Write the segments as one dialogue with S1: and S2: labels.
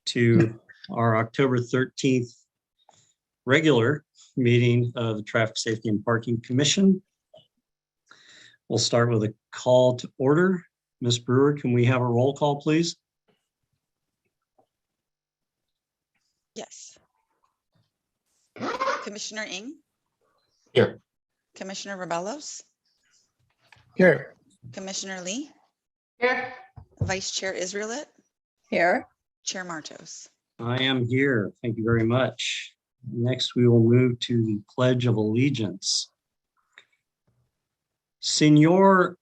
S1: to our October 13th regular meeting of the Traffic Safety and Parking Commission. We'll start with a call to order. Ms. Brewer, can we have a roll call, please?
S2: Yes. Commissioner Ng?
S3: Here.
S2: Commissioner Rebellos?
S3: Here.
S2: Commissioner Lee?
S3: Here.
S2: Vice Chair Israelit?
S4: Here.
S2: Chair Martos?
S1: I am here. Thank you very much. Next, we will move to the Pledge of Allegiance. Senior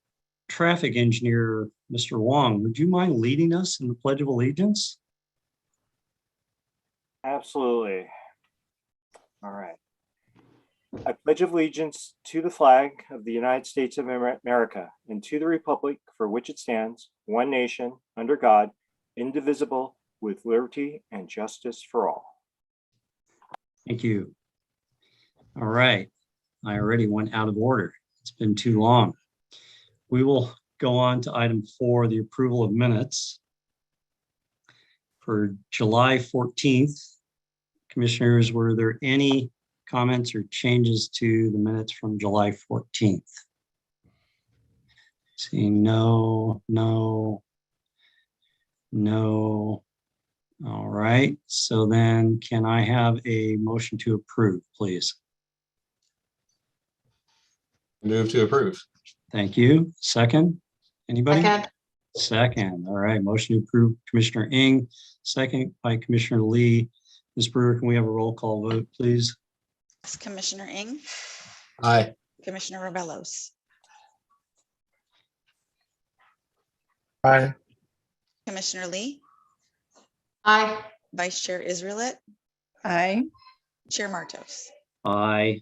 S1: Traffic Engineer, Mr. Wong, would you mind leading us in the Pledge of Allegiance?
S5: Absolutely. All right. I pledge allegiance to the flag of the United States of America and to the republic for which it stands, one nation, under God, indivisible, with liberty and justice for all.
S1: Thank you. All right. I already went out of order. It's been too long. We will go on to item 4, the approval of minutes. For July 14th, commissioners, were there any comments or changes to the minutes from July 14th? Seeing no. All right, so then can I have a motion to approve, please?
S3: Move to approve.
S1: Thank you. Second, anybody?
S4: Second.
S1: Second, all right, motion to approve Commissioner Ng, second by Commissioner Lee. Ms. Brewer, can we have a roll call vote, please?
S2: Yes. Commissioner Ng?
S3: Aye.
S2: Commissioner Rebellos?
S3: Aye.
S2: Commissioner Lee?
S4: Aye.
S2: Vice Chair Israelit?
S4: Aye.
S2: Chair Martos?
S1: Aye.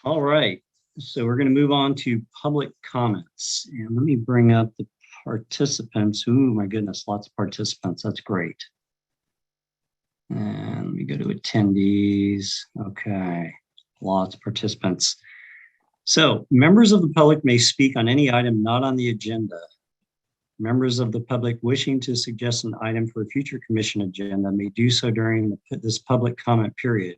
S1: All right, so we're going to move on to public comments. And let me bring up the participants. Ooh, my goodness, lots of participants. That's great. And let me go to attendees. Okay, lots of participants. So members of the public may speak on any item not on the agenda. Members of the public wishing to suggest an item for a future commission agenda may do so during this public comment period.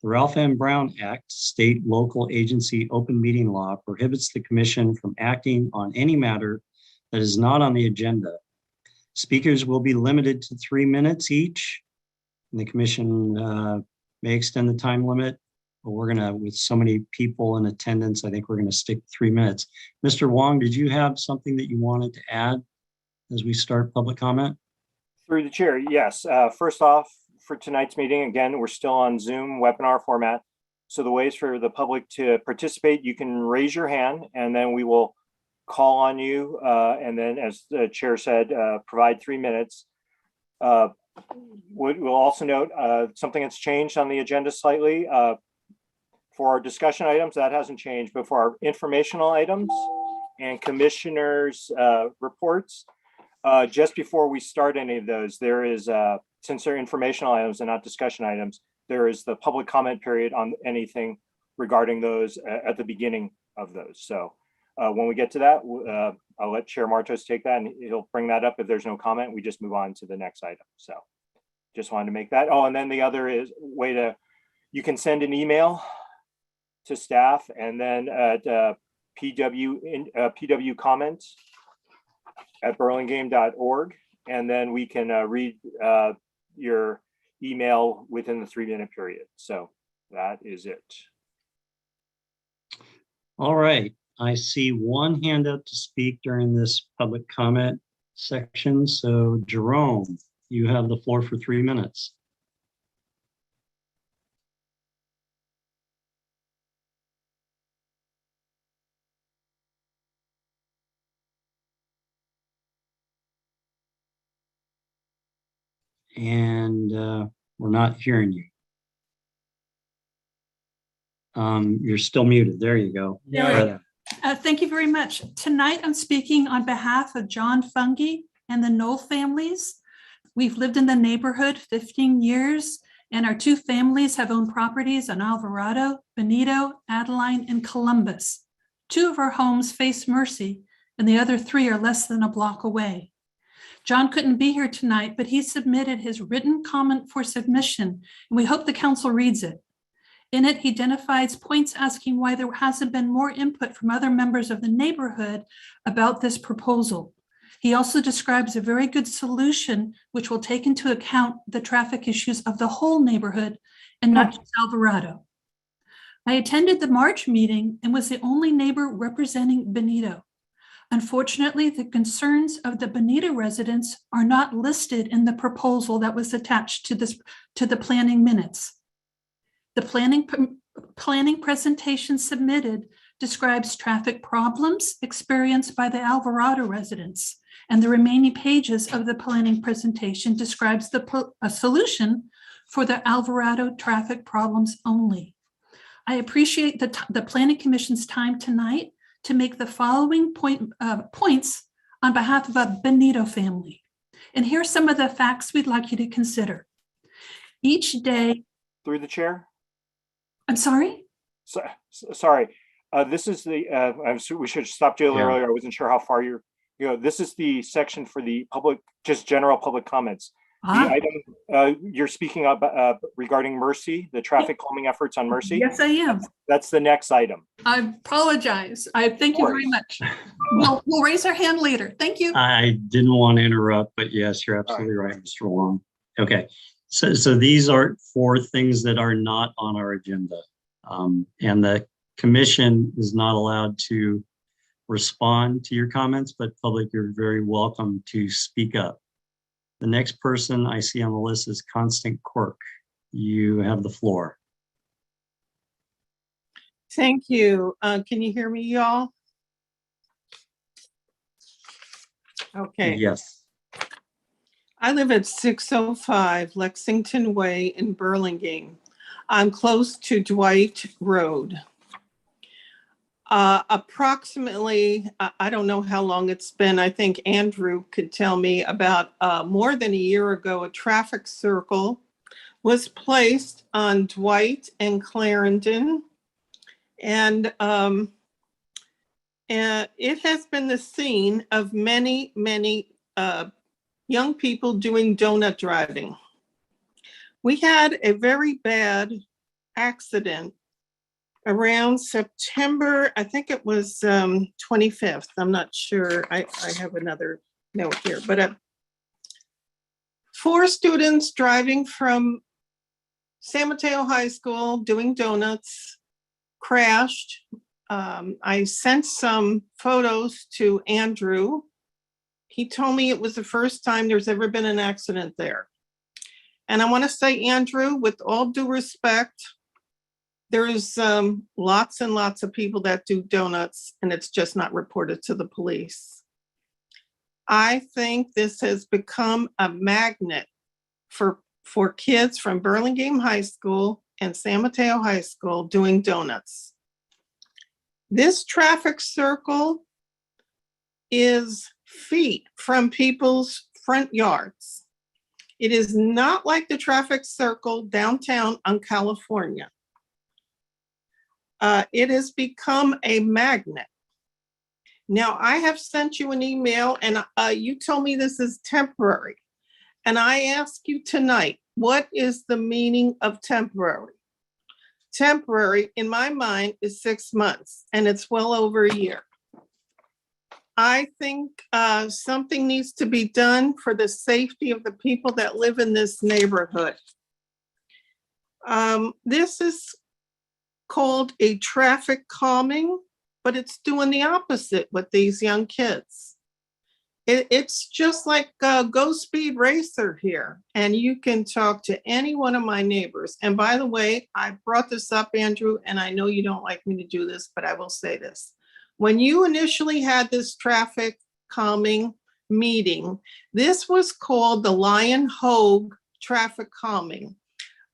S1: The Ralph M. Brown Act, state local agency open meeting law, prohibits the commission from acting on any matter that is not on the agenda. Speakers will be limited to 3 minutes each. And the commission may extend the time limit, but we're gonna, with so many people in attendance, I think we're gonna stick to 3 minutes. Mr. Wong, did you have something that you wanted to add as we start public comment?
S5: Through the chair, yes. First off, for tonight's meeting, again, we're still on Zoom webinar format. So the ways for the public to participate, you can raise your hand and then we will call on you. And then as the chair said, provide 3 minutes. We'll also note something that's changed on the agenda slightly. For our discussion items, that hasn't changed, but for our informational items and commissioners' reports, just before we start any of those, there is, since they're informational items and not discussion items, there is the public comment period on anything regarding those at the beginning of those. So when we get to that, I'll let Chair Martos take that and he'll bring that up. If there's no comment, we just move on to the next item. So just wanted to make that. Oh, and then the other is way to, you can send an email to staff and then at PW comments at burlingame.org. And then we can read your email within the 3 minute period. So that is it.
S1: All right, I see one hand up to speak during this public comment section. So Jerome, you have the floor for 3 minutes. And we're not hearing you. You're still muted. There you go.
S6: Yeah. Thank you very much. Tonight, I'm speaking on behalf of John Fungi and the Knoll families. We've lived in the neighborhood 15 years, and our 2 families have owned properties on Alvarado, Benito, Adeline, and Columbus. 2 of our homes face Mercy, and the other 3 are less than a block away. John couldn't be here tonight, but he submitted his written comment for submission, and we hope the council reads it. In it, he identifies points asking why there hasn't been more input from other members of the neighborhood about this proposal. He also describes a very good solution which will take into account the traffic issues of the whole neighborhood and not just Alvarado. I attended the March meeting and was the only neighbor representing Benito. Unfortunately, the concerns of the Benito residents are not listed in the proposal that was attached to the planning minutes. The planning presentation submitted describes traffic problems experienced by the Alvarado residents, and the remaining pages of the planning presentation describes a solution for the Alvarado traffic problems only. I appreciate the Planning Commission's time tonight to make the following points on behalf of a Benito family. And here are some of the facts we'd like you to consider. Each day.
S5: Through the chair?
S6: I'm sorry?
S5: Sorry. This is the, we should have stopped you earlier. I wasn't sure how far this is the section for the public, just general public comments. The item you're speaking about regarding Mercy, the traffic calming efforts on Mercy.
S6: Yes, I am.
S5: That's the next item.
S6: I apologize. I thank you very much. We'll raise our hand later. Thank you.
S1: I didn't want to interrupt, but yes, you're absolutely right, Mr. Long. Okay, so these are 4 things that are not on our agenda, and the commission is not allowed to respond to your comments, but public, you're very welcome to speak up. The next person I see on the list is Constant Quirk. You have the floor.
S7: Thank you. Can you hear me, y'all? Okay.
S1: Yes.
S7: I live at 605 Lexington Way in Burlingame. I'm close to Dwight Road. Approximately, I don't know how long it's been. I think Andrew could tell me about more than a year ago, a traffic circle was placed on Dwight and Clarendon. And it has been the scene of many, many young people doing donut driving. We had a very bad accident around September, I think it was 25th. I'm not sure. I have another note here, but 4 students driving from San Mateo High School doing donuts crashed. I sent some photos to Andrew. He told me it was the first time there's ever been an accident there. And I want to say, Andrew, with all due respect, there's lots and lots of people that do donuts and it's just not reported to the police. I think this has become a magnet for kids from Burlingame High School and San Mateo High School doing donuts. This traffic circle is feet from people's front yards. It is not like the traffic circle downtown on California. It has become a magnet. Now, I have sent you an email and you told me this is temporary. And I ask you tonight, what is the meaning of temporary? Temporary, in my mind, is 6 months, and it's well over a year. I think something needs to be done for the safety of the people that live in this neighborhood. This is called a traffic calming, but it's doing the opposite with these young kids. It's just like Go Speed Racer here, and you can talk to any one of my neighbors. And by the way, I brought this up, Andrew, and I know you don't like me to do this, but I will say this. When you initially had this traffic calming meeting, this was called the Lion Hogue traffic calming.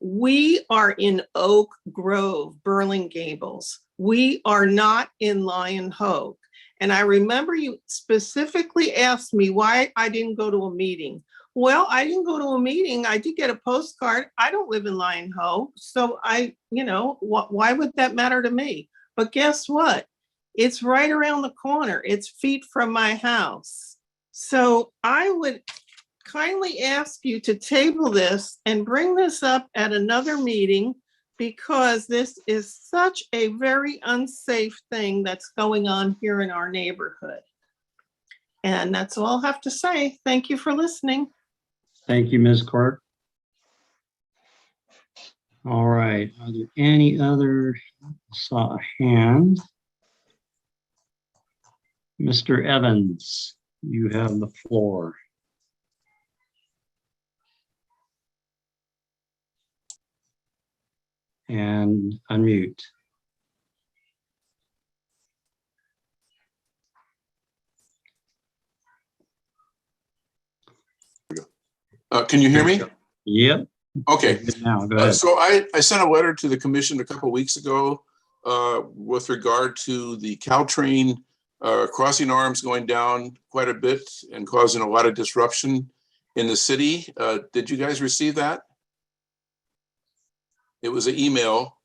S7: We are in Oak Grove, Burling Gables. We are not in Lion Hogue. And I remember you specifically asked me why I didn't go to a meeting. Well, I didn't go to a meeting. I did get a postcard. I don't live in Lion Hogue. So why would that matter to me? But guess what? It's right around the corner. It's feet from my house. So I would kindly ask you to table this and bring this up at another meeting because this is such a very unsafe thing that's going on here in our neighborhood. And that's all I'll have to say. Thank you for listening.
S1: Thank you, Ms. Quirk. All right, are there any other, saw a hand? Mr. Evans, you have the floor. And unmute.
S3: Can you hear me?
S1: Yep.
S3: Okay.
S1: Now, go ahead.
S3: So I sent a letter to the commission a couple of weeks ago with regard to the Caltrain crossing arms going down quite a bit and causing a lot of disruption in the city. Did you guys receive that? It was an email.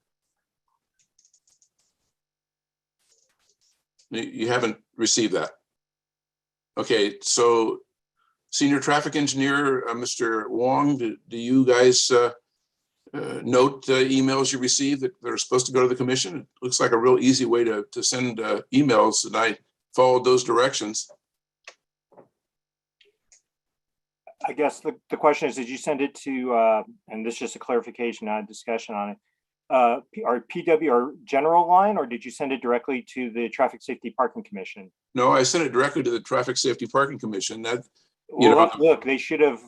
S3: You haven't received that. Okay, so Senior Traffic Engineer, Mr. Wong, do you guys note emails you receive that are supposed to go to the commission? It looks like a real easy way to send emails, and I followed those directions.
S5: I guess the question is, did you send it to, and this is just a clarification, not a discussion on it, our PW or general line, or did you send it directly to the Traffic Safety Parking Commission?
S3: No, I sent it directly to the Traffic Safety Parking Commission. That,
S5: well, look, they should have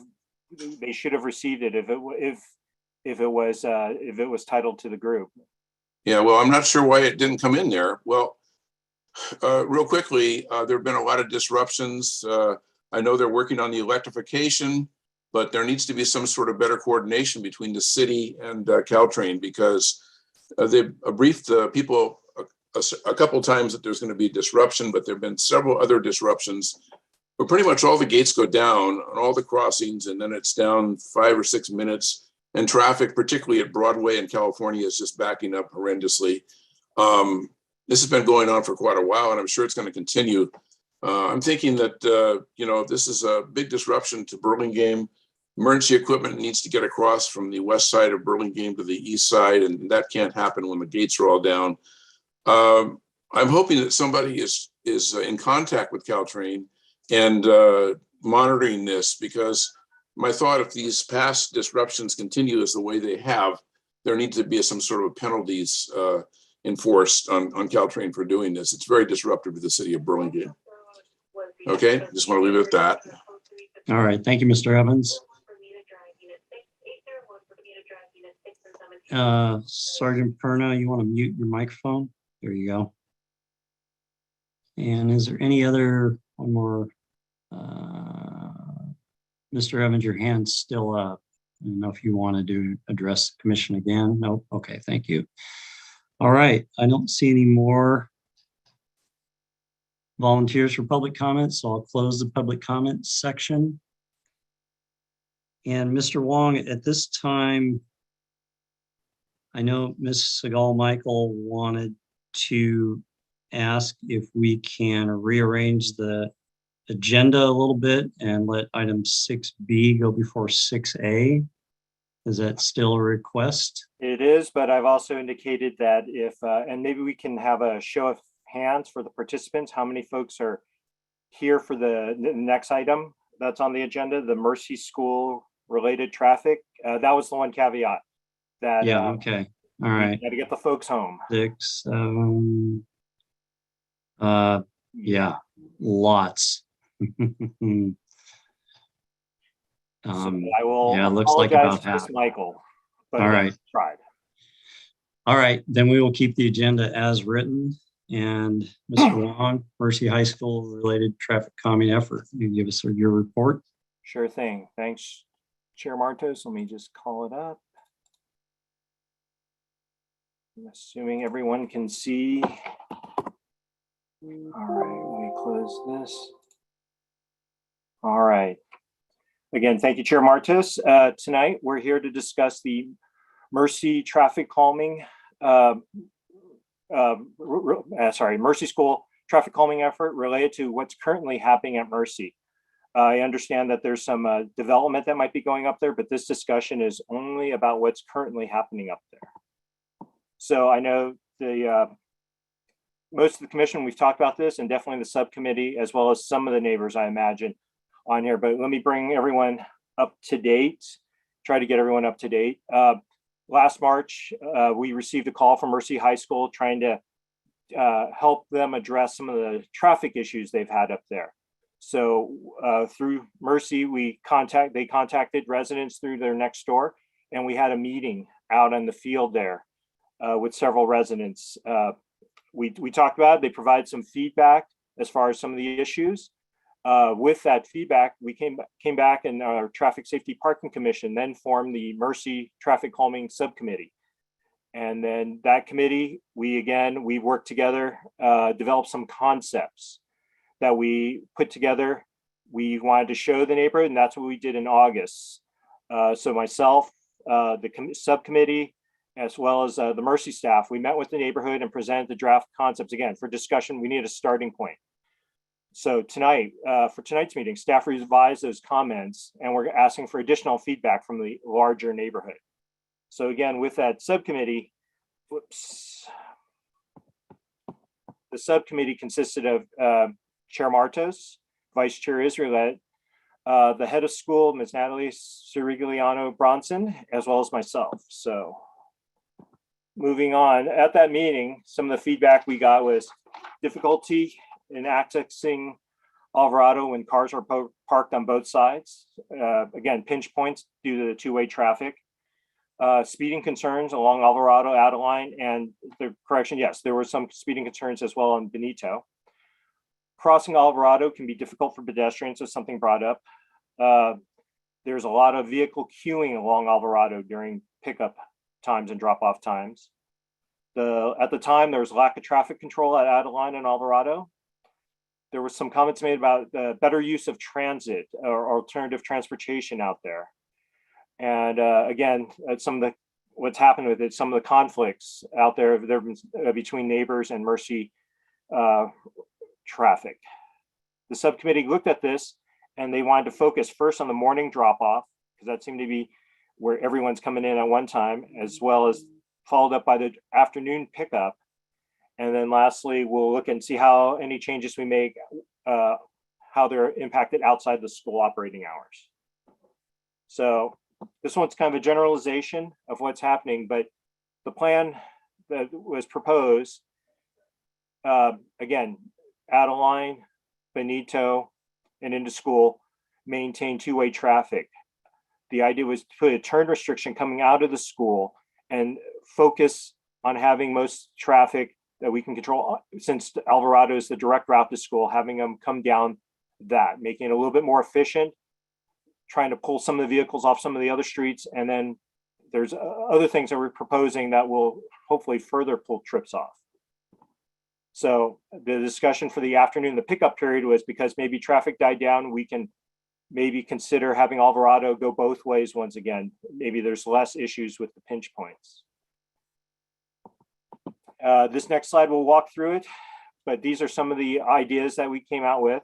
S5: received it if it was titled to the group.
S3: Yeah, well, I'm not sure why it didn't come in there. Well, real quickly, there have been a lot of disruptions. I know they're working on the electrification, but there needs to be some sort of better coordination between the city and Caltrain, because they briefed the people a couple times that there's going to be disruption, but there have been several other disruptions. But pretty much all the gates go down on all the crossings, and then it's down 5 or 6 minutes. And traffic, particularly at Broadway in California, is just backing up horrendously. This has been going on for quite a while, and I'm sure it's going to continue. I'm thinking that, this is a big disruption to Burlingame. Emergency equipment needs to get across from the west side of Burlingame to the east side, and that can't happen when the gates are all down. I'm hoping that somebody is in contact with Caltrain and monitoring this, because my thought, if these past disruptions continue as the way they have, there needs to be some sort of penalties enforced on Caltrain for doing this. It's very disruptive to the city of Burlingame. Okay, just want to leave it at that.
S1: All right, thank you, Mr. Evans. Sergeant Perna, you want to mute your microphone? There you go. And is there any other, one more? Mr. Evans, your hand's still up. I don't know if you want to address the commission again. Nope. Okay, thank you. All right, I don't see any more volunteers for public comments, so I'll close the public comments section. And Mr. Wong, at this time, I know Ms. Segal-Michael wanted to ask if we can rearrange the agenda a little bit and let item 6B go before 6A. Is that still a request?
S5: It is, but I've also indicated that if, and maybe we can have a show of hands for the participants, how many folks are here for the next item that's on the agenda, the Mercy School related traffic. That was the one caveat. That,
S1: yeah, okay. All right.
S5: Got to get the folks home.
S1: 6, 7. Yeah, lots.
S5: So I will.
S1: Yeah, it looks like about half.
S5: Michael. But
S1: all right.
S5: Tried.
S1: All right, then we will keep the agenda as written. And Mr. Wong, Mercy High School related traffic calming effort. You give us your report.
S5: Sure thing. Thanks, Chair Martos. Let me just call it up. I'm assuming everyone can see. All right, let me close this. All right. Again, thank you, Chair Martos. Tonight, we're here to discuss the Mercy traffic calming, Mercy School traffic calming effort related to what's currently happening at Mercy. I understand that there's some development that might be going up there, but this discussion is only about what's currently happening up there. So I know the most of the commission, we've talked about this, and definitely the subcommittee, as well as some of the neighbors, I imagine, on here. But let me bring everyone up to date, try to get everyone up to date. Last March, we received a call from Mercy High School trying to help them address some of the traffic issues they've had up there. So through Mercy, they contacted residents through their next door, and we had a meeting out on the field there with several residents. We talked about it. They provided some feedback as far as some of the issues. With that feedback, we came back, and our Traffic Safety Parking Commission then formed the Mercy Traffic Calming Subcommittee. And then that committee, we worked together, developed some concepts that we put together. We wanted to show the neighborhood, and that's what we did in August. So myself, the subcommittee, as well as the Mercy staff, we met with the neighborhood and presented the draft concepts. Again, for discussion, we need a starting point. So tonight, for tonight's meeting, staff revised those comments, and we're asking for additional feedback from the larger neighborhood. So again, with that subcommittee, the subcommittee consisted of Chair Martos, Vice Chair Israelet, the head of school, Ms. Natalie Sirigliano Bronson, as well as myself. So moving on, at that meeting, some of the feedback we got was difficulty in accessing Alvarado when cars are parked on both sides. Again, pinch points due to the two-way traffic. Speeding concerns along Alvarado, Adeline, and the correction, yes, there were some speeding concerns as well on Benito. Crossing Alvarado can be difficult for pedestrians, as something brought up. There's a lot of vehicle queuing along Alvarado during pickup times and drop-off times. At the time, there was lack of traffic control at Adeline and Alvarado. There were some comments made about the better use of transit or alternative transportation out there. And again, what's happened with it, some of the conflicts out there between neighbors and Mercy traffic. The subcommittee looked at this, and they wanted to focus first on the morning drop-off, because that seemed to be where everyone's coming in at one time, as well as followed up by the afternoon pickup. And then lastly, we'll look and see how any changes we make, how they're impacted outside the school operating hours. So this one's kind of a generalization of what's happening, but the plan that was proposed, again, Adeline, Benito, and into school, maintain two-way traffic. The idea was to put a turn restriction coming out of the school and focus on having most traffic that we can control, since Alvarado is the direct route to school, having them come down that, making it a little bit more efficient, trying to pull some of the vehicles off some of the other streets. And then there's other things that we're proposing that will hopefully further pull trips off. So the discussion for the afternoon, the pickup period, was because maybe traffic died down, we can maybe consider having Alvarado go both ways once again. Maybe there's less issues with the pinch points. This next slide, we'll walk through it, but these are some of the ideas that we came out with,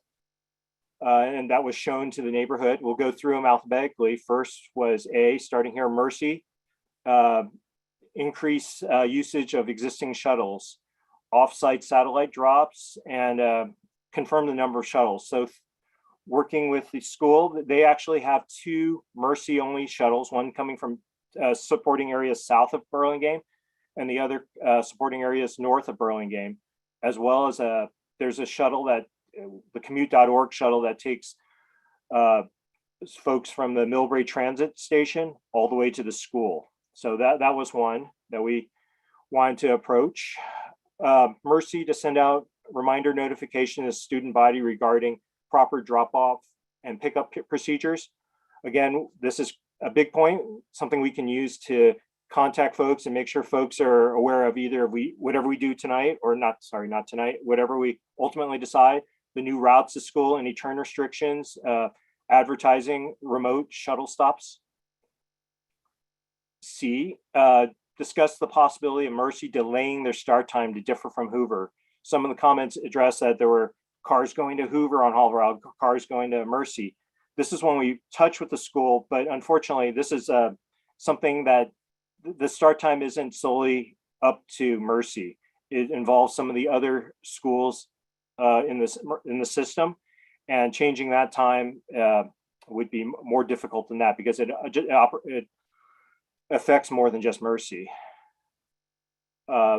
S5: and that was shown to the neighborhood. We'll go through them alphabetically. First was A, starting here, Mercy, increase usage of existing shuttles, off-site satellite drops, and confirm the number of shuttles. So working with the school, they actually have two Mercy-only shuttles, one coming from supporting areas south of Burlingame, and the other supporting areas north of Burlingame, as well as there's a shuttle that the commute.org shuttle that takes folks from the Millbrae Transit Station all the way to the school. So that was one that we wanted to approach. Mercy to send out reminder notification to the student body regarding proper drop-off and pickup procedures. Again, this is a big point, something we can use to contact folks and make sure folks are aware of either whatever we do tonight, or not tonight, whatever we ultimately decide, the new routes to school, any turn restrictions, advertising remote shuttle stops. C, discuss the possibility of Mercy delaying their start time to differ from Hoover. Some of the comments addressed that there were cars going to Hoover on Alvarado, cars going to Mercy. This is when we touch with the school, but unfortunately, this is something that the start time isn't solely up to Mercy. It involves some of the other schools in the system, and changing that time would be more difficult than that because it affects more than just Mercy.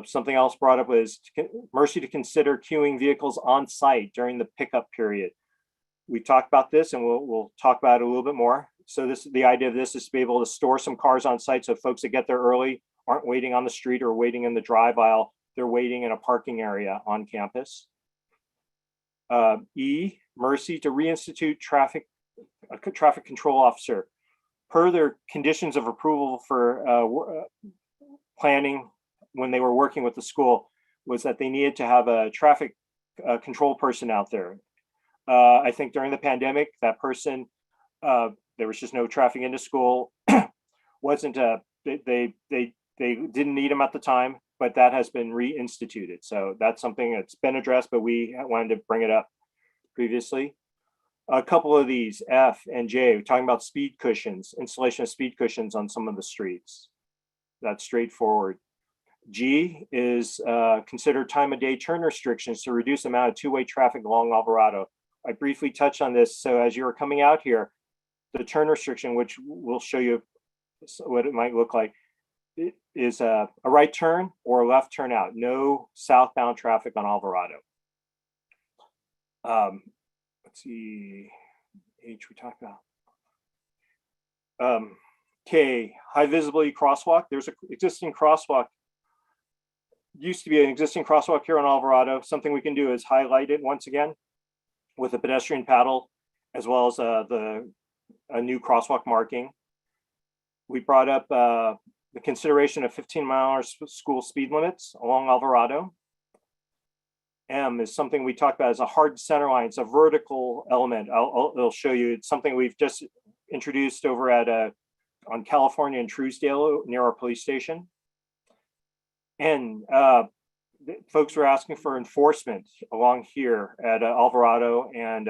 S5: Something else brought up was Mercy to consider queuing vehicles on site during the pickup period. We talked about this, and we'll talk about it a little bit more. So the idea of this is to be able to store some cars on site so folks that get there early aren't waiting on the street or waiting in the drive aisle. They're waiting in a parking area on campus. Mercy to reinstitute a traffic control officer. Per their conditions of approval for planning when they were working with the school, was that they needed to have a traffic control person out there. I think during the pandemic, that person, there was just no traffic into school. They didn't need them at the time, but that has been reinstituted. So that's something that's been addressed, but we wanted to bring it up previously. A couple of these, F and J, we're talking about speed cushions, installation of speed cushions on some of the streets. That's straightforward. G is consider time of day turn restrictions to reduce the amount of two-way traffic along Alvarado. I briefly touched on this. So as you're coming out here, the turn restriction, which will show you what it might look like, it is a right turn or a left turn out. No southbound traffic on Alvarado. Let's see, H we talked about. K, high visibility crosswalk. There's an existing crosswalk. Used to be an existing crosswalk here on Alvarado. Something we can do is highlight it once again with a pedestrian paddle, as well as a new crosswalk marking. We brought up the consideration of 15-mile-an-hour school speed limits along Alvarado. M is something we talked about as a hard center line. It's a vertical element. I'll show you. It's something we've just introduced over at on California and Truesdale near our police station. And folks were asking for enforcement along here at Alvarado and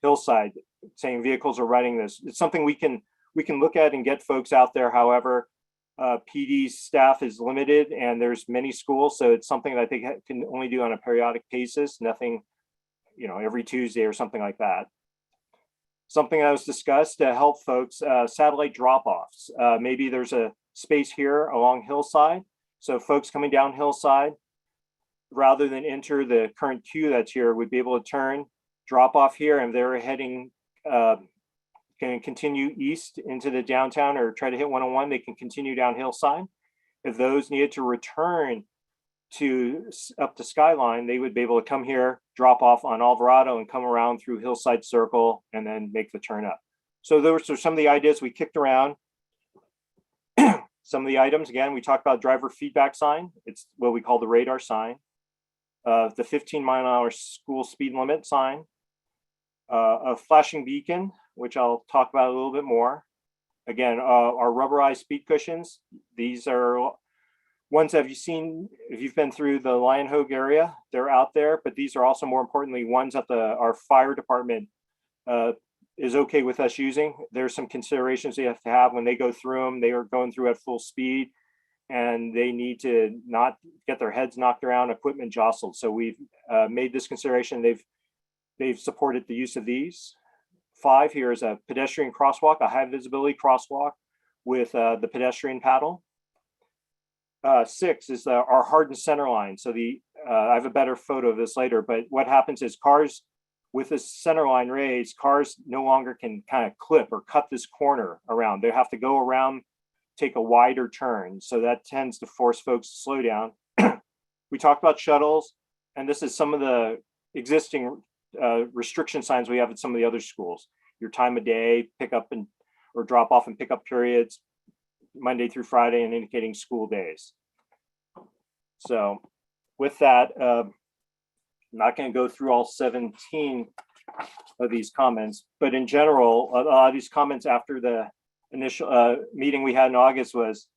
S5: Hillside, saying vehicles are running this. It's something we can look at and get folks out there. However, PD's staff is limited and there's many schools, so it's something that they can only do on a periodic basis. Nothing, every Tuesday or something like that. Something that was discussed to help folks, satellite drop-offs. Maybe there's a space here along Hillside. So folks coming down Hillside, rather than enter the current queue that's here, would be able to turn, drop off here, and they're heading, can continue east into the downtown or try to hit 101, they can continue down Hillside. If those needed to return up to Skyline, they would be able to come here, drop off on Alvarado and come around through Hillside Circle and then make the turn up. So those are some of the ideas we kicked around. Some of the items, again, we talked about driver feedback sign. It's what we call the radar sign. The 15-mile-an-hour school speed limit sign. A flashing beacon, which I'll talk about a little bit more. Again, our rubberized speed cushions. These are ones that if you've been through the Lion Hogue area, they're out there, but these are also more importantly ones that our fire department is okay with us using. There's some considerations they have to have when they go through them. They are going through at full speed and they need to not get their heads knocked around, equipment jostled. So we've made this consideration. They've supported the use of these. 5 here is a pedestrian crosswalk, a high visibility crosswalk with the pedestrian paddle. 6 is our hardened center line. So I have a better photo of this later, but what happens is cars with this center line raised, cars no longer can kind of clip or cut this corner around. They have to go around, take a wider turn. So that tends to force folks to slow down. We talked about shuttles, and this is some of the existing restriction signs we have at some of the other schools. Your time of day, pick up or drop off and pick up periods, Monday through Friday, and indicating school days. So with that, I'm not going to go through all 17 of these comments, but in general, a lot of these comments after the initial meeting we had in August was,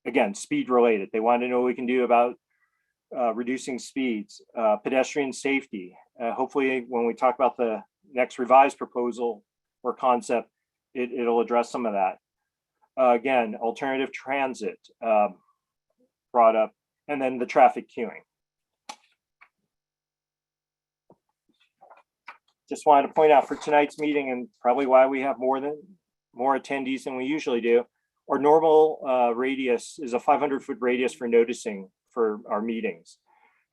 S5: again, speed related. They wanted to know what we can do about reducing speeds, pedestrian safety. Hopefully, when we talk about the next revised proposal or concept, it'll address some of that. Again, alternative transit brought up, and then the traffic queuing. Just wanted to point out for tonight's meeting, and probably why we have more attendees than we usually do, our normal radius is a 500-foot radius for noticing for our meetings.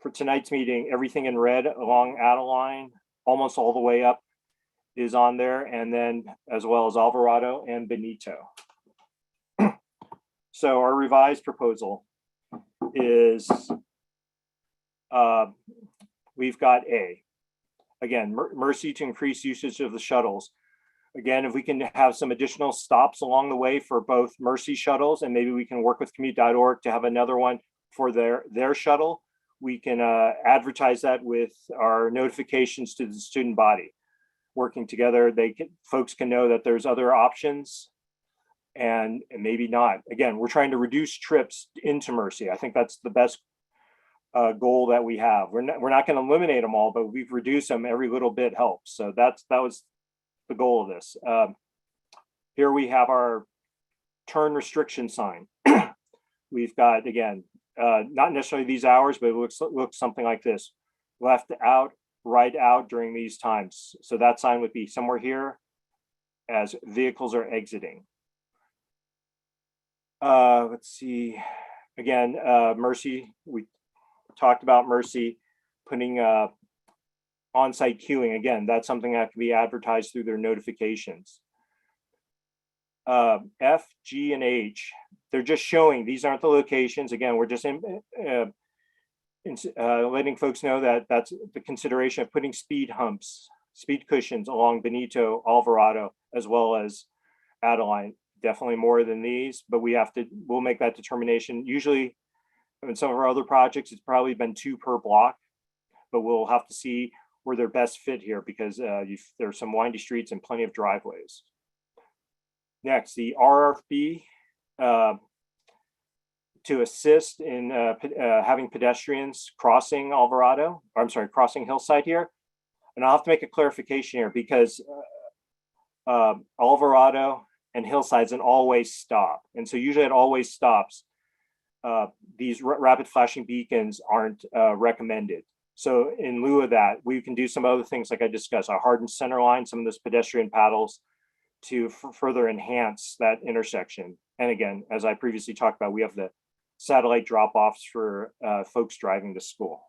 S5: For tonight's meeting, everything in red along Adeline, almost all the way up, is on there, and then as well as Alvarado and Benito. So our revised proposal is, we've got A. Again, Mercy to increase usage of the shuttles. Again, if we can have some additional stops along the way for both Mercy shuttles, and maybe we can work with commute.org to have another one for their shuttle, we can advertise that with our notifications to the student body. Working together, folks can know that there's other options, and maybe not. Again, we're trying to reduce trips into Mercy. I think that's the best goal that we have. We're not going to eliminate them all, but we've reduced them. Every little bit helps. So that was the goal of this. Here we have our turn restriction sign. We've got, again, not necessarily these hours, but it looks something like this: left out, right out during these times. So that sign would be somewhere here as vehicles are exiting. Let's see. Again, Mercy, we talked about Mercy putting on-site queuing. Again, that's something that can be advertised through their notifications. F, G, and H, they're just showing, these aren't the locations. Again, we're just letting folks know that that's the consideration of putting speed humps, speed cushions along Benito, Alvarado, as well as Adeline. Definitely more than these, but we'll make that determination. Usually in some of our other projects, it's probably been 2 per block, but we'll have to see where they're best fit here, because there's some windy streets and plenty of driveways. Next, the RFB to assist in having pedestrians crossing crossing Hillside here. And I'll have to make a clarification here, because Alvarado and Hillside's an always stop. And so usually it always stops. These rapid flashing beacons aren't recommended. So in lieu of that, we can do some other things like I discussed, a hardened center line, some of those pedestrian paddles to further enhance that intersection. And again, as I previously talked about, we have the satellite drop-offs for folks driving to school.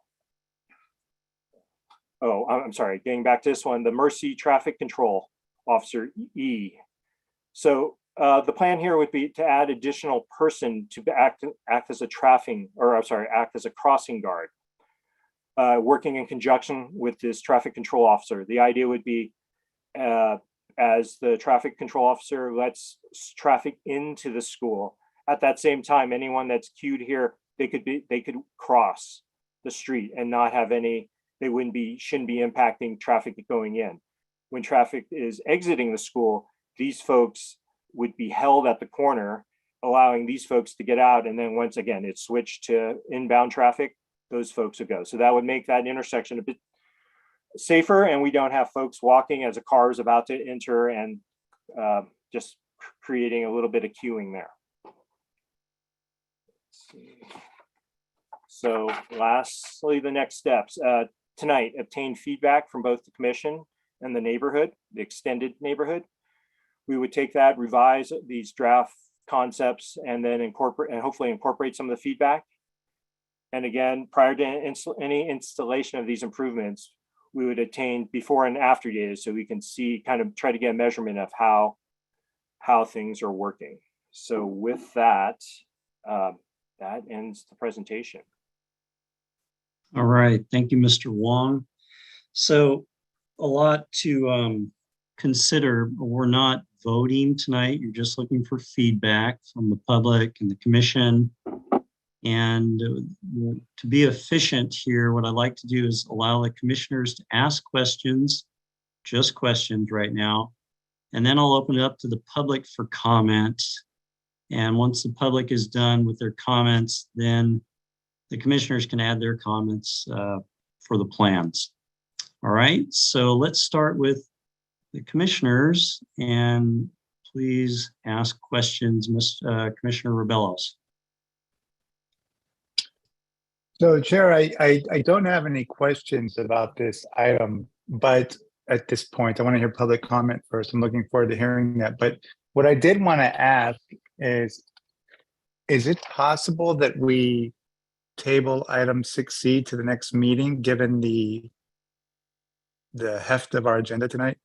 S5: Oh, I'm sorry, getting back to this one, the Mercy Traffic Control Officer, E. So the plan here would be to add additional person to act as a act as a crossing guard, working in conjunction with this traffic control officer. The idea would be, as the traffic control officer lets traffic into the school, at that same time, anyone that's queued here, they could cross the street and not have any. They shouldn't be impacting traffic going in. When traffic is exiting the school, these folks would be held at the corner, allowing these folks to get out. And then once again, it's switched to inbound traffic, those folks would go. So that would make that intersection a bit safer, and we don't have folks walking as a car is about to enter and just creating a little bit of queuing there. Let's see. So lastly, the next steps. Tonight, obtain feedback from both the commission and the neighborhood, the extended neighborhood. We would take that, revise these draft concepts, and then hopefully incorporate some of the feedback. And again, prior to any installation of these improvements, we would attain before and after data, so we can see, kind of try to get a measurement of how things are working. So with that, that ends the presentation.
S1: All right, thank you, Mr. Wong. So a lot to consider. We're not voting tonight. You're just looking for feedback from the public and the commission. And to be efficient here, what I'd like to do is allow the commissioners to ask questions, just questions right now. And then I'll open it up to the public for comments. And once the public is done with their comments, then the commissioners can add their comments for the plans. All right, so let's start with the commissioners, and please ask questions, Commissioner Rebellos.
S8: So Chair, I don't have any questions about this item, but at this point, I want to hear public comment first. I'm looking forward to hearing that. But what I did want to ask is it possible that we table item 6C to the next meeting, given the heft of our agenda tonight?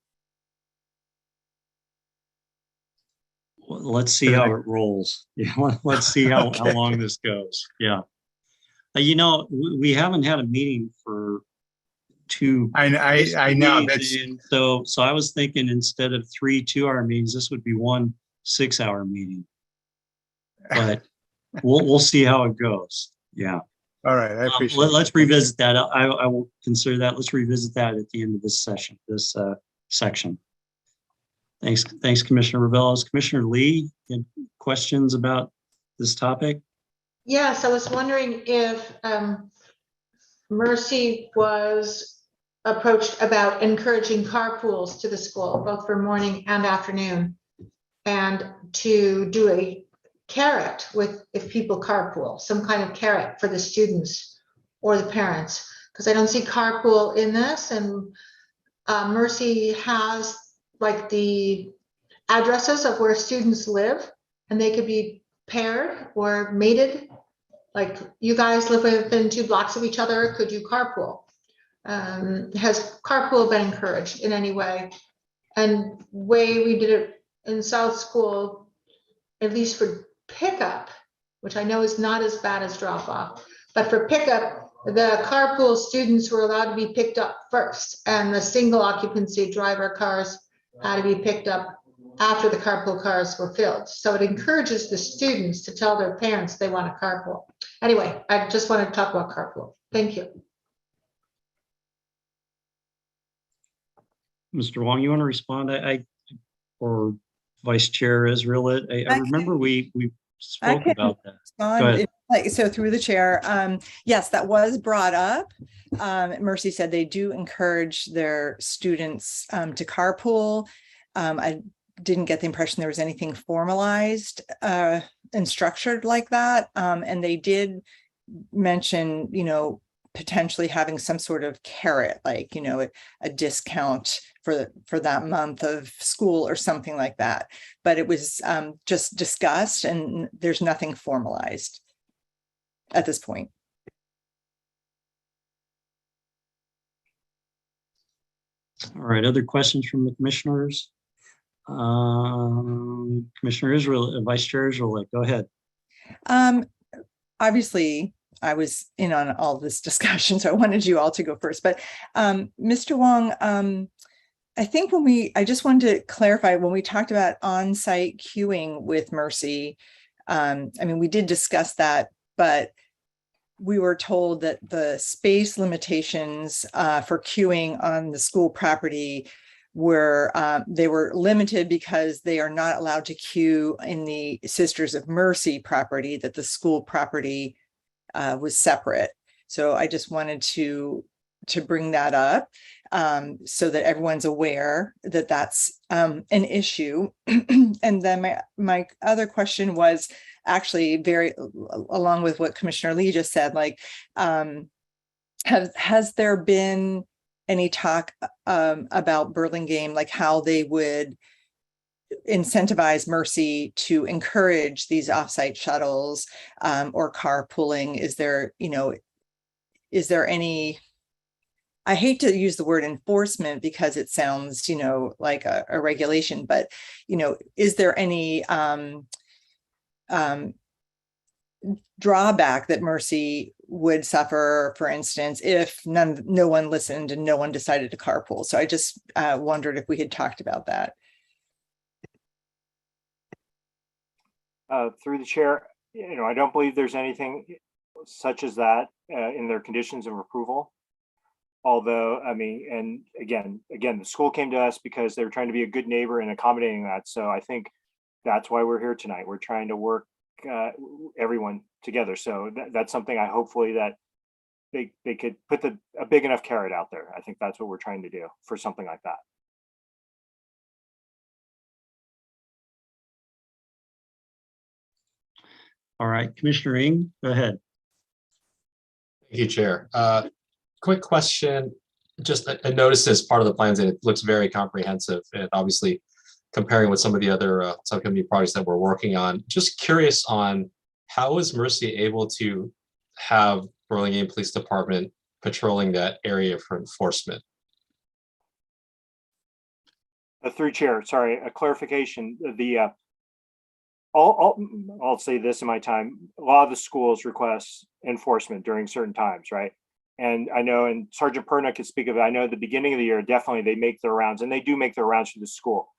S1: Let's see how it rolls. Yeah, let's see how long this goes. Yeah. You know, we haven't had a meeting for two.
S8: I know that's
S1: so I was thinking instead of 3 2-hour meetings, this would be 1 6-hour meeting. But we'll see how it goes. Yeah.
S8: all right. I appreciate it.
S1: Let's revisit that. I will consider that. Let's revisit that at the end of this session, this section. Thanks, Commissioner Rebellos. Commissioner Lee, any questions about this topic?
S9: Yes, I was wondering if Mercy was approached about encouraging carpools to the school, both for morning and afternoon, and to do a carrot with if people carpool, some kind of carrot for the students or the parents, because I don't see carpool in this, and Mercy has like the addresses of where students live, and they could be paired or mated. Like you guys live within 2 blocks of each other, could you carpool? Has carpool been encouraged in any way? And way we did it in South School, at least for pickup, which I know is not as bad as drop off, but for pickup, the carpool students were allowed to be picked up first, and the single occupancy driver cars had to be picked up after the carpool cars were filled. So it encourages the students to tell their parents they want a carpool. Anyway, I just wanted to talk about carpool. Thank you.
S1: Mr. Wong, you want to respond? Or Vice Chair Israel, I remember we spoke about that. Go ahead.
S4: So through the chair, yes, that was brought up. Mercy said they do encourage their students to carpool. I didn't get the impression there was anything formalized and structured like that. And they did mention, potentially having some sort of carrot, like, a discount for that month of school or something like that. But it was just discussed, and there's nothing formalized at this point.
S1: All right, other questions from the commissioners? Commissioner Israel, Vice Chair Israel, go ahead.
S4: Obviously, I was in on all this discussion, so I wanted you all to go first. But Mr. Wong, I think I just wanted to clarify when we talked about on-site queuing with Mercy. We did discuss that, but we were told that the space limitations for queuing on the school property were limited because they are not allowed to queue in the Sisters of Mercy property, that the school property was separate. So I just wanted to bring that up so that everyone's aware that that's an issue. And then my other question was actually very along with what Commissioner Lee just said, like, has there been any talk about Burlingame, like how they would incentivize Mercy to encourage these offsite shuttles or carpooling? Is there any, I hate to use the word enforcement because it sounds, like a regulation, but, is there any drawback that Mercy would suffer, for instance, if no one listened and no one decided to carpool? So I just wondered if we had talked about that.
S5: Through the chair, I don't believe there's anything such as that in their conditions of approval. Although, and again, the school came to us because they were trying to be a good neighbor and accommodating that. So I think that's why we're here tonight. We're trying to work everyone together. So that's something I hopefully that they could put a big enough carrot out there. I think that's what we're trying to do for something like that.
S1: All right, Commissioner Ing, go ahead.
S10: Thank you, Chair. Quick question. Just I noticed as part of the plans that it looks very comprehensive, and obviously comparing with some of the other subcommittee projects that we're working on. Just curious on how is Mercy able to have Burlingame Police Department patrolling that area for enforcement?
S5: Through Chair, sorry, a clarification. I'll say this in my time. A lot of the schools request enforcement during certain times, right? And I know, and Sergeant Perna could speak of it. I know at the beginning of the year, definitely they make their rounds, and they do make their rounds to the school.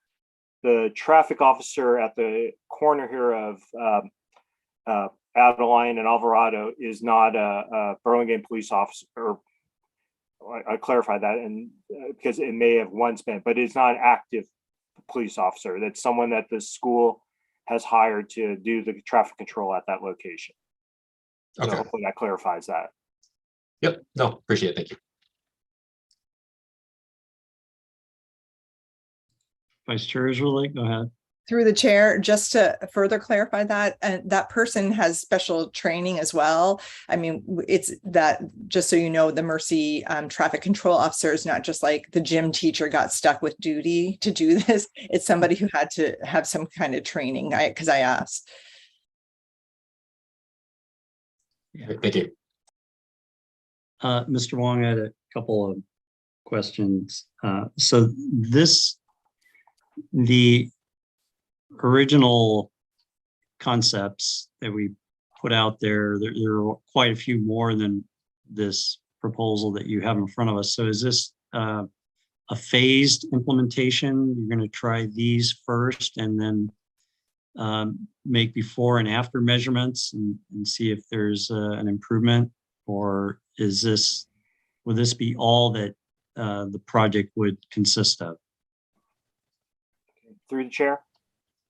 S5: The traffic officer at the corner here of Adeline and Alvarado is not a Burlingame police officer. Or I clarify that, and because it may have once been, but it's not an active police officer. That's someone that the school has hired to do the traffic control at that location. So hopefully that clarifies that.
S10: Yep. No, appreciate it. Thank you.
S1: Vice Chair Israeli, go ahead.
S4: Through the chair, just to further clarify that, and that person has special training as well. I mean, it's that, just so you know, the Mercy traffic control officer is not just like the gym teacher got stuck with duty to do this. It's somebody who had to have some kind of training, because I asked.
S1: Yeah.
S10: Thank you.
S1: Mr. Wong, I had a couple of questions. So the original concepts that we put out there are quite a few more than this proposal that you have in front of us. So is this a phased implementation? You're going to try these first and then make before and after measurements and see if there's an improvement, or would this be all that the project would consist of?
S5: Through the chair.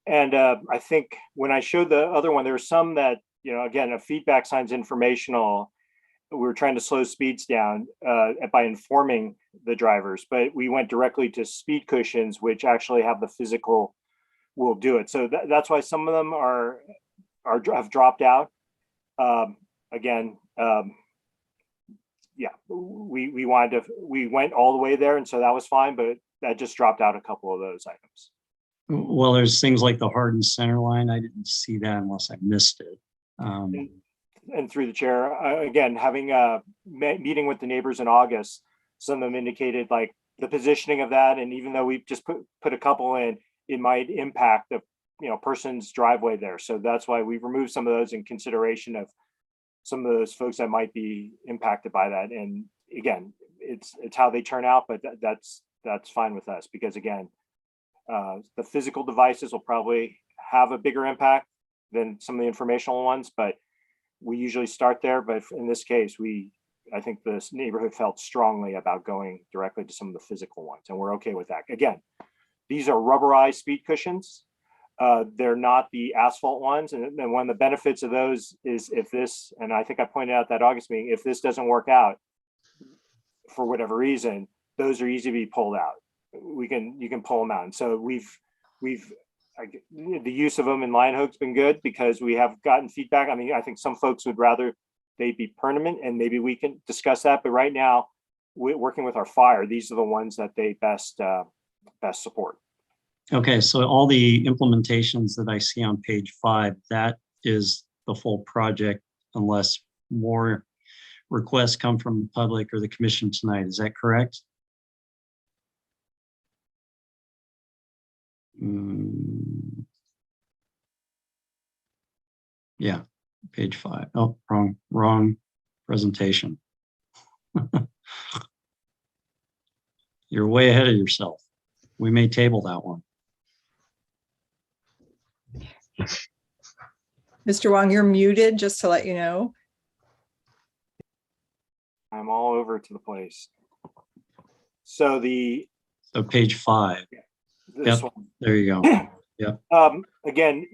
S5: And I think when I showed the other one, there were some that, again, a feedback sign's informational. We were trying to slow speeds down by informing the drivers, but we went directly to speed cushions, which actually have the physical will do it. So that's why some of them have dropped out. Yeah, we went all the way there, and so that was fine, but that just dropped out a couple of those items.
S1: Well, there's things like the hardened center line. I didn't see that unless I missed it.
S5: And through the chair, again, having a meeting with the neighbors in August, some of them indicated like the positioning of that, and even though we just put a couple in, it might impact the person's driveway there. So that's why we've removed some of those in consideration of some of those folks that might be impacted by that. And again, it's how they turn out, but that's fine with us, because again, the physical devices will probably have a bigger impact than some of the informational ones, but we usually start there. But in this case, I think this neighborhood felt strongly about going directly to some of the physical ones, and we're okay with that. Again, these are rubberized speed cushions. They're not the asphalt ones. And then one of the benefits of those is if this, and I think I pointed out that August meeting, if this doesn't work out for whatever reason, those are easy to be pulled out. You can pull them out. And so the use of them in Lion Hook's been good, because we have gotten feedback. I mean, I think some folks would rather they be permanent, and maybe we can discuss that. But right now, we're working with our fire. These are the ones that they best support.
S1: Okay, so all the implementations that I see on page 5, that is the full project, unless more requests come from the public or the commission tonight. Is that correct? Yeah, page 5. Oh, wrong presentation. You're way ahead of yourself. We may table that one.
S4: Mr. Wong, you're muted, just to let you know.
S5: I'm all over to the place. So
S1: page 5.
S5: This
S1: Yep,
S5: one.
S1: there you go. Yep.
S5: Again,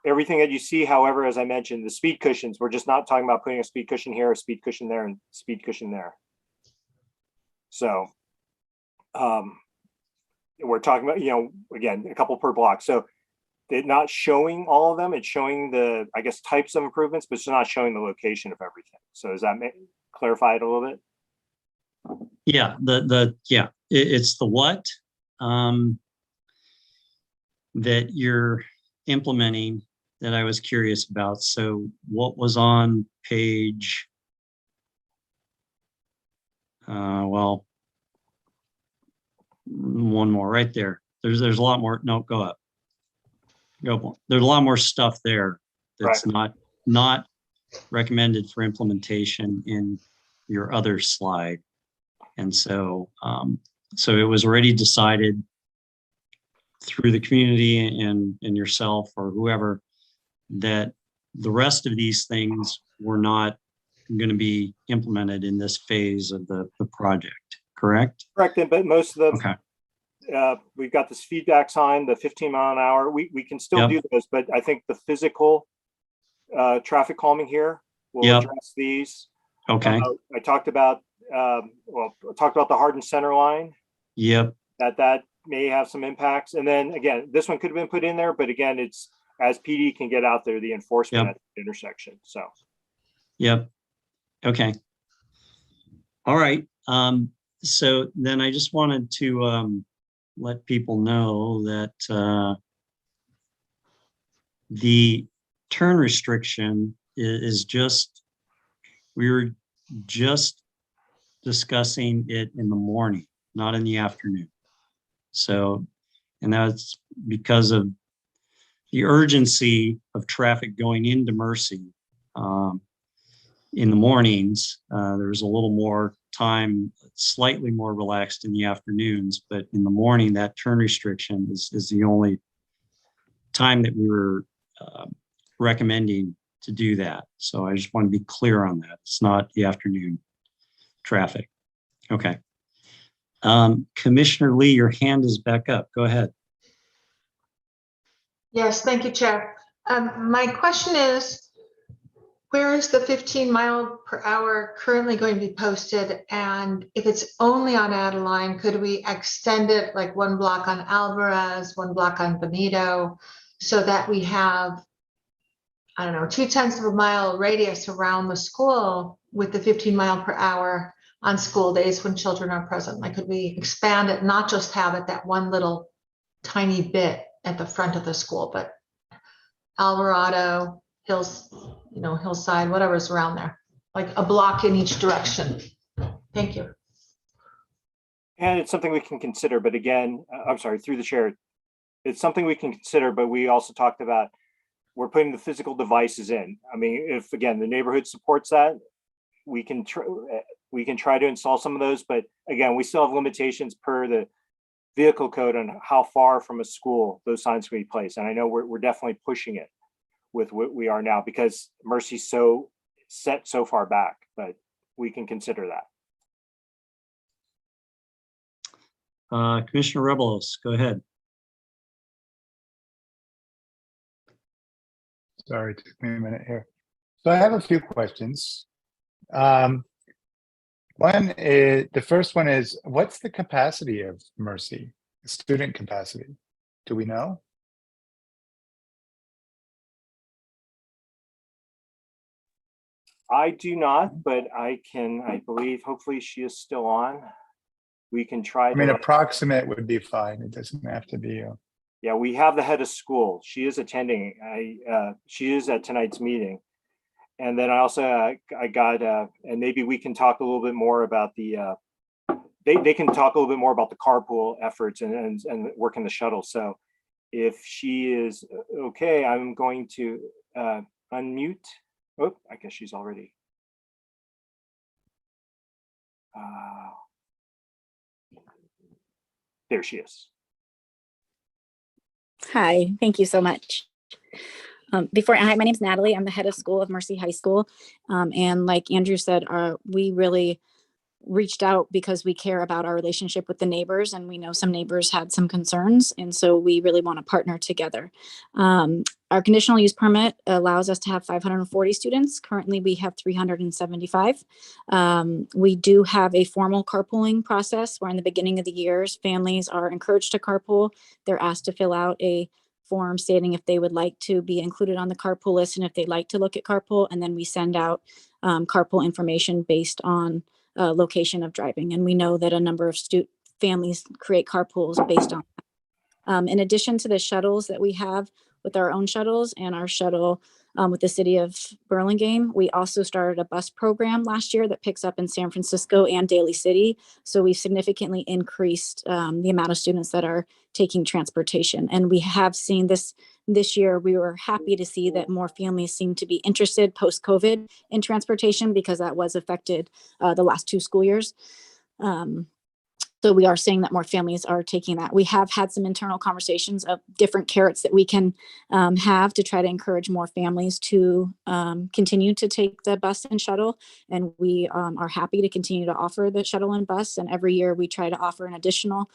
S5: everything that you see, however, as I mentioned, the speed cushions, we're just not talking about putting a speed cushion here, a speed cushion there, and speed cushion there. So we're talking about, again, a couple per block. So it's not showing all of them. It's showing the, I guess, types of improvements, but it's not showing the location of everything. So does that clarify it a little bit?
S1: Yeah, it's the what that you're implementing that I was curious about. So what was on page, well, one more right there. There's a lot more. No, go up. Go. There's a lot more stuff there that's not recommended for implementation in your other slide. And so, so it was already decided through the community and yourself or whoever that the rest of these things were not going to be implemented in this phase of the project, correct?
S5: Correct, but most of them,
S1: okay.
S5: We've got this feedback sign, the 15 mile an hour. We can still do those, but I think the physical traffic calming here will address these.
S1: Okay.
S5: I talked about, I talked about the hardened center line.
S1: Yep.
S5: That may have some impacts. And then again, this one could have been put in there, but again, it's as PD can get out there, the enforcement at the intersection. So.
S1: Yep. Okay. All right. So then I just wanted to let people know that the turn restriction is just, we were just discussing it in the morning, not in the afternoon. So, and that's because of the urgency of traffic going into Mercy. In the mornings, there's a little more time, slightly more relaxed in the afternoons, but in the morning, that turn restriction is the only time that we were recommending to do that. So I just want to be clear on that. It's not the afternoon traffic. Okay. Commissioner Lee, your hand is back up. Go ahead.
S9: Yes, thank you, Chair. My question is, where is the 15 mile per hour currently going to be posted? And if it's only on Adeline, could we extend it like one block on Alvarado, one block on Benito, so that we have, I don't know, 0.2 of a mile radius around the school with the 15 mile per hour on school days when children are present? Like, could we expand it, not just have it that one little tiny bit at the front of the school, but Alvarado, Hillside, whatever's around there, like a block in each direction. Thank you.
S5: And it's something we can consider, but again, I'm sorry, through the chair, it's something we can consider, but we also talked about, we're putting the physical devices in. I mean, if again, the neighborhood supports that, we can try to install some of those, but again, we still have limitations per the vehicle code on how far from a school those signs can be placed. And I know we're definitely pushing it with what we are now because Mercy's so set so far back, but we can consider that.
S1: Commissioner Rebelos, go ahead.
S8: Sorry, it took me a minute here. So I have a few questions. One is, the first one is, what's the capacity of Mercy, student capacity? Do we know?
S5: I do not, but I believe, hopefully she is still on. We can try.
S8: I mean, approximate would be fine. It doesn't have to be.
S5: Yeah, we have the head of school. She is attending. She is at tonight's meeting. And then I also, I got, and maybe we can talk a little bit more about the, they can talk a little bit more about the carpool efforts and working the shuttle. So if she is okay, I'm going to unmute. Oh, I guess she's already. There she is.
S11: Hi, thank you so much. Hi, my name is Natalie. I'm the head of school of Mercy High School. And like Andrew said, we really reached out because we care about our relationship with the neighbors, and we know some neighbors had some concerns, and so we really want to partner together. Our conditional use permit allows us to have 540 students. Currently, we have 375. We do have a formal carpooling process where in the beginning of the years, families are encouraged to carpool. They're asked to fill out a form stating if they would like to be included on the carpool list and if they'd like to look at carpool. And then we send out carpool information based on location of driving. And we know that a number of families create carpools based on that. In addition to the shuttles that we have with our own shuttles and our shuttle with the city of Burlingame, we also started a bus program last year that picks up in San Francisco and Daly City. So we've significantly increased the amount of students that are taking transportation. And we have seen this year. We were happy to see that more families seem to be interested post-COVID in transportation because that was affected the last 2 school years. So we are seeing that more families are taking that. We have had some internal conversations of different carrots that we can have to try to encourage more families to continue to take the bus and shuttle. And we are happy to continue to offer the shuttle and bus. And every year we try to offer an additional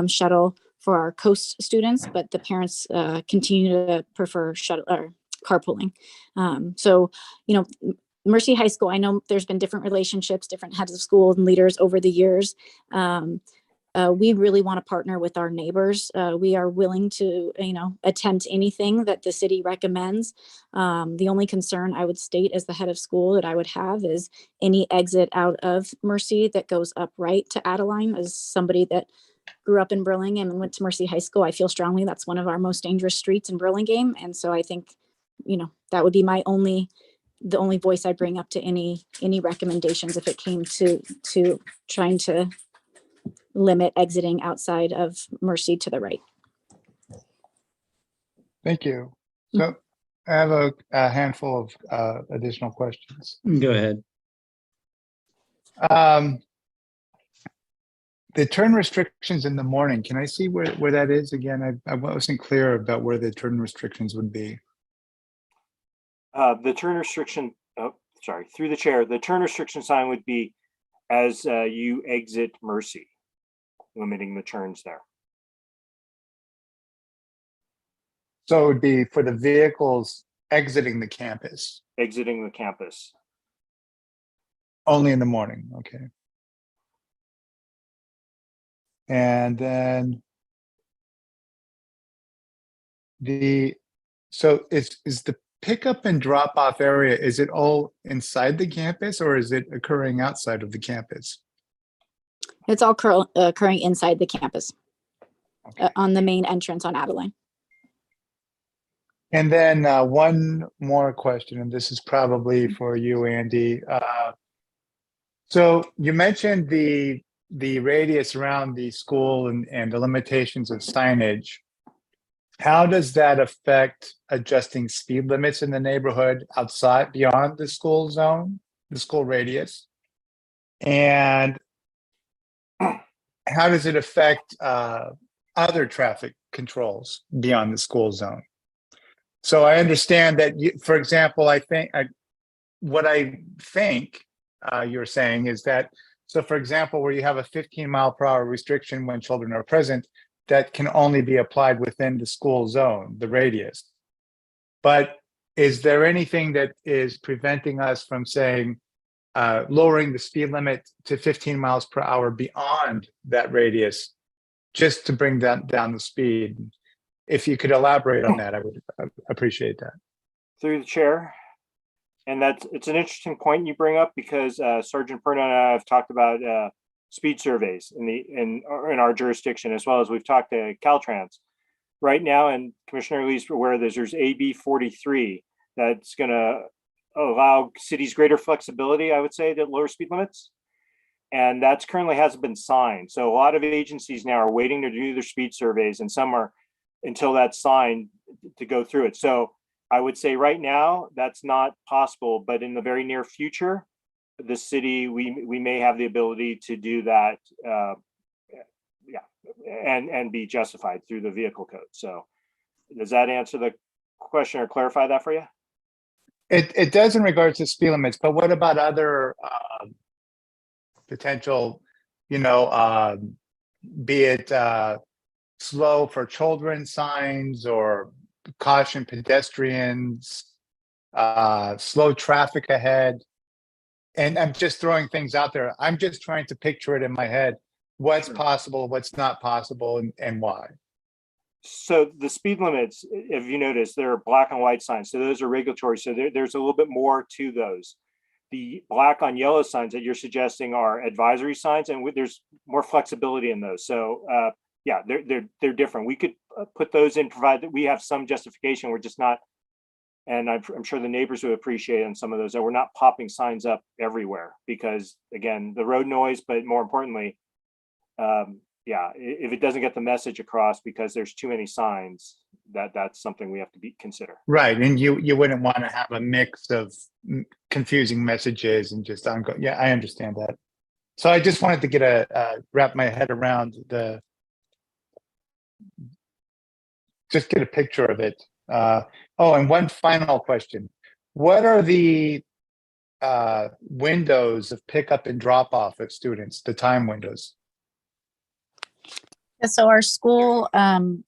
S11: shuttle for our coast students, but the parents continue to prefer shuttle or carpooling. So, you know, Mercy High School, I know there's been different relationships, different heads of school and leaders over the years. We really want to partner with our neighbors. We are willing to, attempt anything that the city recommends. The only concern I would state as the head of school that I would have is any exit out of Mercy that goes up right to Adeline. As somebody that grew up in Burlingame and went to Mercy High School, I feel strongly that's one of our most dangerous streets in Burlingame. And so I think, that would be the only voice I bring up to any recommendations if it came to trying to limit exiting outside of Mercy to the right.
S8: Thank you. So I have a handful of additional questions.
S1: Go ahead.
S8: The turn restrictions in the morning, can I see where that is again? I wasn't clear about where the turn restrictions would be.
S5: The turn restriction, through the chair, the turn restriction sign would be as you exit Mercy, limiting the turns there.
S8: So it would be for the vehicles exiting the campus.
S5: Exiting the campus.
S8: Only in the morning, okay. And then so is the pickup and drop off area, is it all inside the campus or is it occurring outside of the campus?
S11: It's all occurring inside the campus, okay. On the main entrance on Adeline.
S8: And then one more question, and this is probably for you, Andy. So you mentioned the radius around the school and the limitations of signage. How does that affect adjusting speed limits in the neighborhood outside, beyond the school zone, the school radius? And how does it affect other traffic controls beyond the school zone? So I understand that, for example, what I think you're saying is that, so for example, where you have a 15-mile-per-hour restriction when children are present, that can only be applied within the school zone, the radius. But is there anything that is preventing us from saying, lowering the speed limit to 15 miles per hour beyond that radius, just to bring down the speed? If you could elaborate on that, I would appreciate that.
S5: Through the chair. And it's an interesting point you bring up because Sergeant Perna and I have talked about speed surveys in our jurisdiction, as well as we've talked to Caltrans. Right now, and Commissioner Lee's aware there's AB 43 that's going to allow cities greater flexibility, I would say, to lower speed limits. And that's currently hasn't been signed. So a lot of agencies now are waiting to do their speed surveys, and some are until that's signed to go through it. So I would say right now that's not possible, but in the very near future, the city, we may have the ability to do that, and be justified through the vehicle code. So does that answer the question or clarify that for you?
S8: It does in regards to speed limits, but what about other potential, be it slow for children signs or caution pedestrians, slow traffic ahead. And I'm just throwing things out there. I'm just trying to picture it in my head. What's possible, what's not possible, and why.
S5: So the speed limits, if you notice, they're black and white signs. So those are regulatory. So there's a little bit more to those. The black on yellow signs that you're suggesting are advisory signs, and there's more flexibility in those. So yeah, they're different. We could put those in, provide that we have some justification. We're just not, and I'm sure the neighbors would appreciate on some of those, that we're not popping signs up everywhere because, again, the road noise, but more importantly, yeah, if it doesn't get the message across because there's too many signs, that's something we have to consider.
S8: Right, and you wouldn't want to have a mix of confusing messages and just ongoing. Yeah, I understand that. So I just wanted to get wrap my head around just get a picture of it. Oh, and one final question: what are the windows of pickup and drop off of students? The time windows.
S11: So our school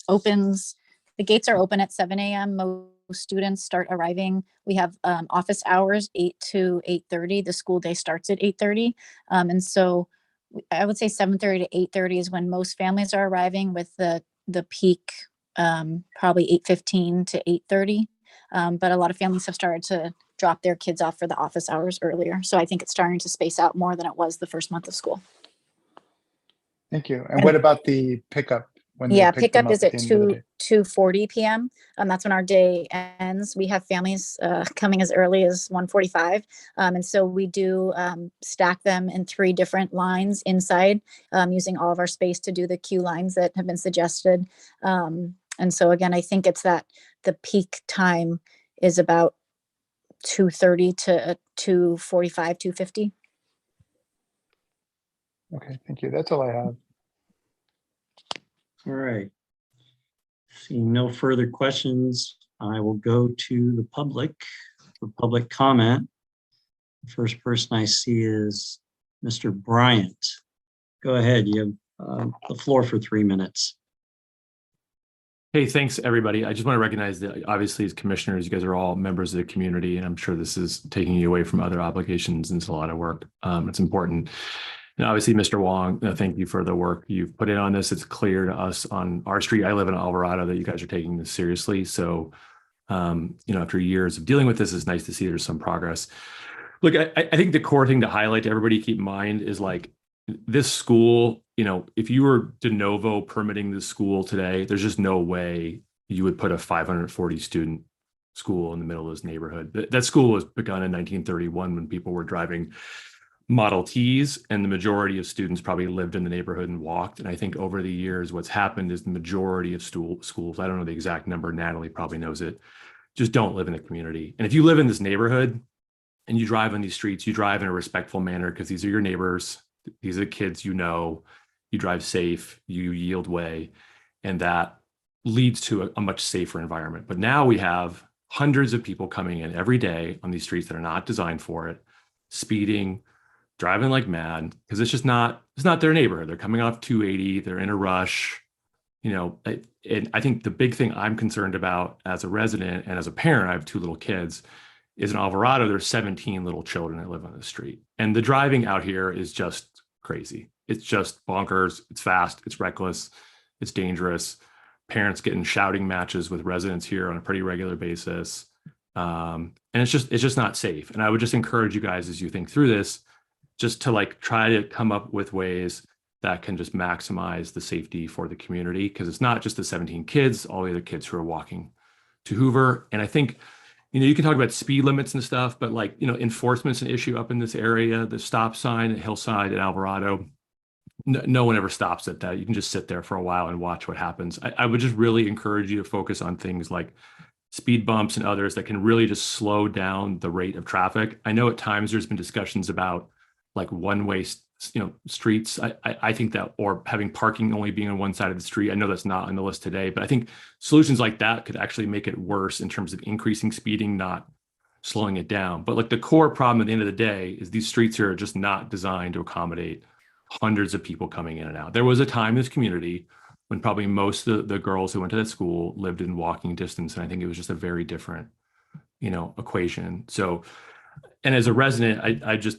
S11: opens, the gates are open at 7 a.m. Most students start arriving. We have office hours 8 to 8:30. The school day starts at 8:30. And so I would say 7:30 to 8:30 is when most families are arriving, with the peak probably 8:15 to 8:30. But a lot of families have started to drop their kids off for the office hours earlier. So I think it's starting to space out more than it was the first month of school.
S8: Thank you. And what about the pickup? When
S11: Yeah,
S8: they pick them
S11: pickup is
S8: up
S11: at
S8: the end of the day?
S11: 2:40 p.m. That's when our day ends. We have families coming as early as 1:45. And so we do stack them in 3 different lines inside, using all of our space to do the queue lines that have been suggested. And so again, I think it's that the peak time is about 2:30 to 2:45, 2:50.
S8: Okay, thank you. That's all I have.
S1: All right. Seeing no further questions, I will go to the public for public comment. The first person I see is Mr. Bryant. Go ahead. You have the floor for 3 minutes.
S12: Hey, thanks, everybody. I just want to recognize that obviously as commissioners, you guys are all members of the community, and I'm sure this is taking you away from other obligations, and it's a lot of work. It's important. And obviously, Mr. Wong, thank you for the work you've put in on this. It's clear to us on our street. I live in Alvarado that you guys are taking this seriously. So, after years of dealing with this, it's nice to see there's some progress. Look, I think the core thing to highlight to everybody keep in mind is like this school, if you were de novo permitting this school today, there's just no way you would put a 540 student school in the middle of this neighborhood. That school was begun in 1931 when people were driving Model Ts, and the majority of students probably lived in the neighborhood and walked. And I think over the years, what's happened is the majority of schools, I don't know the exact number, Natalie probably knows it, just don't live in the community. And if you live in this neighborhood and you drive on these streets, you drive in a respectful manner because these are your neighbors. These are the kids you drive safe, you yield way, and that leads to a much safer environment. But now we have hundreds of people coming in every day on these streets that are not designed for it, speeding, driving like mad, because it's not their neighborhood. They're coming off 280, they're in a rush, and I think the big thing I'm concerned about as a resident and as a parent, I have 2 little kids, is in Alvarado, there's 17 little children that live on the street. And the driving out here is just crazy. It's just bonkers. It's fast. It's reckless. It's dangerous. Parents getting shouting matches with residents here on a pretty regular basis. And it's just not safe. And I would just encourage you guys, as you think through this, just to try to come up with ways that can just maximize the safety for the community. Because it's not just the 17 kids, all the other kids who are walking to Hoover. And I think, you can talk about speed limits and stuff, but enforcement's an issue up in this area. The stop sign at Hillside at Alvarado, no one ever stops at that. You can just sit there for a while and watch what happens. I would just really encourage you to focus on things like speed bumps and others that can really just slow down the rate of traffic. I know at times there's been discussions about one-way streets. I think that, or having parking only being on one side of the street. I know that's not on the list today, but I think solutions like that could actually make it worse in terms of increasing speeding, not slowing it down. But like the core problem at the end of the day is these streets here are just not designed to accommodate hundreds of people coming in and out. There was a time in this community when probably most of the girls who went to that school lived in walking distance. And I think it was just a very different, equation. So, and as a resident, I just,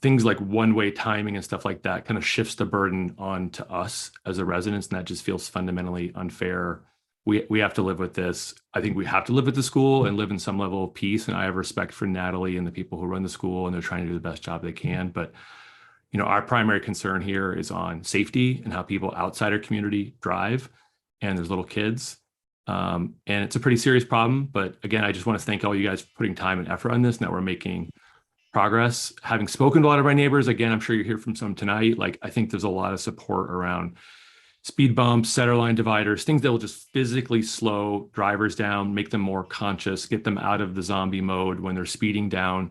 S12: things like one-way timing and stuff like that kind of shifts the burden on to us as a residents. And that just feels fundamentally unfair. We have to live with this. I think we have to live with the school and live in some level of peace. And I have respect for Natalie and the people who run the school, and they're trying to do the best job they can. But our primary concern here is on safety and how people outside our community drive, and there's little kids. And it's a pretty serious problem. But again, I just want to thank all you guys for putting time and effort on this, and that we're making progress. Having spoken to a lot of my neighbors, again, I'm sure you hear from some tonight, like I think there's a lot of support around speed bumps, centerline dividers, things that will just physically slow drivers down, make them more conscious, get them out of the zombie mode when they're speeding down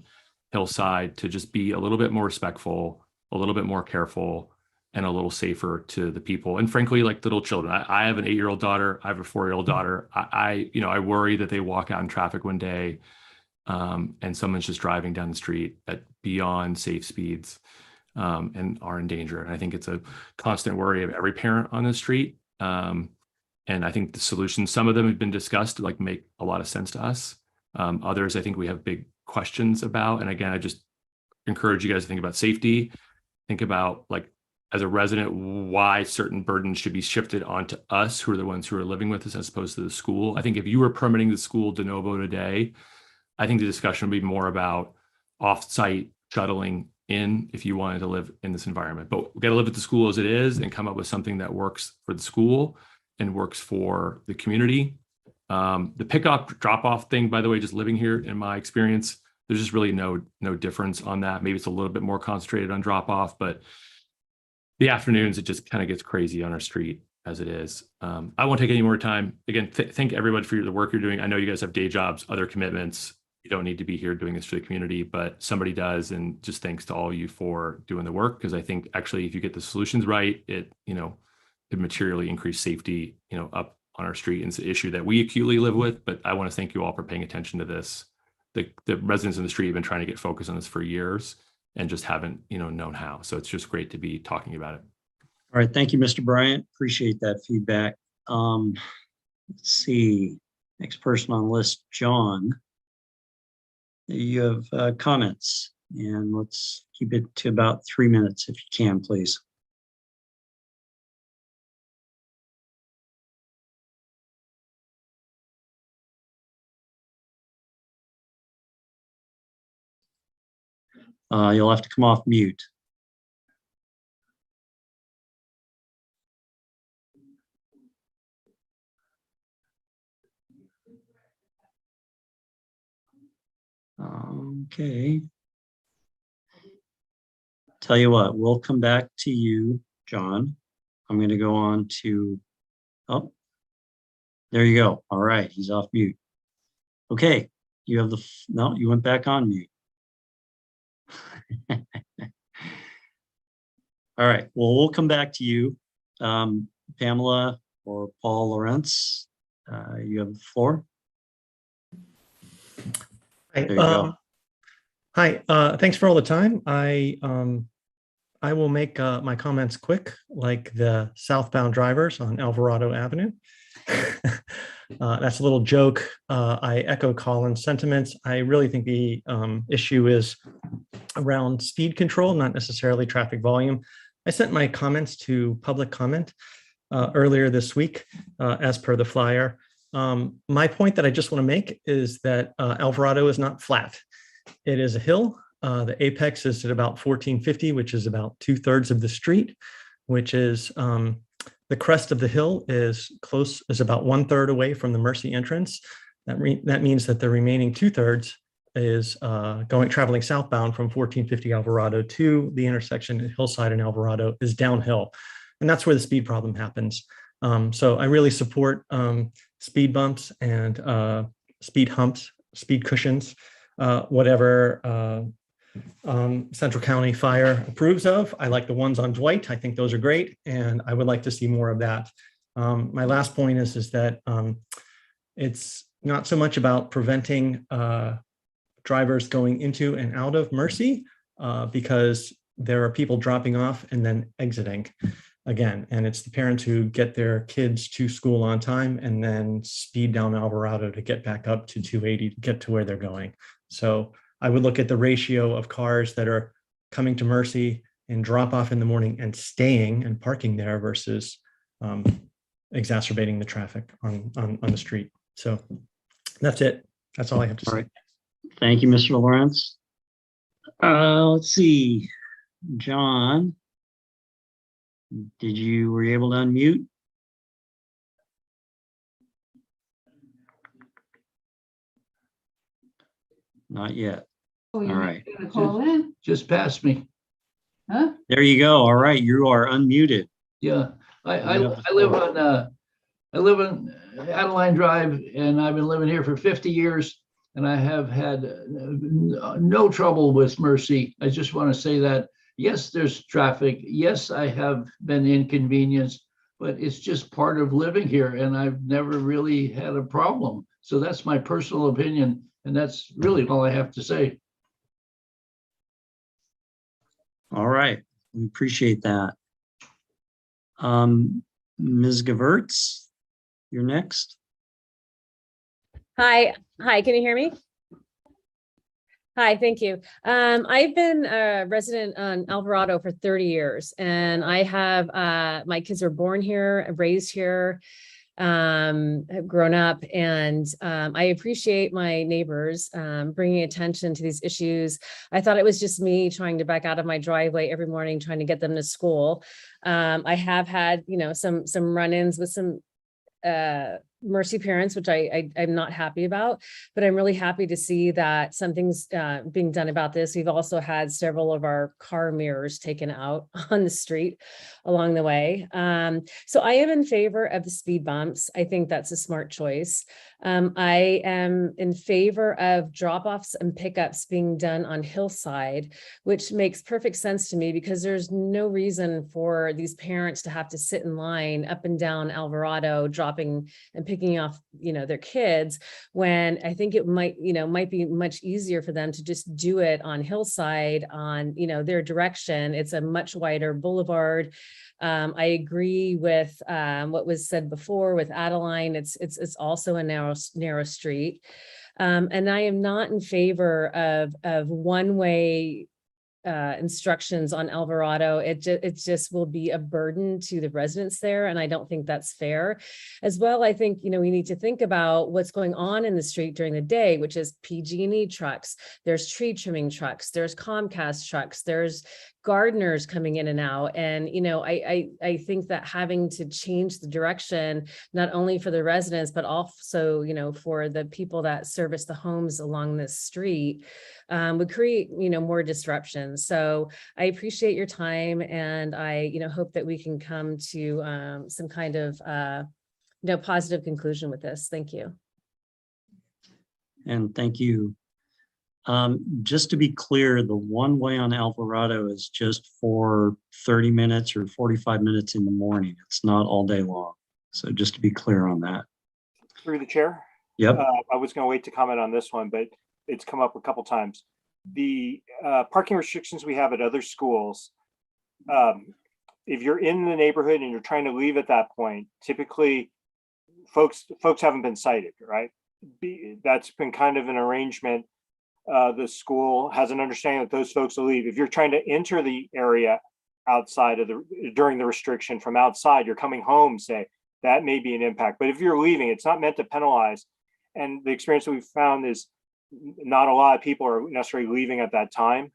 S12: hillside, to just be a little bit more respectful, a little bit more careful, and a little safer to the people. And frankly, like little children, I have an 8-year-old daughter. I have a 4-year-old daughter. I worry that they walk out in traffic one day and someone's just driving down the street at beyond safe speeds and are in danger. And I think it's a constant worry of every parent on the street. And I think the solutions, some of them have been discussed, like make a lot of sense to us. Others, I think we have big questions about. And again, I just encourage you guys to think about safety. Think about, like, as a resident, why certain burdens should be shifted onto us, who are the ones who are living with us, as opposed to the school. I think if you were permitting the school de novo today, I think the discussion would be more about off-site shuttling in if you wanted to live in this environment. But we got to live with the school as it is and come up with something that works for the school and works for the community. The pickup drop-off thing, by the way, just living here, in my experience, there's just really no difference on that. Maybe it's a little bit more concentrated on drop-off, but the afternoons, it just kind of gets crazy on our street as it is. I won't take any more time. Again, thank everybody for the work you're doing. I know you guys have day jobs, other commitments. You don't need to be here doing this for the community, but somebody does. And just thanks to all of you for doing the work, because I think actually if you get the solutions right, it could materially increase safety, up on our street. And it's an issue that we acutely live with, but I want to thank you all for paying attention to this. The residents in the street have been trying to get focused on this for years and just haven't, known how. So it's just great to be talking about it.
S1: All right. Thank you, Mr. Bryant. Appreciate that feedback. Let's see. Next person on the list, John. You have comments, and let's keep it to about 3 minutes if you can, please. You'll have to come off mute. Okay. Tell you what, we'll come back to you, John. I'm going to go on to, oh, there you go. All right, he's off mute. Okay, you have no, you went back on mute. All right, well, we'll come back to you. Pamela or Paul Lawrence, you have the floor.
S13: Hi,
S1: There you go.
S13: Hi, thanks for all the time. I will make my comments quick, like the southbound drivers on Alvarado Avenue. That's a little joke. I echo Colin's sentiments. I really think the issue is around speed control, not necessarily traffic volume. I sent my comments to public comment earlier this week, as per the flyer. My point that I just want to make is that Alvarado is not flat. It is a hill. The apex is at about 1450, which is about 2/3 of the street, which is the crest of the hill is about 1/3 away from the Mercy entrance. That means that the remaining 2/3 is traveling southbound from 1450 Alvarado to the intersection at Hillside and Alvarado is downhill. And that's where the speed problem happens. So I really support speed bumps and speed humps, speed cushions, whatever Central County Fire approves of. I like the ones on Dwight. I think those are great, and I would like to see more of that. My last point is that it's not so much about preventing drivers going into and out of Mercy because there are people dropping off and then exiting again. And it's the parents who get their kids to school on time and then speed down Alvarado to get back up to 280 to get to where they're going. So I would look at the ratio of cars that are coming to Mercy and drop off in the morning and staying and parking there versus exacerbating the traffic on the street. So that's it. That's all I have to say.
S1: All right. Thank you, Mr. Lawrence. Let's see, John, were you able to unmute? Not yet.
S14: Oh,
S1: All right.
S14: you're gonna call in?
S15: Just passed me.
S14: Huh?
S1: There you go. All right. You are unmuted.
S15: Yeah, I
S1: You have the
S15: live
S1: floor.
S15: on, I live on Adeline Drive, and I've been living here for 50 years, and I have had no trouble with Mercy. I just want to say that, yes, there's traffic. Yes, I have been inconvenienced, but it's just part of living here, and I've never really had a problem. So that's my personal opinion, and that's really all I have to say.
S1: All right. We appreciate that. Ms. Gevertz, you're next.
S16: Hi, can you hear me? Hi, thank you. I've been a resident on Alvarado for 30 years, and I have my kids were born here, raised here, have grown up, and I appreciate my neighbors bringing attention to these issues. I thought it was just me trying to back out of my driveway every morning, trying to get them to school. I have had, some run-ins with some Mercy parents, which I'm not happy about, but I'm really happy to see that something's being done about this. We've also had several of our car mirrors taken out on the street along the way. So I am in favor of the speed bumps. I think that's a smart choice. I am in favor of drop-offs and pickups being done on Hillside, which makes perfect sense to me because there's no reason for these parents to have to sit in line up and down Alvarado, dropping and picking off, their kids, when I think it might be much easier for them to just do it on Hillside on, their direction. It's a much wider boulevard. I agree with what was said before with Adeline. It's also a narrow street. And I am not in favor of one-way instructions on Alvarado. It just will be a burden to the residents there, and I don't think that's fair. As well, I think we need to think about what's going on in the street during the day, which is PG&E trucks, there's tree trimming trucks, there's Comcast trucks, there's gardeners coming in and out, and I think that having to change the direction not only for the residents but also for the people that service the homes along this street would create more disruption. So I appreciate your time, and I hope that we can come to some kind of positive conclusion with this. Thank you.
S1: And thank you. Just to be clear, the one way on Alvarado is just for 30 minutes or 45 minutes in the morning. It's not all day long. So just to be clear on that.
S5: Through the chair.
S1: Yep.
S5: I was going to wait to comment on this one, but it's come up a couple times. The parking restrictions we have at other schools, if you're in the neighborhood and you're trying to leave at that point, typically folks haven't been cited, right? That's been kind of an arrangement. The school has an understanding that those folks will leave. If you're trying to enter the area outside of during the restriction from outside, you're coming home, say, that may be an impact. But if you're leaving, it's not meant to penalize. And the experience that we've found is not a lot of people are necessarily leaving at that time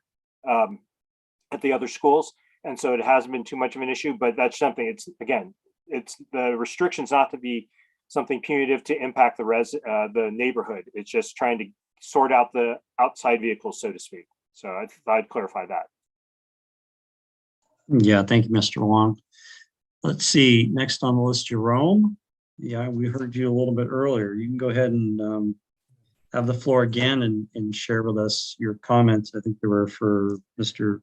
S5: at the other schools. And so it hasn't been too much of an issue, but that's something, it's the restrictions not to be something punitive to impact the neighborhood. It's just trying to sort out the outside vehicles, so to speak. So I'd clarify that.
S1: Yeah, thank you, Mr. Wong. Let's see, next on the list, Jerome. Yeah, we heard you a little bit earlier. You can go ahead and have the floor again and share with us your comments. I think they were for Mr.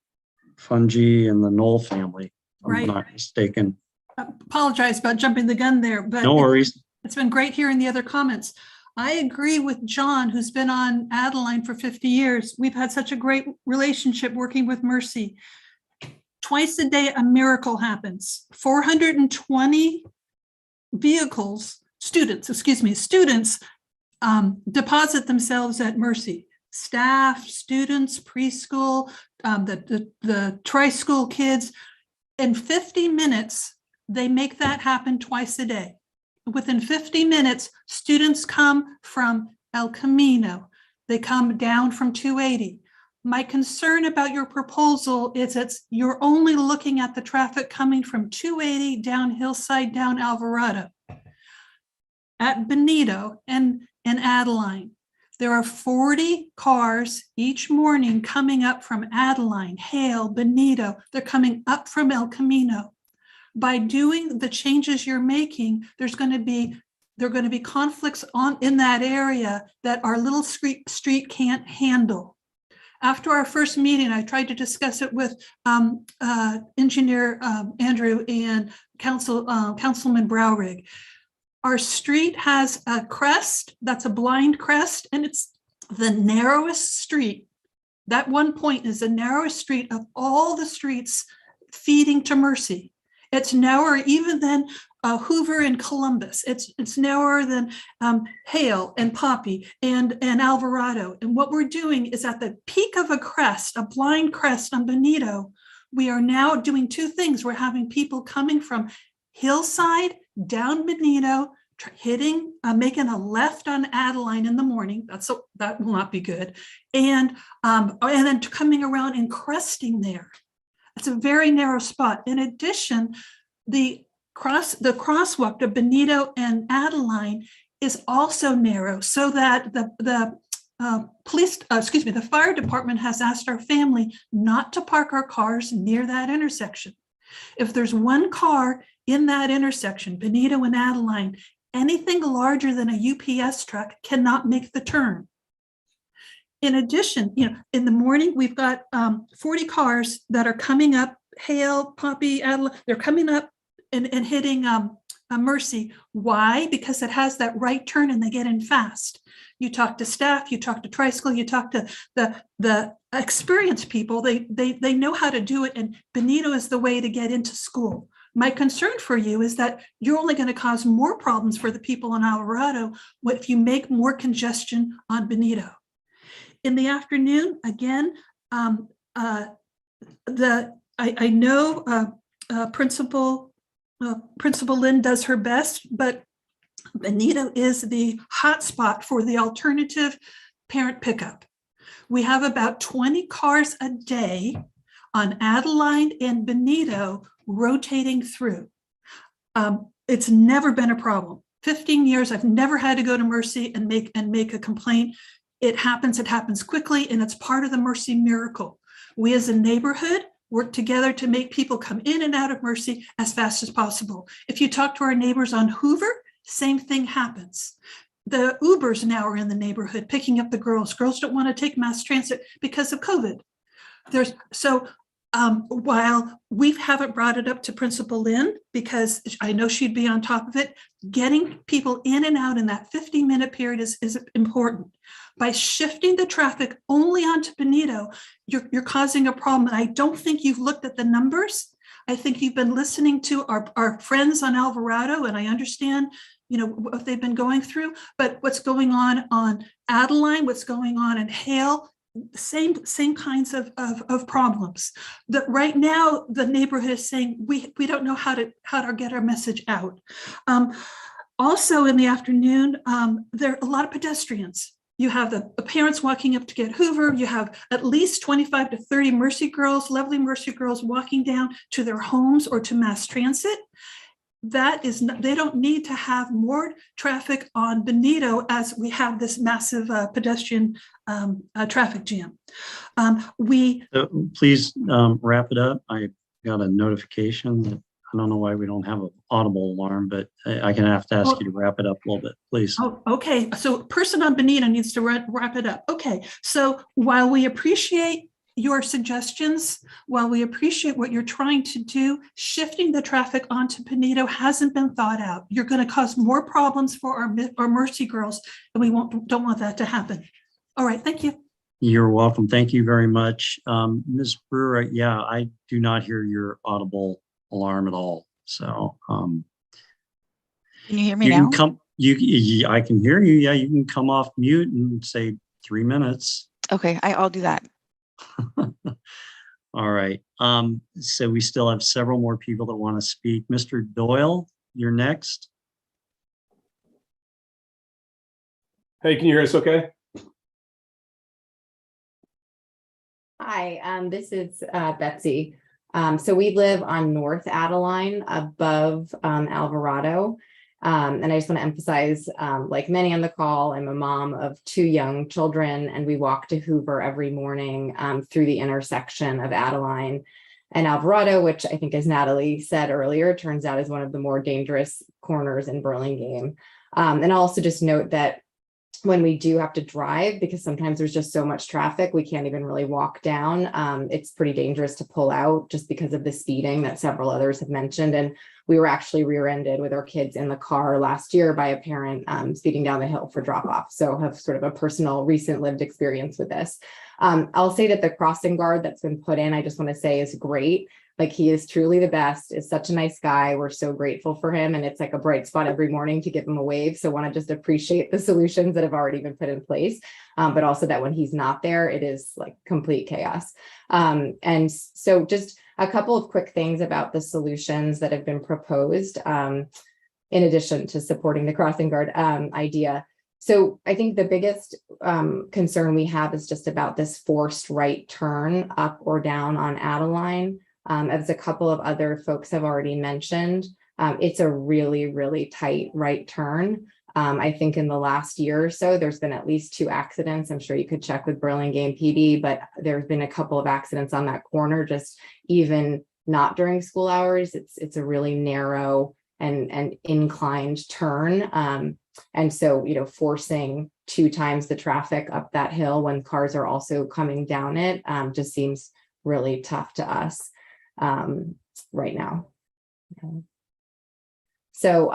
S1: Fungi and the Knoll family, if I'm not mistaken.
S6: I apologize about jumping the gun there, but
S1: no worries.
S6: It's been great hearing the other comments. I agree with John, who's been on Adeline for 50 years. We've had such a great relationship working with Mercy. Twice a day, a miracle happens. 420 students deposit themselves at Mercy. Staff, students, preschool, the tri-school kids. In 50 minutes, they make that happen twice a day. Within 50 minutes, students come from El Camino. They come down from 280. My concern about your proposal is that you're only looking at the traffic coming from 280 down Hillside, down Alvarado. At Benito and Adeline, there are 40 cars each morning coming up from Adeline, Hale, Benito. They're coming up from El Camino. By doing the changes you're making, there are going to be conflicts in that area that our little street can't handle. After our first meeting, I tried to discuss it with Engineer Andrew and Councilman Browrig. Our street has a crest, that's a blind crest, and it's the narrowest street. That one point is the narrowest street of all the streets feeding to Mercy. It's narrower even than Hoover and Columbus. It's narrower than Hale and Poppy and Alvarado. And what we're doing is at the peak of a crest, a blind crest on Benito, we are now doing two things. We're having people coming from Hillside down Benito, making a left on Adeline in the morning. That will not be good. And then coming around and cresting there. It's a very narrow spot. In addition, the crosswalk to Benito and Adeline is also narrow, so that the fire department has asked our family not to park our cars near that intersection. If there's one car in that intersection, Benito and Adeline, anything larger than a UPS truck cannot make the turn. In addition, in the morning, we've got 40 cars that are coming up, Hale, Poppy, Adeline, they're coming up and hitting Mercy. Why? Because it has that right turn and they get in fast. You talk to staff, you talk to tri-school, you talk to the experienced people, they know how to do it, and Benito is the way to get into school. My concern for you is that you're only going to cause more problems for the people in Alvarado if you make more congestion on Benito. In the afternoon, again, I know Principal Lynn does her best, but Benito is the hotspot for the alternative parent pickup. We have about 20 cars a day on Adeline and Benito rotating through. It's never been a problem. 15 years, I've never had to go to Mercy and make a complaint. It happens quickly, and it's part of the Mercy miracle. We as a neighborhood work together to make people come in and out of Mercy as fast as possible. If you talk to our neighbors on Hoover, same thing happens. The Ubers now are in the neighborhood picking up the girls. Girls don't want to take mass transit because of COVID. While we haven't brought it up to Principal Lynn, because I know she'd be on top of it, getting people in and out in that 50-minute period is important. By shifting the traffic only onto Benito, you're causing a problem. And I don't think you've looked at the numbers. I think you've been listening to our friends on Alvarado, and I understand what they've been going through, but what's going on Adeline, what's going on in Hale, same kinds of problems. That right now the neighborhood is saying we don't know how to get our message out. Also in the afternoon, there are a lot of pedestrians. You have the parents walking up to get Hoover. You have at least 25 to 30 Mercy girls, lovely Mercy girls, walking down to their homes or to mass transit. They don't need to have more traffic on Benito as we have this massive pedestrian traffic jam.
S1: Please wrap it up. I got a notification that I don't know why we don't have an audible alarm, but I can have to ask you to wrap it up a little bit, please.
S6: Oh, okay. So person on Benito needs to wrap it up. Okay. So while we appreciate your suggestions. While we appreciate what you're trying to do, shifting the traffic onto Pinedo hasn't been thought out. You're going to cause more problems for our Mercy girls, and we don't want that to happen. All right, thank you.
S1: You're welcome. Thank you very much. Ms. Brewer, yeah, I do not hear your audible alarm at all. So
S2: Can you hear me
S1: you
S2: now?
S1: can come, I can hear you. Yeah, you can come off mute and say 3 minutes.
S2: Okay, I'll do that.
S1: All right. So we still have several more people that want to speak. Mr. Doyle, you're next.
S17: Hey, can you hear us okay?
S18: Hi, this is Betsy. So we live on North Adeline above Alvarado. And I just want to emphasize, like many on the call, I'm a mom of 2 young children, and we walk to Hoover every morning through the intersection of Adeline and Alvarado, which I think, as Natalie said earlier, turns out is one of the more dangerous corners in Burlingame. And I'll also just note that when we do have to drive, because sometimes there's just so much traffic, we can't even really walk down. It's pretty dangerous to pull out just because of the speeding that several others have mentioned. And we were actually rear-ended with our kids in the car last year by a parent speeding down the hill for drop-off. So have sort of a personal recent lived experience with this. I'll say that the crossing guard that's been put in, I just want to say, is great. Like, he is truly the best, is such a nice guy. We're so grateful for him. And it's like a bright spot every morning to give him a wave. So want to just appreciate the solutions that have already been put in place. But also that when he's not there, it is like complete chaos. And so just a couple of quick things about the solutions that have been proposed, in addition to supporting the crossing guard idea. So I think the biggest concern we have is just about this forced right turn up or down on Adeline. As a couple of other folks have already mentioned, it's a really, really tight right turn. I think in the last year or so, there's been at least 2 accidents. I'm sure you could check with Burlingame PD, but there's been a couple of accidents on that corner, just even not during school hours. It's a really narrow and inclined turn. And so, forcing 2 times the traffic up that hill when cars are also coming down it just seems really tough to us right now. So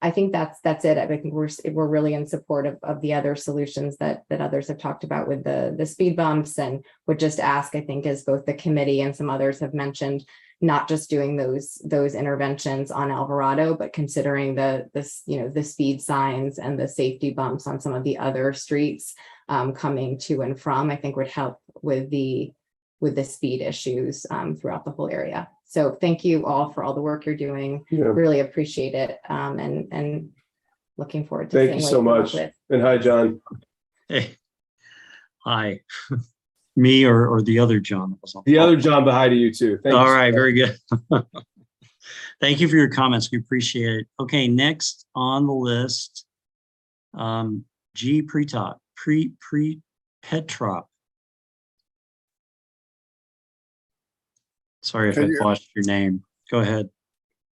S18: I think that's it. I think we're really in support of the other solutions that others have talked about with the speed bumps, and would just ask, I think, as both the committee and some others have mentioned, not just doing those interventions on Alvarado, but considering the speed signs and the safety bumps on some of the other streets coming to and from, I think would help with the speed issues throughout the whole area. So thank you all for all the work you're doing.
S17: Yeah.
S18: Really appreciate it. And looking forward to
S17: Thank you so much. And hi, John.
S1: Hey, hi. Me or the other John that was on
S17: The other John behind you too. Thank you
S1: All
S17: so
S1: right,
S17: much.
S1: very good. Thank you for your comments. We appreciate it. Okay, next on the list, G. Pretrop. Sorry if I botched your name. Go ahead.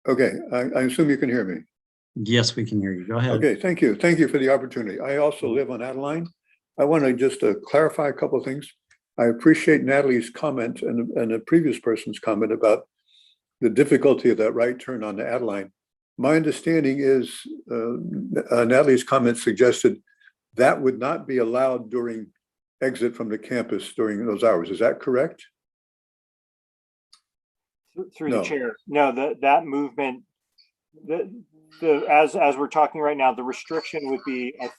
S19: Okay, I assume you can hear me.
S1: Yes, we can hear you. Go ahead.
S19: Okay, thank you. Thank you for the opportunity. I also live on Adeline. I want to just clarify a couple of things. I appreciate Natalie's comment and the previous person's comment about the difficulty of that right turn on the Adeline. My understanding is Natalie's comment suggested that would not be allowed during exit from the campus during those hours. Is that correct?
S5: Through
S19: No.
S5: the chair. No, that movement, as we're talking right now, the restriction would be a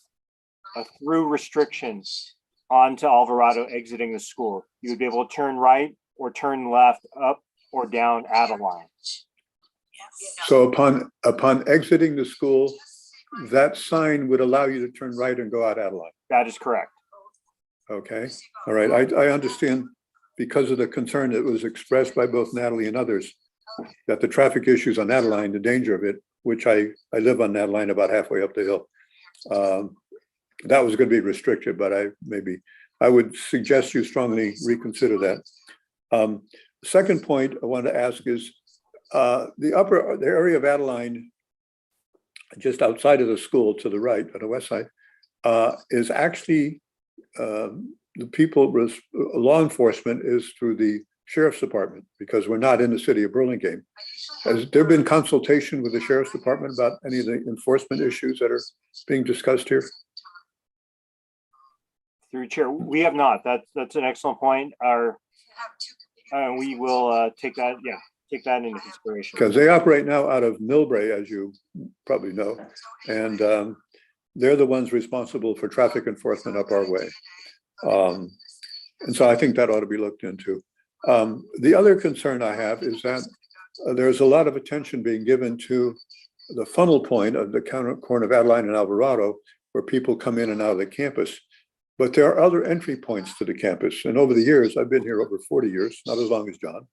S5: through restriction onto Alvarado exiting the school. You would be able to turn right or turn left, up or down Adeline.
S19: So upon exiting the school, that sign would allow you to turn right and go out Adeline.
S5: That is correct.
S19: Okay, all right. I understand, because of the concern that was expressed by both Natalie and others, that the traffic issues on Adeline, the danger of it, which I live on Adeline about halfway up the hill, that was going to be restricted, but I would suggest you strongly reconsider that. Second point I wanted to ask is the area of Adeline, just outside of the school to the right, on the west side, is actually the law enforcement is through the sheriff's department, because we're not in the city of Burlingame. Has there been consultation with the sheriff's department about any of the enforcement issues that are being discussed here?
S5: Through Chair, we have not. That's an excellent point. We will take that into consideration.
S19: Because they operate now out of Millbrae, as you probably know, and they're the ones responsible for traffic enforcement up our way. And so I think that ought to be looked into. The other concern I have is that there's a lot of attention being given to the funnel point of the corner of Adeline and Alvarado, where people come in and out of the campus. But there are other entry points to the campus. And over the years, I've been here over 40 years, not as long as John,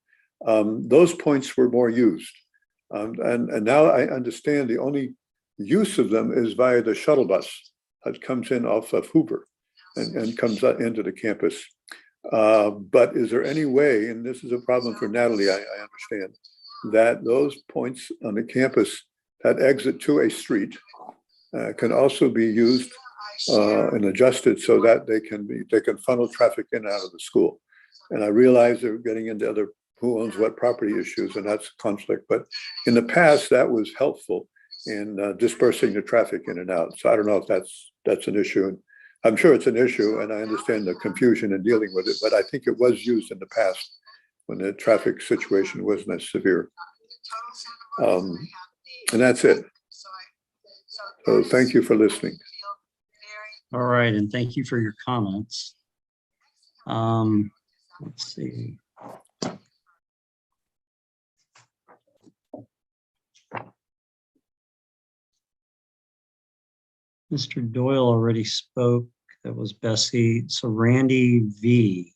S19: those points were more used. And now I understand the only use of them is via the shuttle bus that comes in off of Hoover and comes into the campus. But is there any way, and this is a problem for Natalie, I understand, that those points on the campus that exit to a street can also be used and adjusted so that they can funnel traffic in and out of the school. And I realize they're getting into other who owns what property issues, and that's conflict. But in the past, that was helpful in dispersing the traffic in and out. So I don't know if that's an issue. And I'm sure it's an issue, and I understand the confusion in dealing with it, but I think it was used in the past when the traffic situation wasn't as severe. And that's it. So thank you for listening.
S1: All right, and thank you for your comments. Let's see. Mr. Doyle already spoke. That was Bessie. So Randy V,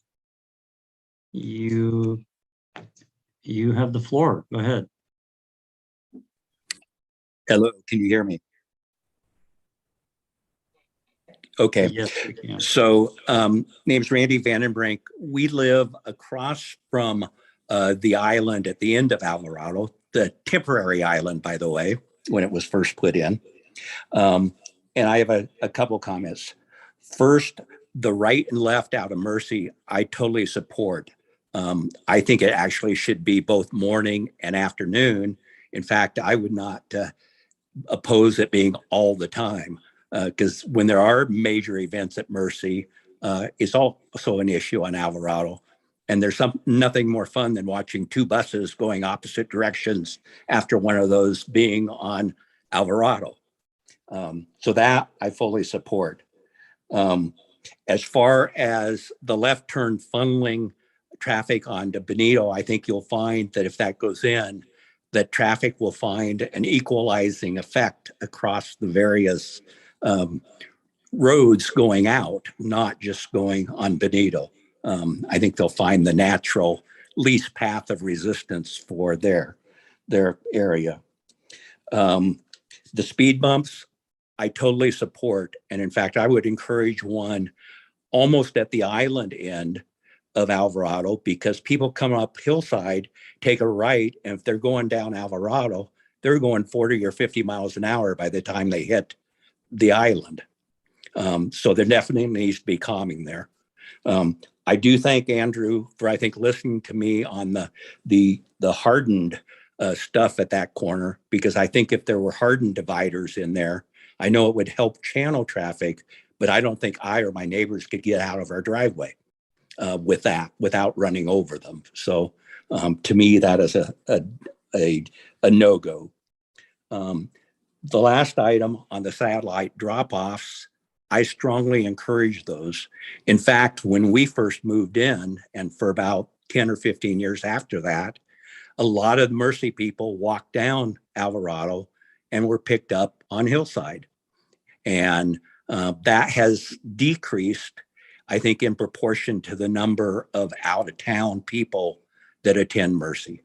S1: you have the floor. Go ahead.
S20: Hello, can you hear me? Okay.
S1: Yes, we can.
S20: So name's Randy Vandenbrink. We live across from the island at the end of Alvarado, the temporary island, by the way, when it was first put in. And I have a couple comments. First, the right and left out of Mercy, I totally support. I think it actually should be both morning and afternoon. In fact, I would not oppose it being all the time, because when there are major events at Mercy, it's also an issue on Alvarado. And there's nothing more fun than watching two buses going opposite directions after one of those being on Alvarado. So that I fully support. As far as the left turn funneling traffic onto Benito, I think you'll find that if that goes in, that traffic will find an equalizing effect across the various roads going out, not just going on Benito. I think they'll find the natural least path of resistance for their area. The speed bumps, I totally support. And in fact, I would encourage one almost at the island end of Alvarado, because people come up hillside, take a right, and if they're going down Alvarado, they're going 40 or 50 miles an hour by the time they hit the island. So there definitely needs to be calming there. I do thank Andrew for, I think, listening to me on the hardened stuff at that corner, because I think if there were hardened dividers in there, I know it would help channel traffic, but I don't think I or my neighbors could get out of our driveway with that without running over them. So to me, that is a no-go. The last item on the satellite drop-offs, I strongly encourage those. In fact, when we first moved in, and for about 10 or 15 years after that, a lot of the Mercy people walked down Alvarado and were picked up on Hillside. And that has decreased, I think, in proportion to the number of out-of-town people that attend Mercy.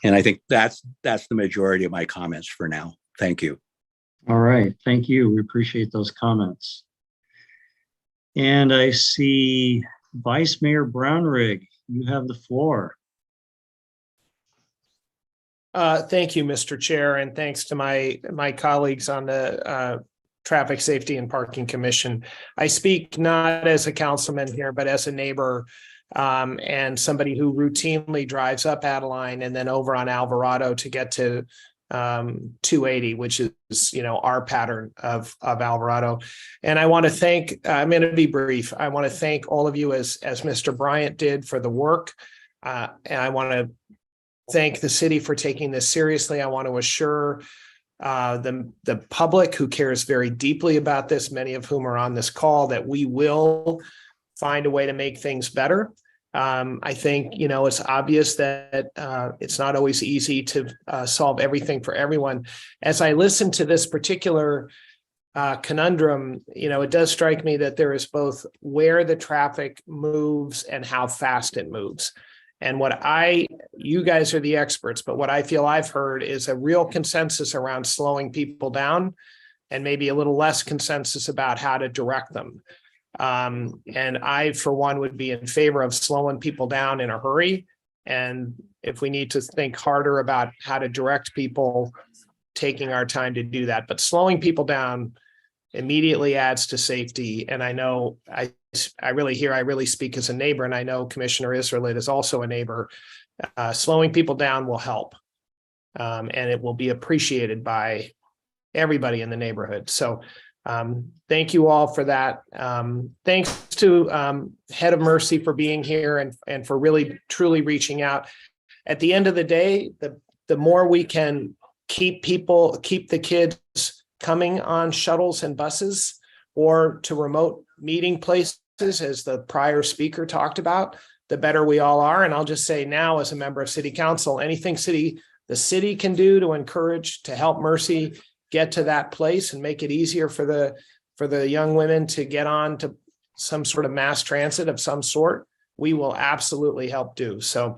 S20: And I think that's the majority of my comments for now. Thank you.
S1: All right, thank you. We appreciate those comments. And I see Vice Mayor Brownrigg, you have the floor.
S19: Thank you, Mr. Chair, and thanks to my colleagues on the Traffic Safety and Parking Commission. I speak not as a councilman here, but as a neighbor and somebody who routinely drives up Adeline and then over on Alvarado to get to 280, which is, you know, our pattern of Alvarado. And I want to thank, I'm going to be brief. I want to thank all of you as Mr. Bryant did for the work. And I want to thank the city for taking this seriously. I want to assure the public who cares very deeply about this, many of whom are on this call, that we will find a way to make things better. I think, you know, it's obvious that it's not always easy to solve everything for everyone. As I listen to this particular conundrum, you know, it does strike me that there is both where the traffic moves and how fast it moves. And you guys are the experts, but what I feel I've heard is a real consensus around slowing people down and maybe a little less consensus about how to direct them. And I, for one, would be in favor of slowing people down in a hurry. And if we need to think harder about how to direct people, taking our time to do that. But slowing people down immediately adds to safety. And I know I really speak as a neighbor, and I know Commissioner Israelit is also a neighbor. Slowing people down will help, and it will be appreciated by everybody in the neighborhood. So thank you all for that. Thanks to Head of Mercy for being here and for really truly reaching out. At the end of the day, the more we can keep the kids coming on shuttles and buses or to remote meeting places, as the prior speaker talked about, the better we all are. And I'll just say now, as a member of City Council, anything the city can do to encourage, to help Mercy get to that place and make it easier for the young women to get on to some sort of mass transit of some sort, we will absolutely help do. So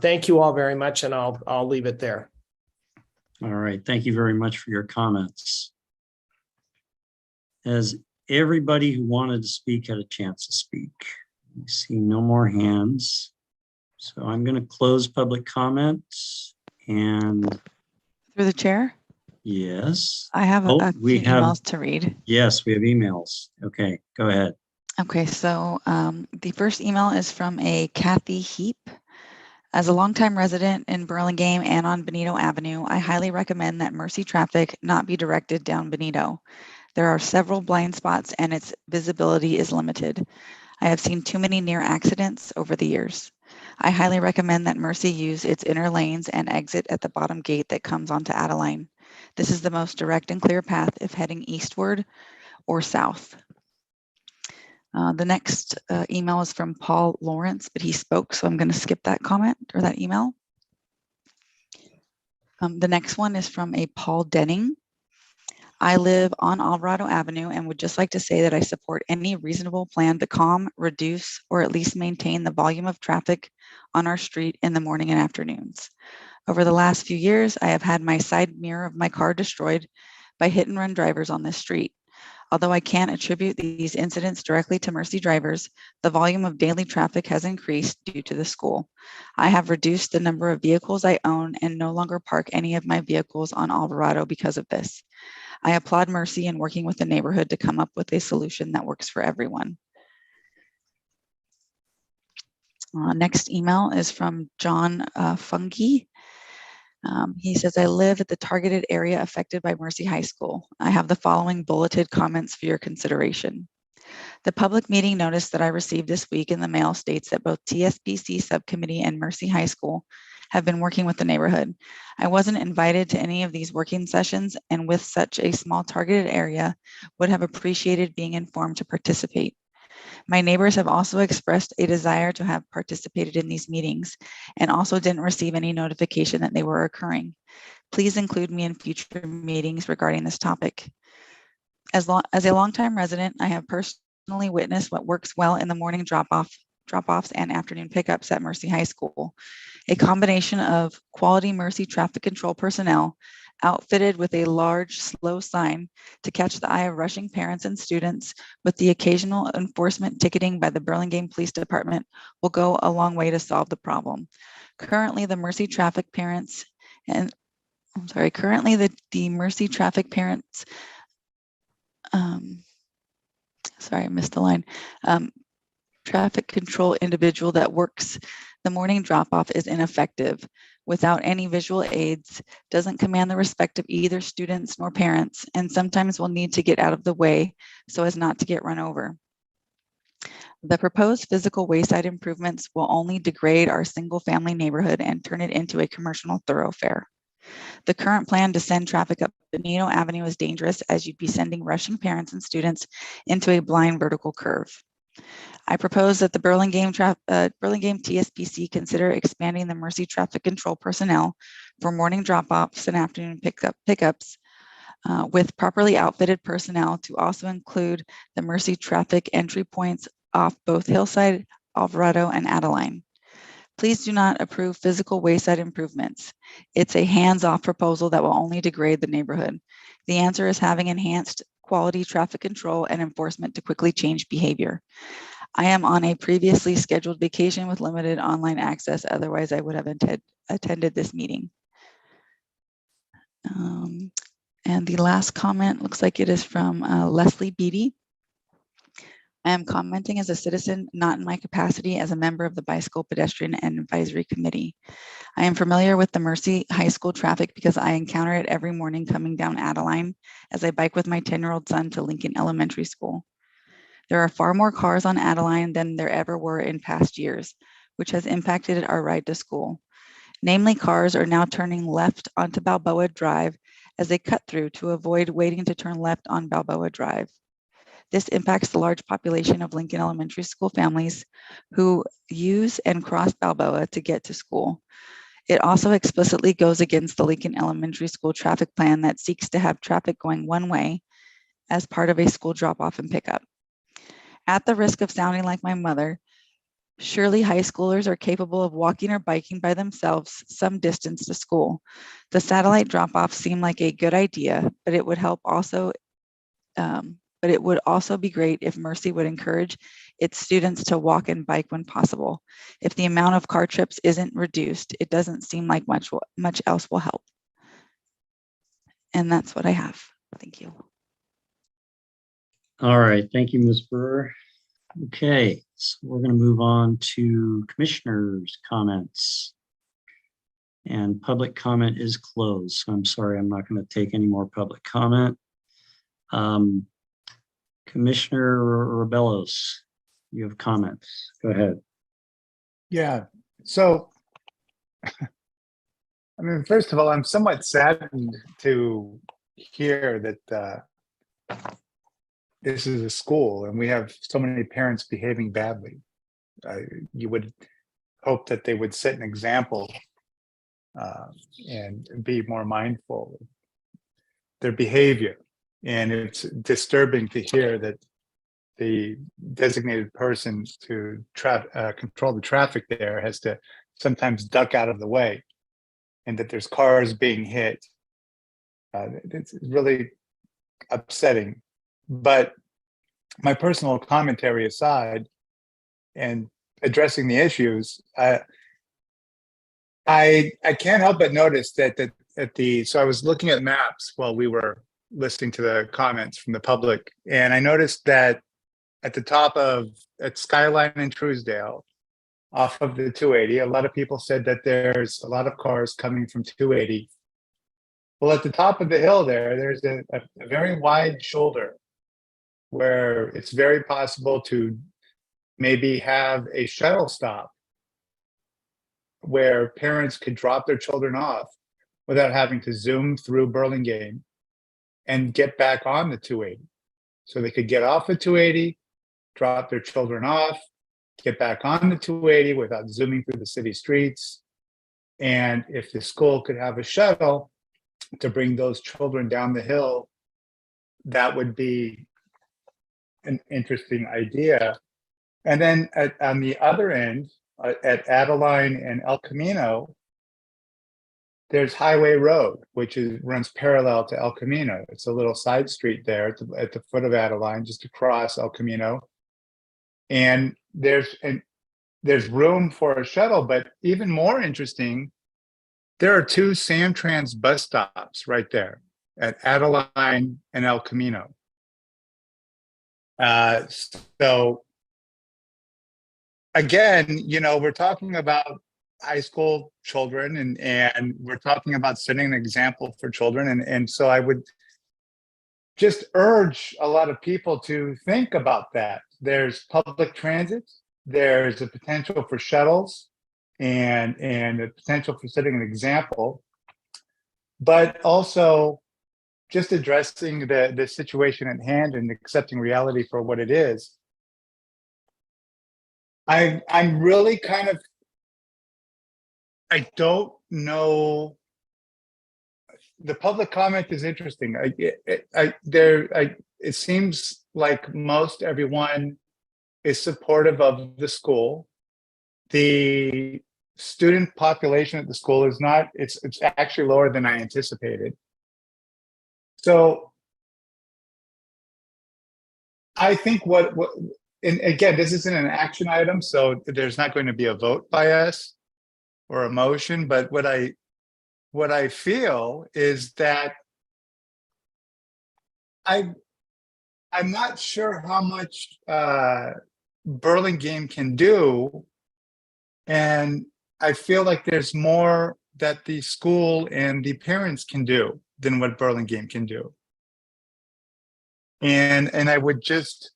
S19: thank you all very much, and I'll leave it there.
S1: All right. Thank you very much for your comments. As everybody who wanted to speak had a chance to speak. I see no more hands. So I'm going to close public comments and
S2: Through the chair?
S1: yes.
S2: I have a few emails to read.
S1: Yes, we have emails. Okay, go ahead.
S2: Okay, so the first email is from a Kathy Heap. As a longtime resident in Burlingame and on Benito Avenue, I highly recommend that Mercy traffic not be directed down Benito. There are several blind spots and its visibility is limited. I have seen too many near accidents over the years. I highly recommend that Mercy use its inner lanes and exit at the bottom gate that comes onto Adeline. This is the most direct and clear path if heading eastward or south. The next email is from Paul Lawrence, but he spoke, so I'm going to skip that comment or that email. The next one is from a Paul Denning. I live on Alvarado Avenue and would just like to say that I support any reasonable plan to calm, reduce, or at least maintain the volume of traffic on our street in the morning and afternoons. Over the last few years, I have had my side mirror of my car destroyed by hit and run drivers on this street. Although I can't attribute these incidents directly to Mercy drivers, the volume of daily traffic has increased due to the school. I have reduced the number of vehicles I own and no longer park any of my vehicles on Alvarado because of this. I applaud Mercy in working with the neighborhood to come up with a solution that works for everyone. Next email is from John Fungi. He says, I live at the targeted area affected by Mercy High School. I have the following bulleted comments for your consideration. The public meeting notice that I received this week in the mail states that both TSBC Subcommittee and Mercy High School have been working with the neighborhood. I wasn't invited to any of these working sessions, and with such a small targeted area, would have appreciated being informed to participate. My neighbors have also expressed a desire to have participated in these meetings and also didn't receive any notification that they were occurring. Please include me in future meetings regarding this topic. As a longtime resident, I have personally witnessed what works well in the morning drop-offs and afternoon pickups at Mercy High School. A combination of quality Mercy traffic control personnel outfitted with a large, slow sign to catch the eye of rushing parents and students with the occasional enforcement ticketing by the Burlingame Police Department will go a long way to solve the problem. Currently, the Mercy traffic parents and the Mercy traffic parents sorry, I missed the line. Traffic control individual that works the morning drop-off is ineffective without any visual aids, doesn't command the respect of either students nor parents, and sometimes will need to get out of the way so as not to get run over. The proposed physical wayside improvements will only degrade our single-family neighborhood and turn it into a commercial thoroughfare. The current plan to send traffic up Benito Avenue is dangerous, as you'd be sending rushing parents and students into a blind vertical curve. I propose that the Burlingame TSPC consider expanding the Mercy traffic control personnel for morning drop-offs and afternoon pickups with properly outfitted personnel to also include the Mercy traffic entry points off both Hillside, Alvarado, and Adeline. Please do not approve physical wayside improvements. It's a hands-off proposal that will only degrade the neighborhood. The answer is having enhanced quality traffic control and enforcement to quickly change behavior. I am on a previously scheduled vacation with limited online access. Otherwise, I would have attended this meeting. And the last comment looks like it is from Leslie Beatty. I am commenting as a citizen, not in my capacity as a member of the Bicycle Pedestrian and Advisory Committee. I am familiar with the Mercy High School traffic because I encounter it every morning coming down Adeline as I bike with my 10-year-old son to Lincoln Elementary School. There are far more cars on Adeline than there ever were in past years, which has impacted our ride to school. Namely, cars are now turning left onto Balboa Drive as they cut through to avoid waiting to turn left on Balboa Drive. This impacts the large population of Lincoln Elementary School families who use and cross Balboa to get to school. It also explicitly goes against the Lincoln Elementary School traffic plan that seeks to have traffic going one way as part of a school drop-off and pickup. At the risk of sounding like my mother, surely high schoolers are capable of walking or biking by themselves some distance to school. The satellite drop-offs seem like a good idea, but it would also be great if Mercy would encourage its students to walk and bike when possible. If the amount of car trips isn't reduced, it doesn't seem like much else will help. And that's what I have. Thank you.
S1: All right, thank you, Ms. Brewer. Okay, so we're going to move on to commissioners' comments. And public comment is closed. So I'm sorry, I'm not going to take any more public comment. Commissioner Rebellos, you have comments. Go ahead.
S8: Yeah, so, I mean, first of all, I'm somewhat saddened to hear that this is a school and we have so many parents behaving badly. You would hope that they would set an example and be more mindful of their behavior. And it's disturbing to hear that the designated person to control the traffic there has to sometimes duck out of the way, and that there's cars being hit. It's really upsetting. But my personal commentary aside, and addressing the issues, I can't help but notice that so I was looking at maps while we were listening to the comments from the public, and I noticed that at the top at Skyline and Truesdale, off of the 280, a lot of people said that there's a lot of cars coming from 280. Well, at the top of the hill there's a very wide shoulder where it's very possible to maybe have a shuttle stop where parents could drop their children off without having to zoom through Burlingame and get back on the 280. So they could get off the 280, drop their children off, get back on the 280 without zooming through the city streets. And if the school could have a shuttle to bring those children down the hill, that would be an interesting idea. And then on the other end, at Adeline and El Camino, there's Highway Road, which runs parallel to El Camino. It's a little side street there at the foot of Adeline, just across El Camino. And there's room for a shuttle, but even more interesting, there are two Samtrans bus stops right there at Adeline and El Camino. So again, we're talking about high school children and we're talking about setting an example for children. And so I would just urge a lot of people to think about that. There's public transit, there's a potential for shuttles and a potential for setting an example, but also just addressing the situation at hand and accepting reality for what it is. I'm really kind of, I don't know. The public comment is interesting. It seems like most everyone is supportive of the school. The student population at the school is not, it's actually lower than I anticipated. So I think and again, this isn't an action item, so there's not going to be a vote by us or a motion, but what I feel is that I'm not sure how much Burlingame can do, and I feel like there's more that the school and the parents can do than what Burlingame can do. And I would just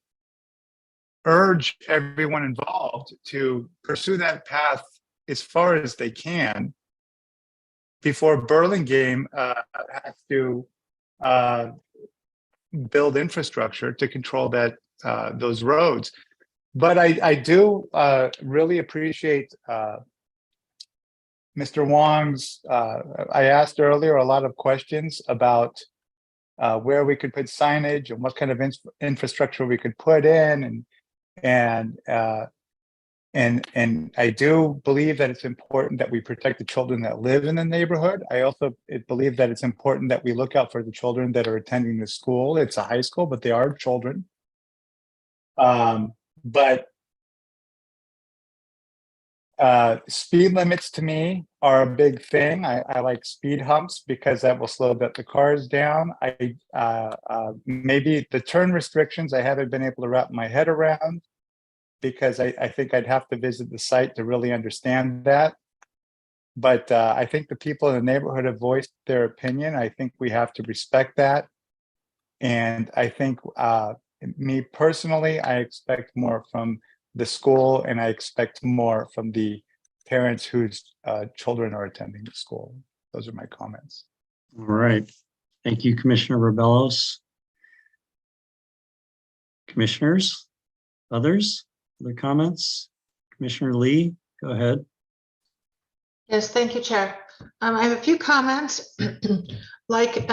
S8: urge everyone involved to pursue that path as far as they can before Burlingame has to build infrastructure to control those roads. But I do really appreciate Mr. Wong's, I asked earlier a lot of questions about where we could put signage and what kind of infrastructure we could put in, and I do believe that it's important that we protect the children that live in the neighborhood. I also believe that it's important that we look out for the children that are attending the school. It's a high school, but they are children. But speed limits to me are a big thing. I like speed humps because that will slow the cars down. Maybe the turn restrictions I haven't been able to wrap my head around, because I think I'd have to visit the site to really understand that. But I think the people in the neighborhood have voiced their opinion. I think we have to respect that. And I think me personally, I expect more from the school, and I expect more from the parents whose children are attending the school. Those are my comments.
S1: All right. Thank you, Commissioner Rebellos. Commissioners, others? Other comments? Commissioner Lee, go ahead.
S9: Yes, thank you, Chair. I have a few comments. Like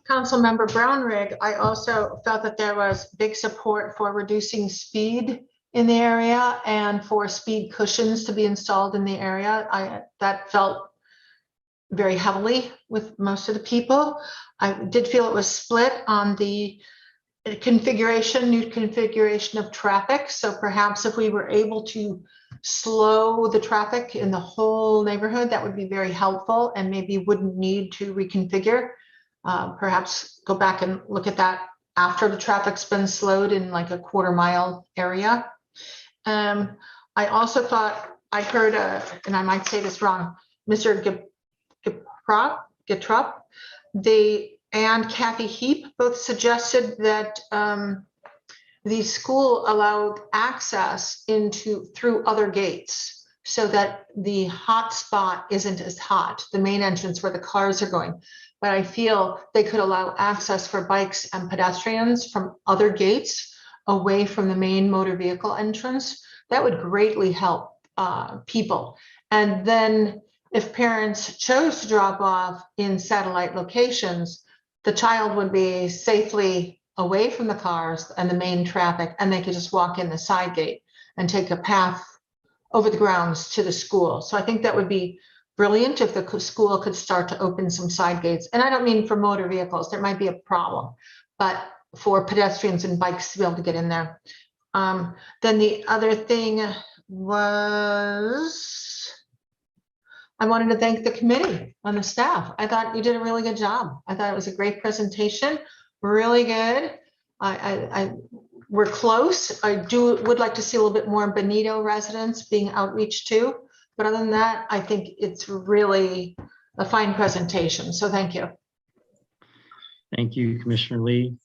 S9: Councilmember Brownrigg, I also felt that there was big support for reducing speed in the area and for speed cushions to be installed in the area. That felt very heavily with most of the people. I did feel it was split on the new configuration of traffic. So perhaps if we were able to slow the traffic in the whole neighborhood, that would be very helpful and maybe wouldn't need to reconfigure. Perhaps go back and look at that after the traffic's been slowed in like a quarter-mile area. I also thought I heard, and I might say this wrong, Mr. Getrup, and Kathy Heap both suggested that the school allowed access through other gates so that the hot spot isn't as hot, the main entrance where the cars are going. But I feel they could allow access for bikes and pedestrians from other gates away from the main motor vehicle entrance. That would greatly help people. And then if parents chose to drop off in satellite locations, the child would be safely away from the cars and the main traffic, and they could just walk in the side gate and take a path over the grounds to the school. So I think that would be brilliant if the school could start to open some side gates. And I don't mean for motor vehicles, there might be a problem, but for pedestrians and bikes to be able to get in there. Then the other thing was, I wanted to thank the committee and the staff. I thought you did a really good job. I thought it was a great presentation, really good. we're close. I would like to see a little bit more Benito residents being outreach too. But other than that, I think it's really a fine presentation. So thank you.
S1: Thank you, Commissioner Lee.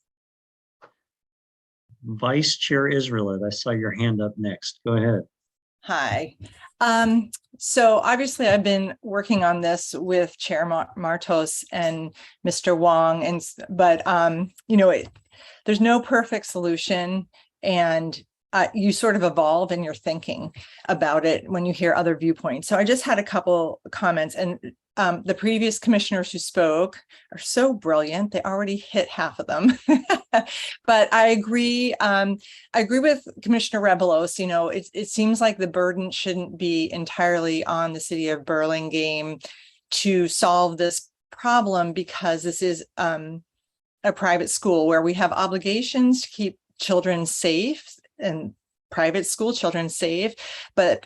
S1: Vice Chair Israelit, I saw your hand up next. Go ahead.
S4: Hi. So obviously I've been working on this with Chair Martos and Mr. Wong, but you know, there's no perfect solution, and you sort of evolve in your thinking about it when you hear other viewpoints. So I just had a couple comments, and the previous commissioners who spoke are so brilliant. They already hit half of them. But I agree. I agree with Commissioner Rebelos. You know, it seems like the burden shouldn't be entirely on the city of Burlingame to solve this problem, because this is a private school where we have obligations to keep children safe, and private school children safe. But,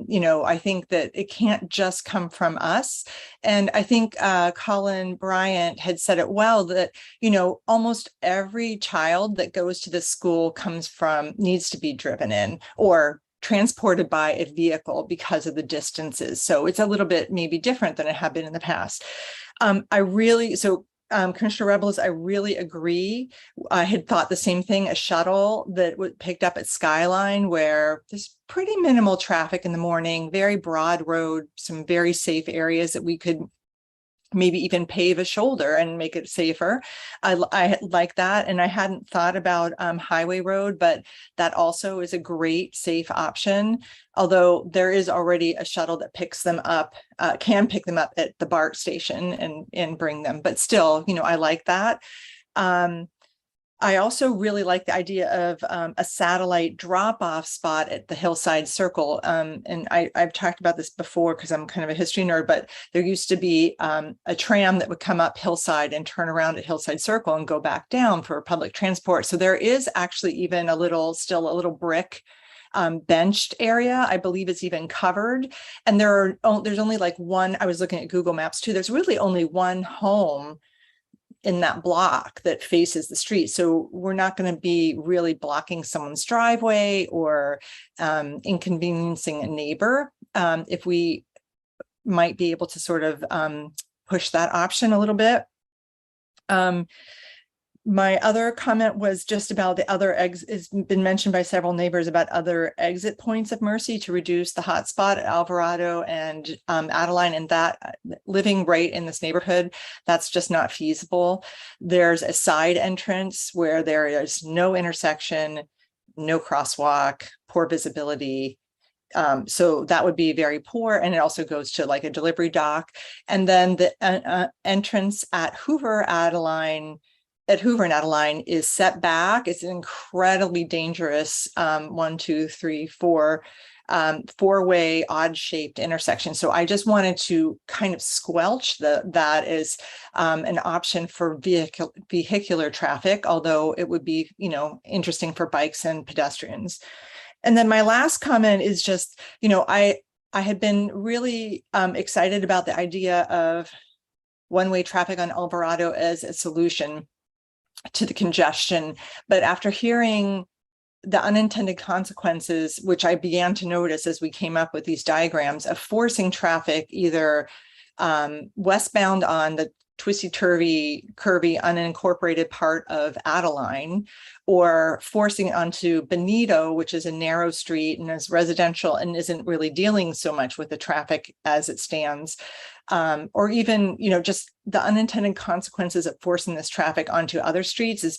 S4: you know, I think that it can't just come from us. And I think Colin Bryant had said it well, that, you know, almost every child that goes to this school needs to be driven in or transported by a vehicle because of the distances. So it's a little bit maybe different than it had been in the past. Commissioner Rebels, I really agree. I had thought the same thing. A shuttle that picked up at Skyline, where there's pretty minimal traffic in the morning, very broad road, some very safe areas that we could maybe even pave a shoulder and make it safer. I like that. And I hadn't thought about Highway Road, but that also is a great safe option. Although there is already a shuttle that picks them up, can pick them up at the BART station and bring them. But still, you know, I like that. I also really like the idea of a satellite drop-off spot at the Hillside Circle. And I've talked about this before because I'm kind of a history nerd, but there used to be a tram that would come up Hillside and turn around at Hillside Circle and go back down for public transport. So there is actually even still a little brick benched area. I believe it's even covered. And there's only like one, I was looking at Google Maps too, there's really only one home in that block that faces the street. So we're not going to be really blocking someone's driveway or inconveniencing a neighbor. If we might be able to sort of push that option a little bit. My other comment was just about the other it's been mentioned by several neighbors about other exit points of Mercy to reduce the hotspot at Alvarado and Adeline, and that living right in this neighborhood, that's just not feasible. There's a side entrance where there is no intersection, no crosswalk, poor visibility. So that would be very poor. And it also goes to like a delivery dock. And then the entrance at Hoover and Adeline is set back. It's an incredibly dangerous 4-way odd shaped intersection. So I just wanted to kind of squelch that as an option for vehicular traffic, although it would be, you know, interesting for bikes and pedestrians. And then my last comment is just, you know, I had been really excited about the idea of one-way traffic on Alvarado as a solution to the congestion. But after hearing the unintended consequences, which I began to notice as we came up with these diagrams of forcing traffic either westbound on the twisty-turvy, curvy, unincorporated part of Adeline, or forcing it onto Benito, which is a narrow street and is residential and isn't really dealing so much with the traffic as it stands. Or even, you know, just the unintended consequences of forcing this traffic onto other streets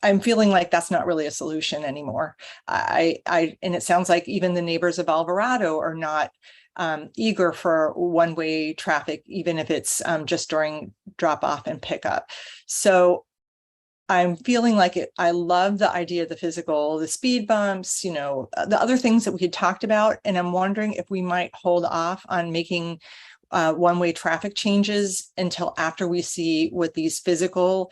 S4: I'm feeling like that's not really a solution anymore. And it sounds like even the neighbors of Alvarado are not eager for one-way traffic, even if it's just during drop-off and pickup. So I'm feeling like I love the idea of the speed bumps, you know, the other things that we had talked about. And I'm wondering if we might hold off on making one-way traffic changes until after we see what these physical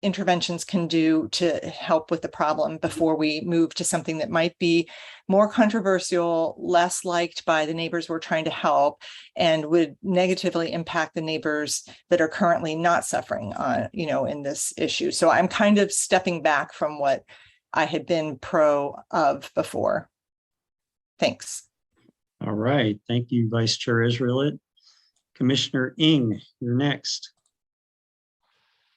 S4: interventions can do to help with the problem before we move to something that might be more controversial, less liked by the neighbors we're trying to help, and would negatively impact the neighbors that are currently not suffering in this issue. So I'm kind of stepping back from what I had been pro of before. Thanks.
S1: All right. Thank you, Vice Chair Israelit. Commissioner Ing, you're next.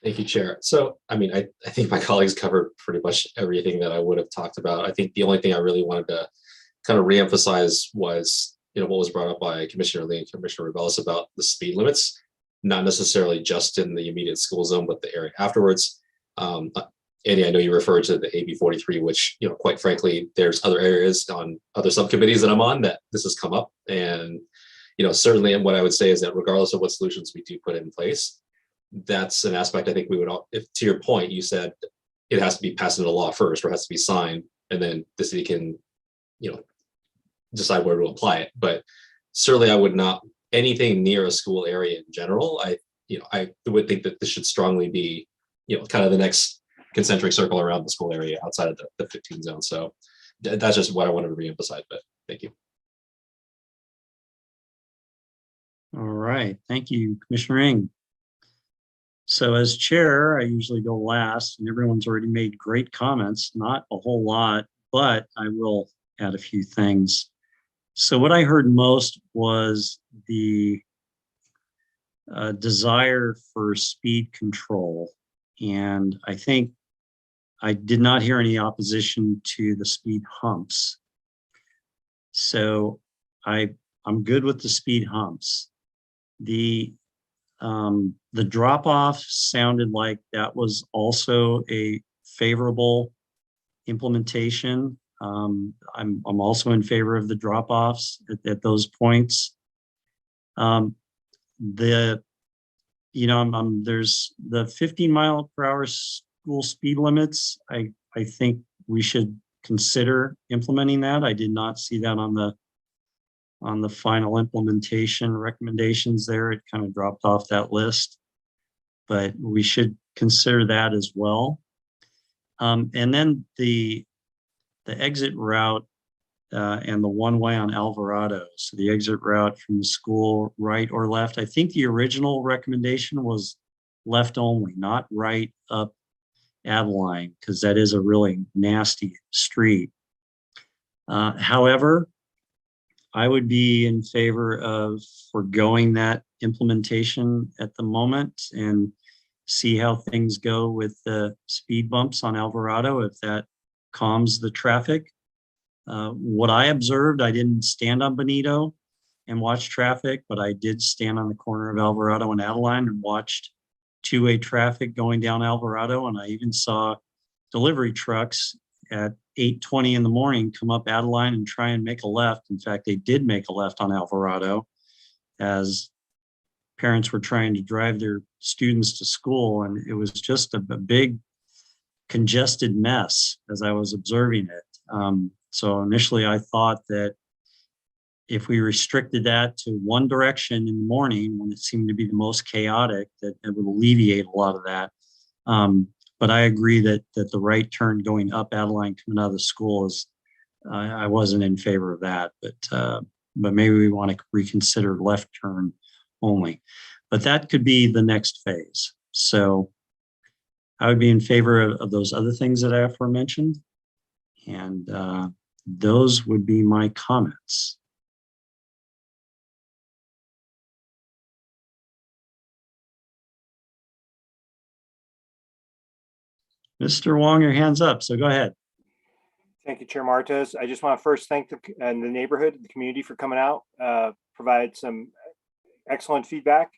S10: Thank you, Chair. So, I mean, I think my colleagues covered pretty much everything that I would have talked about. I think the only thing I really wanted to kind of reemphasize was, what was brought up by Commissioner Lee and Commissioner Rebellis about the speed limits, not necessarily just in the immediate school zone, but the area afterwards. Andy, I know you referred to the AB 43, which, quite frankly, there's other areas on other subcommittees that I'm on that this has come up. And, certainly what I would say is that regardless of what solutions we do put in place, that's an aspect I think we would all, if to your point, you said it has to be passed into law first, or has to be signed, and then the city can, decide where to apply it. But certainly I would not, anything near a school area in general, I would think that this should strongly be, kind of the next concentric circle around the school area outside of the 15 zone. So that's just what I wanted to reemphasize, but thank you.
S1: All right. Thank you, Commissioner Ing. So as chair, I usually go last, and everyone's already made great comments, not a whole lot, but I will add a few things. So what I heard most was the desire for speed control. And I think I did not hear any opposition to the speed humps. So I'm good with the speed humps. The drop-off sounded like that was also a favorable implementation. I'm also in favor of the drop-offs at those points. There's the 15-mile-per-hour school speed limits. I think we should consider implementing that. I did not see that on the final implementation recommendations there. It kind of dropped off that list, but we should consider that as well. And then the exit route and the one-way on Alvarado. So the exit route from the school, right or left. I think the original recommendation was left only, not right up Adeline, because that is a really nasty street. However, I would be in favor of forgoing that implementation at the moment and see how things go with the speed bumps on Alvarado, if that calms the traffic. What I observed, I didn't stand on Benito and watch traffic, but I did stand on the corner of Alvarado and Adeline and watched two-way traffic going down Alvarado. And I even saw delivery trucks at 8:20 in the morning come up Adeline and try and make a left. In fact, they did make a left on Alvarado as parents were trying to drive their students to school. And it was just a big congested mess as I was observing it. So initially I thought that if we restricted that to one direction in the morning when it seemed to be the most chaotic, that it would alleviate a lot of that. But I agree that the right turn going up Adeline coming out of the school is, I wasn't in favor of that, but maybe we want to reconsider left turn only. But that could be the next phase. So I would be in favor of those other things that I aforementioned. And those would be my comments. Mr. Wong, your hand's up, so go ahead.
S5: Thank you, Chair Martez. I just want to first thank the neighborhood, the community for coming out, provide some excellent feedback.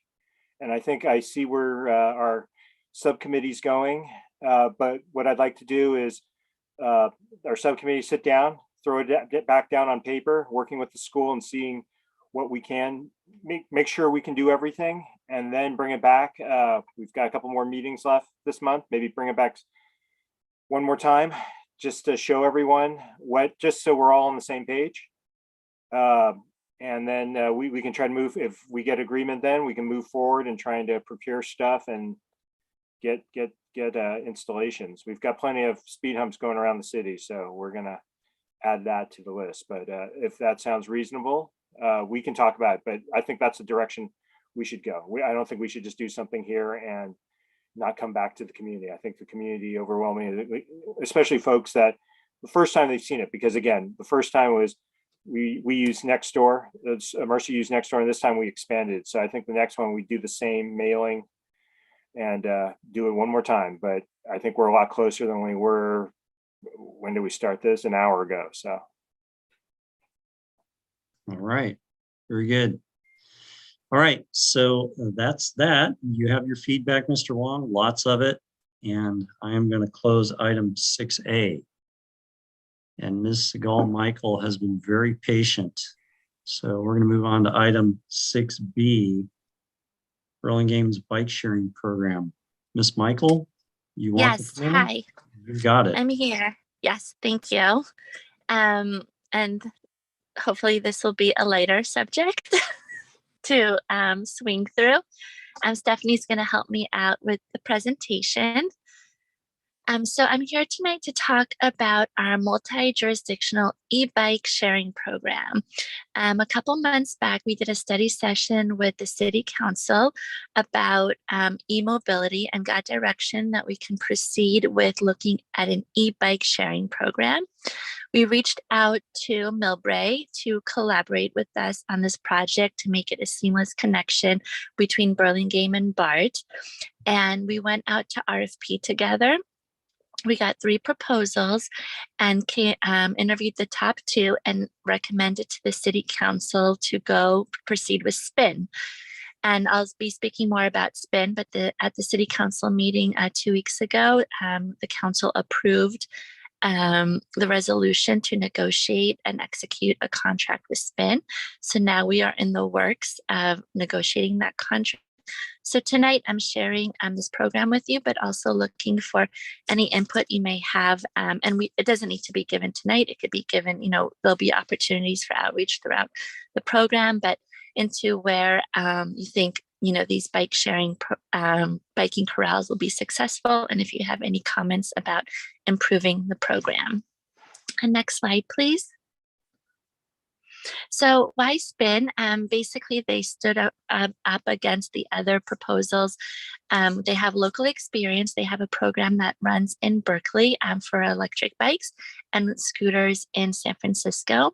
S5: And I think I see where our subcommittee's going. But what I'd like to do is our subcommittee sit down, throw it back down on paper, working with the school and seeing what we can make sure we can do everything, and then bring it back. We've got a couple more meetings left this month, maybe bring it back one more time just to show everyone just so we're all on the same page. And then we can try to move, if we get agreement, then we can move forward and trying to procure stuff and get installations. We've got plenty of speed humps going around the city, so we're gonna add that to the list. But if that sounds reasonable, we can talk about it. But I think that's the direction we should go. I don't think we should just do something here and not come back to the community. I think the community overwhelmingly, especially folks that the first time they've seen it, because again, the first time was we used Nextdoor, Mercy used Nextdoor, and this time we expanded. So I think the next one we do the same mailing and do it one more time. But I think we're a lot closer than we were. When did we start this? An hour ago. So.
S1: All right, very good. All right, so that's that. You have your feedback, Mr. Wong, lots of it. And I am going to close item 6A. And Ms. Segal Michael has been very patient. So we're going to move on to item 6B, Burlingame's bike sharing program. Ms. Michael, you want
S15: Yes,
S1: to come in?
S15: hi.
S1: You got it.
S15: I'm here. Yes, thank you. And hopefully this will be a lighter subject to swing through. Stephanie's going to help me out with the presentation. So I'm here tonight to talk about our multi-jurisdictional e-bike sharing program. A couple months back, we did a study session with the City Council about e-mobility and got direction that we can proceed with looking at an e-bike sharing program. We reached out to Millbrae to collaborate with us on this project to make it a seamless connection between Burlingame and BART. And we went out to RFP together. We got 3 proposals and interviewed the top 2 and recommended to the City Council to go proceed with SPIN. And I'll be speaking more about SPIN, but at the City Council meeting 2 weeks ago, the Council approved the resolution to negotiate and execute a contract with SPIN. So now we are in the works of negotiating that contract. So tonight I'm sharing this program with you, but also looking for any input you may have. And it doesn't need to be given tonight. It could be given, there'll be opportunities for outreach throughout the program, but into where you think, these bike sharing, biking corrals will be successful. And if you have any comments about improving the program. And next slide, please. So why SPIN? Basically, they stood up against the other proposals. They have local experience. They have a program that runs in Berkeley for electric bikes and scooters in San Francisco.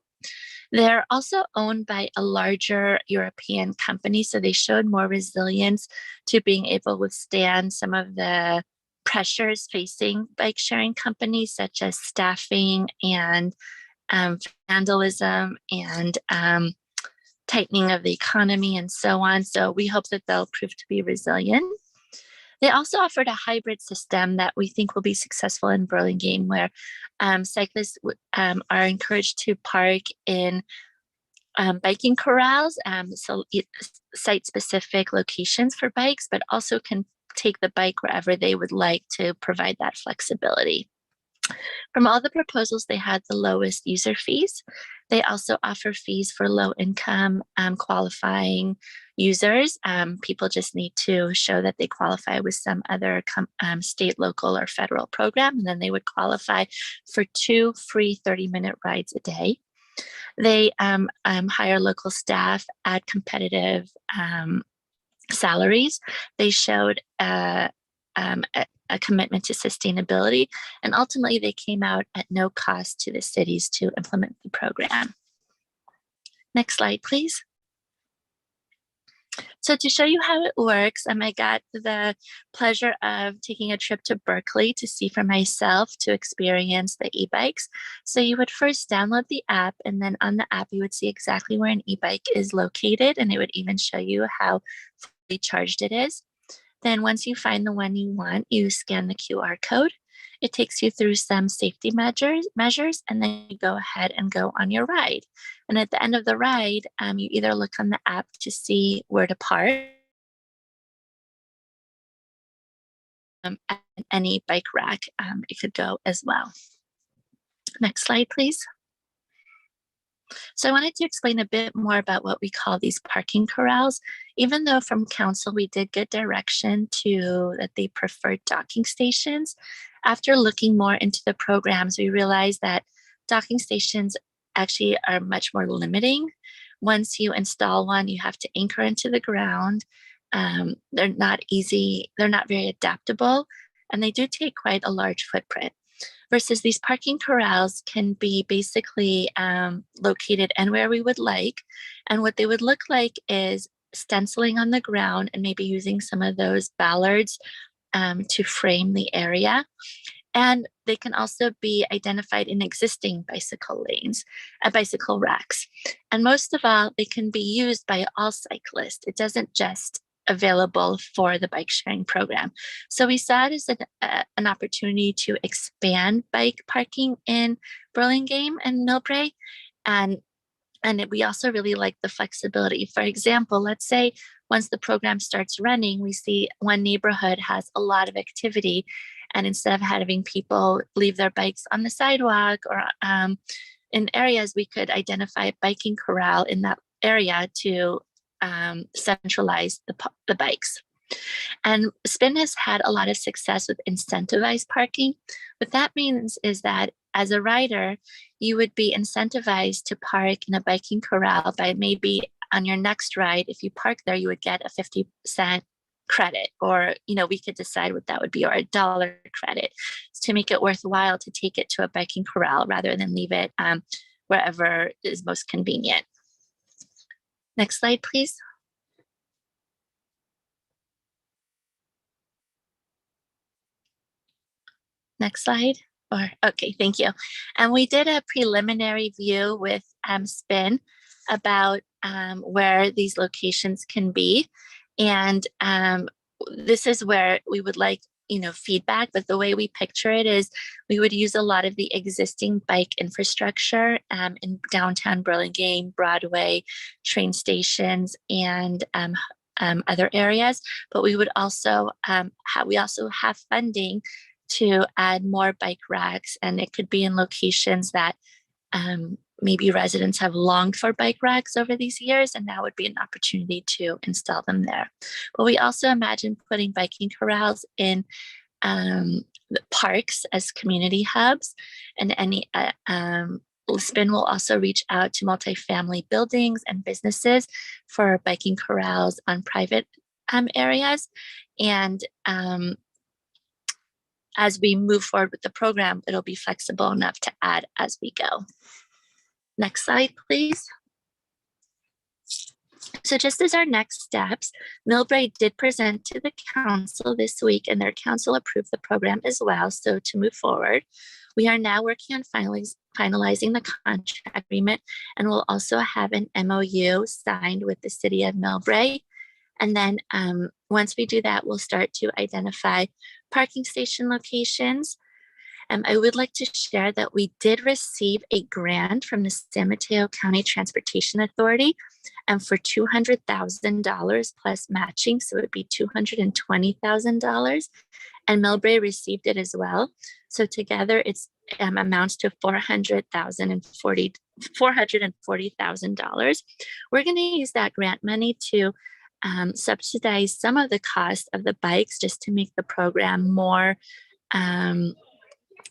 S15: They're also owned by a larger European company, so they showed more resilience to being able to withstand some of the pressures facing bike sharing companies, such as staffing and vandalism and tightening of the economy and so on. So we hope that they'll prove to be resilient. They also offered a hybrid system that we think will be successful in Burlingame, where cyclists are encouraged to park in biking corrals, so site-specific locations for bikes, but also can take the bike wherever they would like to provide that flexibility. From all the proposals, they had the lowest user fees. They also offer fees for low-income qualifying users. People just need to show that they qualify with some other state, local, or federal program, and then they would qualify for 2 free 30-minute rides a day. They hire local staff at competitive salaries. They showed a commitment to sustainability, and ultimately they came out at no cost to the cities to implement the program. Next slide, please. So to show you how it works, I got the pleasure of taking a trip to Berkeley to see for myself, to experience the e-bikes. So you would first download the app, and then on the app you would see exactly where an e-bike is located, and it would even show you how fully charged it is. Then once you find the one you want, you scan the QR code. It takes you through some safety measures, and then you go ahead and go on your ride. And at the end of the ride, you either look on the app to see where to park at any bike rack. It could go as well. Next slide, please. So I wanted to explain a bit more about what we call these parking corrals. Even though from council we did get direction to that they preferred docking stations, after looking more into the programs, we realized that docking stations actually are much more limiting. Once you install one, you have to anchor into the ground. They're not easy, they're not very adaptable, and they do take quite a large footprint. Versus these parking corrals can be basically located anywhere we would like. And what they would look like is stenciling on the ground and maybe using some of those ballards to frame the area. And they can also be identified in existing bicycle lanes, bicycle racks. And most of all, they can be used by all cyclists. It doesn't just available for the bike sharing program. So we saw it as an opportunity to expand bike parking in Burlingame and Millbrae. And we also really like the flexibility. For example, let's say once the program starts running, we see one neighborhood has a lot of activity. And instead of having people leave their bikes on the sidewalk or in areas, we could identify a biking corral in that area to centralize the bikes. And Spin has had a lot of success with incentivized parking. What that means is that as a rider, you would be incentivized to park in a biking corral by maybe on your next ride, if you park there, you would get a 50-cent credit, or, we could decide what that would be, or a $1 credit to make it worthwhile to take it to a biking corral rather than leave it wherever is most convenient. Next slide, please. Next slide. Okay, thank you. And we did a preliminary view with Spin about where these locations can be. And this is where we would like, feedback, but the way we picture it is we would use a lot of the existing bike infrastructure in downtown Burlingame, Broadway, train stations, and other areas. But we would also have funding to add more bike racks, and it could be in locations that maybe residents have longed for bike racks over these years, and now would be an opportunity to install them there. But we also imagine putting biking corrals in the parks as community hubs, and any Spin will also reach out to multifamily buildings and businesses for biking corrals on private areas. And as we move forward with the program, it'll be flexible enough to add as we go. Next slide, please. So just as our next steps, Millbrae did present to the council this week, and their council approved the program as well. So to move forward, we are now working on finalizing the contract agreement, and we'll also have an MOU signed with the city of Millbrae. And then once we do that, we'll start to identify parking station locations. I would like to share that we did receive a grant from the San Mateo County Transportation Authority for $200,000 plus matching, so it would be $220,000. And Millbrae received it as well. So together it's amounts to $440,000. We're going to use that grant money to subsidize some of the cost of the bikes just to make the program more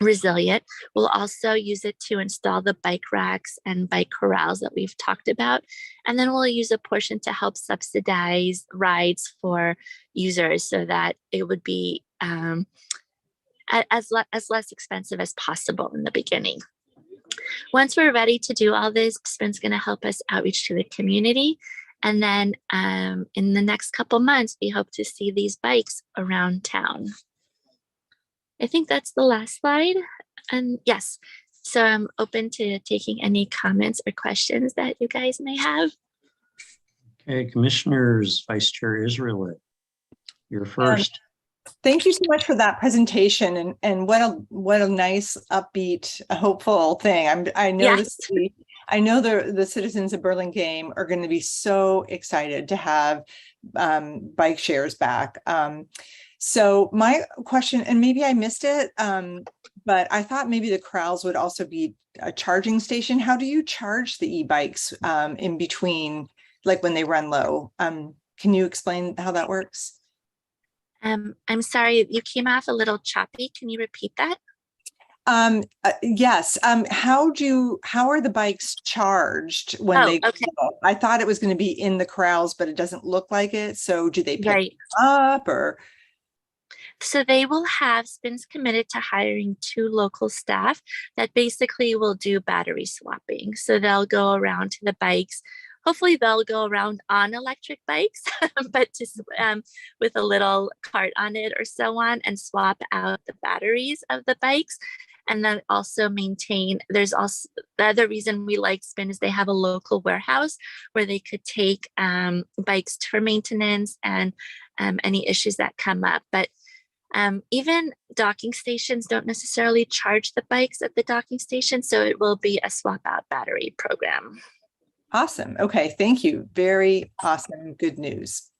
S15: resilient. We'll also use it to install the bike racks and bike corrals that we've talked about. And then we'll use a portion to help subsidize rides for users so that it would be as less expensive as possible in the beginning. Once we're ready to do all this, Spin's going to help us outreach to the community. And then in the next couple months, we hope to see these bikes around town. I think that's the last slide. And yes, so I'm open to taking any comments or questions that you guys may have.
S1: Okay, Commissioners, Vice Chair Israel, you're first.
S4: Thank you so much for that presentation, and what a nice, upbeat, hopeful thing. I know
S15: Yes.
S4: the citizens of Burlingame are going to be so excited to have bike shares back. So my question, and maybe I missed it, but I thought maybe the corrals would also be a charging station. How do you charge the e-bikes in between, like when they run low? Can you explain how that works?
S15: I'm sorry, you came off a little choppy. Can you repeat that?
S4: Yes. How are the bikes charged when they
S15: okay.
S4: go? I thought it was going to be in the corrals, but it doesn't look like it. So do they pick
S15: Right.
S4: up or?
S15: So they will have Spins committed to hiring 2 local staff that basically will do battery swapping. So they'll go around to the bikes. Hopefully they'll go around on electric bikes, but just with a little cart on it or so on, and swap out the batteries of the bikes. And then also maintain, there's also the other reason we like Spin is they have a local warehouse where they could take bikes for maintenance and any issues that come up. But even docking stations don't necessarily charge the bikes at the docking station. So it will be a swap out battery program.
S4: Awesome. Okay. Thank you. Very awesome. Good news.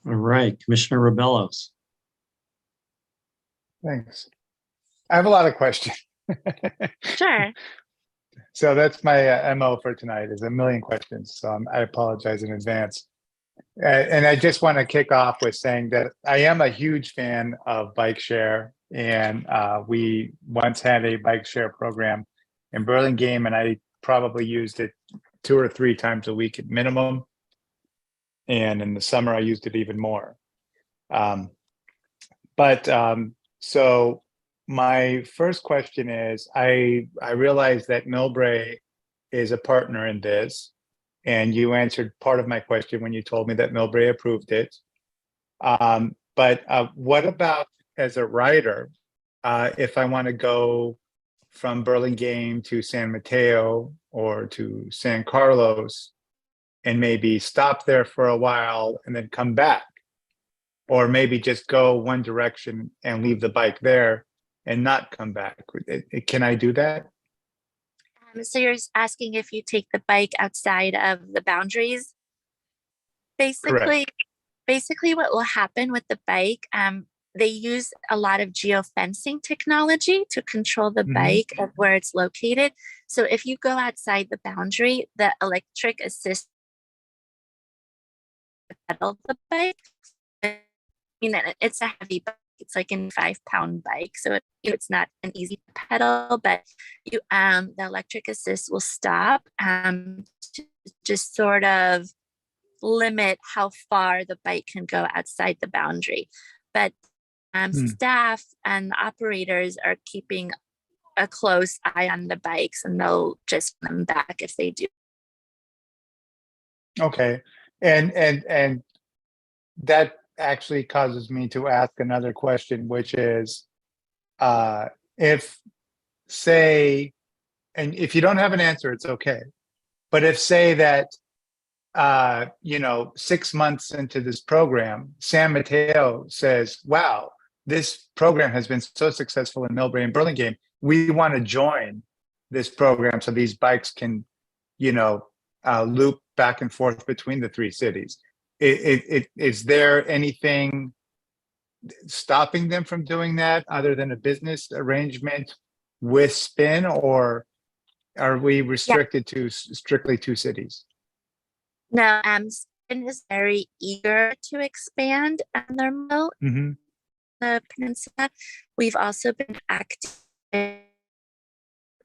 S1: All right, Commissioner Rebellos.
S8: Thanks. I have a lot of questions.
S15: Sure.
S8: So that's my MO for tonight is a million questions. So I apologize in advance. And I just want to kick off with saying that I am a huge fan of bike share. And we once had a bike share program in Burlingame, and I probably used it 2 or 3 times a week at minimum. And in the summer, I used it even more. So my first question is, I realize that Millbrae is a partner in this, and you answered part of my question when you told me that Millbrae approved it. But what about as a rider, if I want to go from Burlingame to San Mateo or to San Carlos and maybe stop there for a while and then come back? Or maybe just go one direction and leave the bike there and not come back. Can I do that?
S15: So you're asking if you take the bike outside of the boundaries? Basically, what will happen with the bike, they use a lot of geofencing technology to control the bike of where it's located. So if you go outside the boundary, the electric assist pedal the bike. It's a heavy bike. It's like a 5-pound bike, so it's not an easy pedal. But the electric assist will stop to just sort of limit how far the bike can go outside the boundary. But staff and operators are keeping a close eye on the bikes, and they'll just put them back if they do.
S8: Okay, and that actually causes me to ask another question, which is, if say, and if you don't have an answer, it's okay. But if say that, 6 months into this program, San Mateo says, wow, this program has been so successful in Millbrae and Burlingame, we want to join this program so these bikes can, loop back and forth between the 3 cities. Is there anything stopping them from doing that other than a business arrangement with Spin, or are we restricted to strictly 2 cities?
S15: No, Spin is very eager to expand on their mill, the peninsula. We've also been active in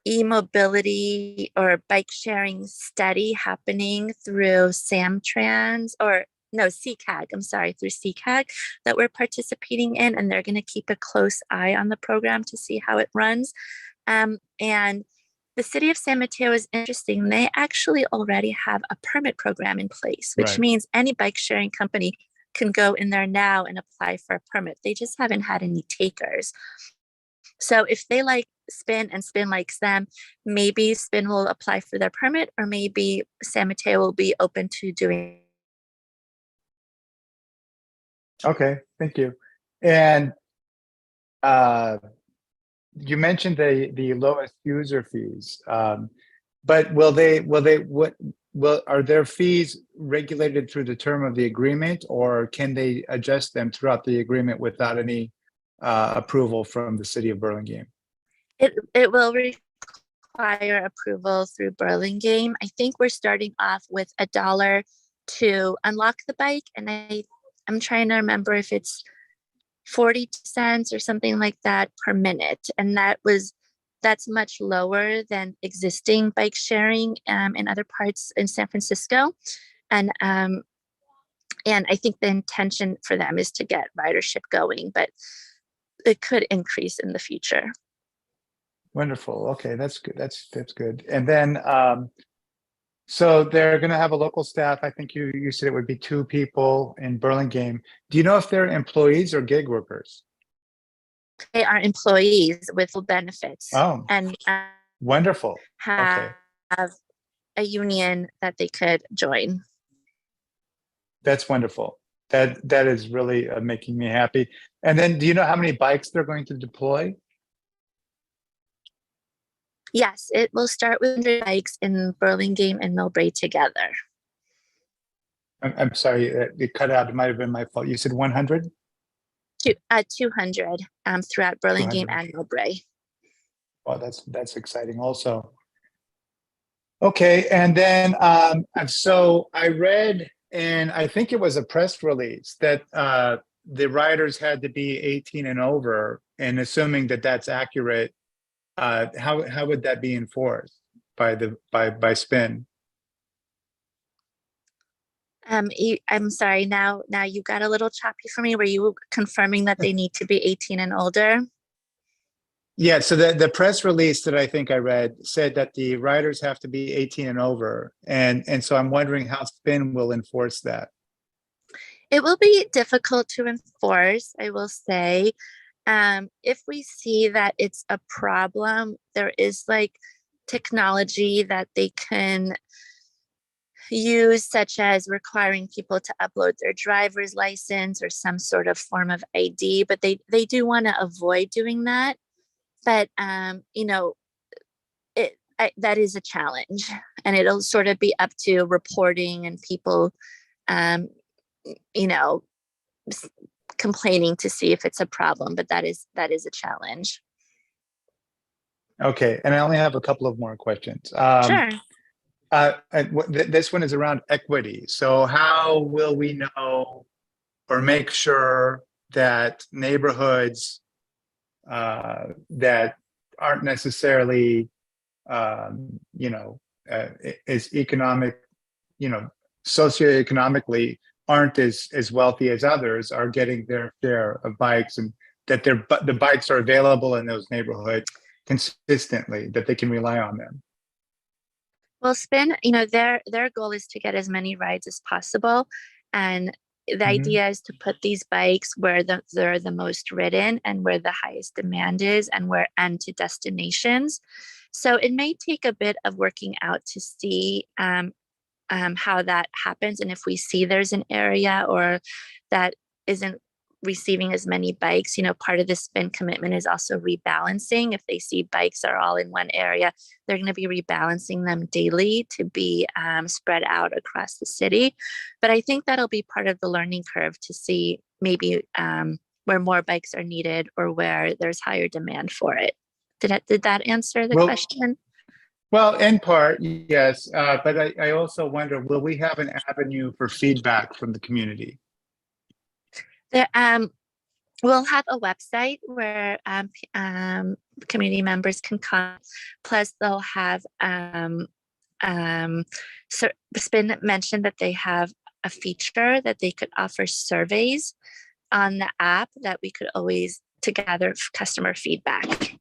S15: e-mobility or bike sharing study happening through SamTrans, or no, CCAG, I'm sorry, through CCAG that we're participating in, and they're going to keep a close eye on the program to see how it runs. And the city of San Mateo is interesting. They actually already have a permit program in place, which means any bike sharing company can go in there now and apply for a permit. They just haven't had any takers. So if they like Spin and Spin likes them, maybe Spin will apply for their permit, or maybe San Mateo will be open to doing.
S8: Okay, thank you. And you mentioned the lowest user fees, but will they what are their fees regulated through the term of the agreement, or can they adjust them throughout the agreement without any approval from the city of Burlingame?
S15: It will require approval through Burlingame. I think we're starting off with $1 to unlock the bike, and I'm trying to remember if it's 40 cents or something like that per minute, and that's much lower than existing bike sharing in other parts in San Francisco. And I think the intention for them is to get ridership going, but it could increase in the future.
S8: Wonderful. Okay, that's good. That's good. And then, so they're going to have a local staff. I think you said it would be 2 people in Burlingame. Do you know if they're employees or gig workers?
S15: They are employees with full benefits.
S8: Oh,
S15: and
S8: wonderful.
S15: Have
S8: Okay,
S15: a union that they could join.
S8: that's wonderful. That is really making me happy. And then, do you know how many bikes they're going to deploy?
S15: Yes, it will start with 100 bikes in Burlingame and Millbrae together.
S8: I'm sorry, it cut out. It might have been my fault. You said 100?
S15: 200 throughout Burlingame
S8: 200.
S15: and Millbrae.
S8: Well, that's exciting also. Okay, and then so I read, and I think it was a press release that the riders had to be 18 and over, and assuming that that's accurate, how would that be enforced by Spin?
S15: I'm sorry. Now you got a little choppy for me. Were you confirming that they need to be 18 and older?
S8: Yeah. So the press release that I think I read said that the riders have to be 18 and over, and so I'm wondering how Spin will enforce that.
S15: It will be difficult to enforce, I will say. If we see that it's a problem, there is like technology that they can use, such as requiring people to upload their driver's license or some sort of form of ID, but they do want to avoid doing that. But that is a challenge, and it'll sort of be up to reporting and people complaining to see if it's a problem, but that is a challenge.
S8: Okay, and I only have a couple of more questions.
S15: Sure.
S8: This one is around equity. So how will we know or make sure that neighborhoods that aren't necessarily, is economic, socioeconomically aren't as wealthy as others are getting their share of bikes, and that the bikes are available in those neighborhoods consistently, that they can rely on them?
S15: Well, Spin, their goal is to get as many rides as possible. And the idea is to put these bikes where they're the most ridden and where the highest demand is, and to destinations. So it may take a bit of working out to see how that happens. And if we see there's an area or that isn't receiving as many bikes, part of the Spin commitment is also rebalancing. If they see bikes are all in one area, they're going to be rebalancing them daily to be spread out across the city. But I think that'll be part of the learning curve to see maybe where more bikes are needed or where there's higher demand for it. Did that answer the question?
S8: Well, in part, yes. But I also wonder, will we have an avenue for feedback from the community?
S15: We'll have a website where community members can come. Plus, they'll have Spin mentioned that they have a feature that they could offer surveys on the app that we could always to gather customer feedback.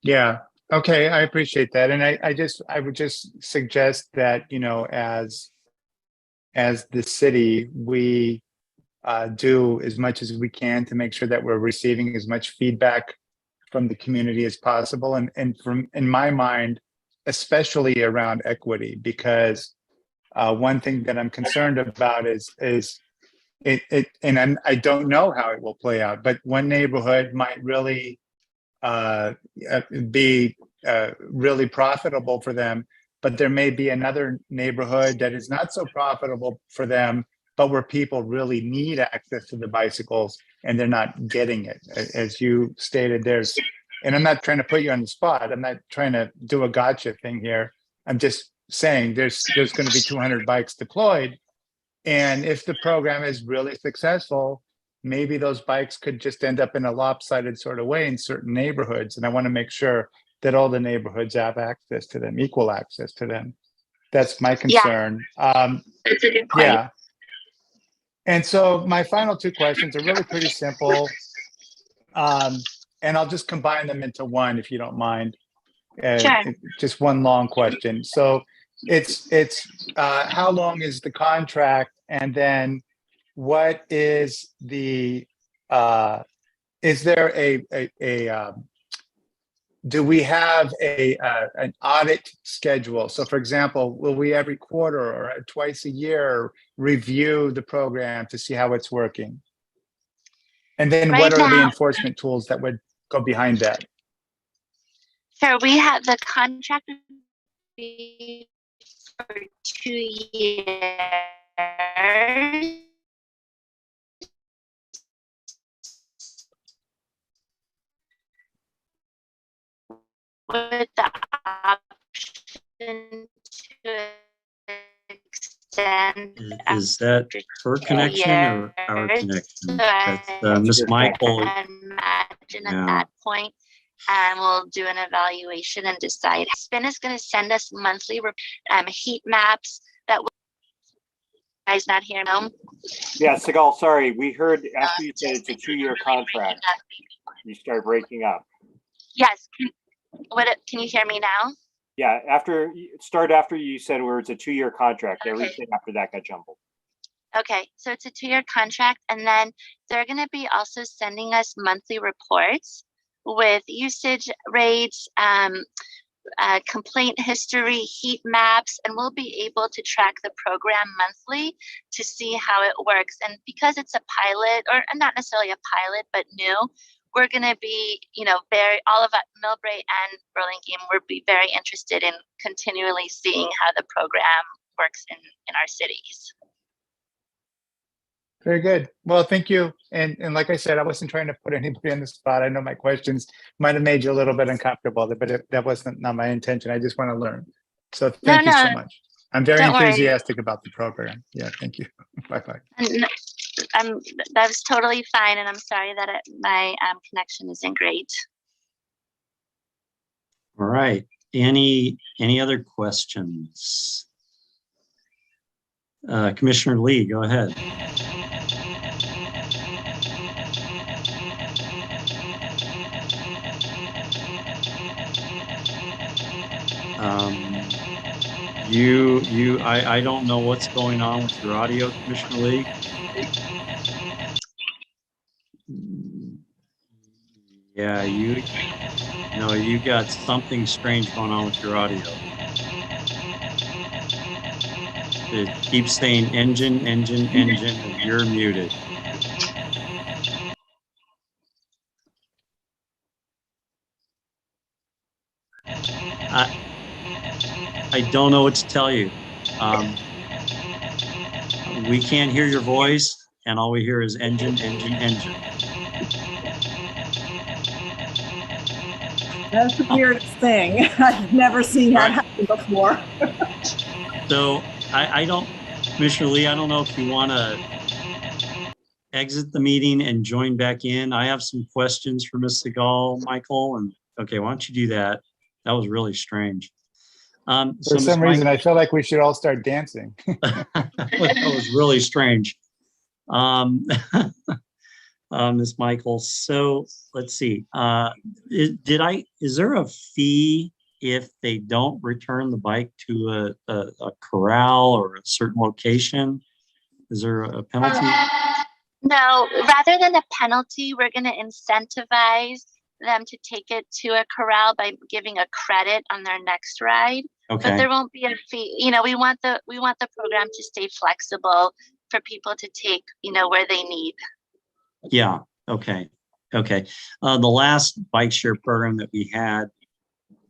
S8: Yeah. Okay. I appreciate that. And I would just suggest that, as the city, we do as much as we can to make sure that we're receiving as much feedback from the community as possible. And in my mind, especially around equity, because one thing that I'm concerned about is I don't know how it will play out, but one neighborhood might really be really profitable for them, but there may be another neighborhood that is not so profitable for them, but where people really need access to the bicycles and they're not getting it. As you stated, and I'm not trying to put you on the spot. I'm not trying to do a gotcha thing here. I'm just saying there's going to be 200 bikes deployed. And if the program is really successful, maybe those bikes could just end up in a lopsided sort of way in certain neighborhoods. And I want to make sure that all the neighborhoods have access to them, equal access to them. That's my concern.
S15: That's a good point.
S8: Yeah. And so my final two questions are really pretty simple. And I'll just combine them into one, if you don't mind.
S15: Sure.
S8: Just one long question. So it's how long is the contract? And then what is the, is there do we have an audit schedule? So for example, will we every quarter or twice a year review the program to see how it's working? And then what are the enforcement tools that would go behind that?
S15: So we have the contract for 2 years. With the option to extend.
S1: Is that her connection or our connection? That's Miss Michael.
S15: I imagine at that point, and we'll do an evaluation and decide. Spin is going to send us monthly heat maps that will. Guys, not hear me?
S5: Yeah, Sigal, sorry, we heard after you said it's a 2-year contract, you start breaking up.
S15: Yes. Can you hear me now?
S5: Yeah, after you said where it's a 2-year contract, everything after that got jumbled.
S15: Okay, so it's a 2-year contract, and then they're going to be also sending us monthly reports with usage rates, complaint history, heat maps, and we'll be able to track the program monthly to see how it works. And because it's a pilot, or not necessarily a pilot, but new, we're going to be, all of Millbrae and Burlingame, we'll be very interested in continually seeing how the program works in our cities.
S8: Very good. Well, thank you. And like I said, I wasn't trying to put anybody on the spot. I know my questions might have made you a little bit uncomfortable, but that wasn't not my intention. I just want to learn. So thank you so much. I'm very enthusiastic about the program. Yeah, thank you. Bye-bye.
S15: That's totally fine, and I'm sorry that my connection isn't great.
S1: All right. Any other questions? Commissioner Lee, go ahead. I don't know what's going on with your audio, Commissioner Lee. Yeah, you got something strange going on with your audio. It keeps saying engine, and you're muted. I don't know what to tell you. We can't hear your voice, and all we hear is engine.
S4: That's the weirdest thing. I've never seen that happen before.
S1: So I don't, Commissioner Lee, I don't know if you want to exit the meeting and join back in. I have some questions for Ms. Sigal, Michael, and okay, why don't you do that? That was really strange.
S8: For some reason, I feel like we should all start dancing.
S1: That was really strange. Ms. Michael, so let's see. Is there a fee if they don't return the bike to a corral or a certain location? Is there a penalty?
S15: No, rather than a penalty, we're going to incentivize them to take it to a corral by giving a credit on their next ride.
S1: Okay.
S15: But there won't be a fee. We want the program to stay flexible for people to take, where they need.
S1: Yeah. Okay. The last bike share program that we had,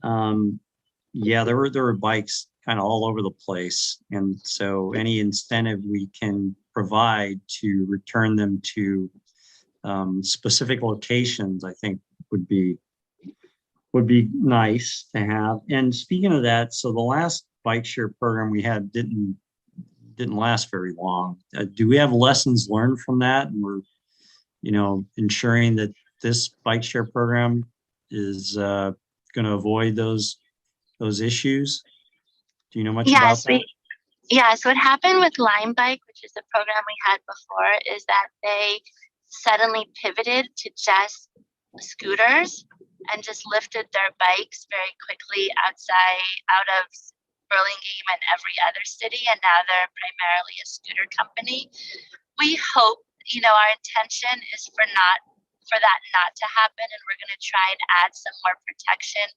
S1: there were bikes kind of all over the place. And so any incentive we can provide to return them to specific locations, I think would be nice to have. And speaking of that, so the last bike share program we had didn't last very long. Do we have lessons learned from that? And we're, ensuring that this bike share program is going to avoid those issues. Do you know much about that?
S15: Yes, what happened with Lime Bike, which is the program we had before, is that they suddenly pivoted to just scooters and just lifted their bikes very quickly out of Burlingame and every other city, and now they're primarily a scooter company. We hope, our intention is for that not to happen, and we're going to try and add some more protection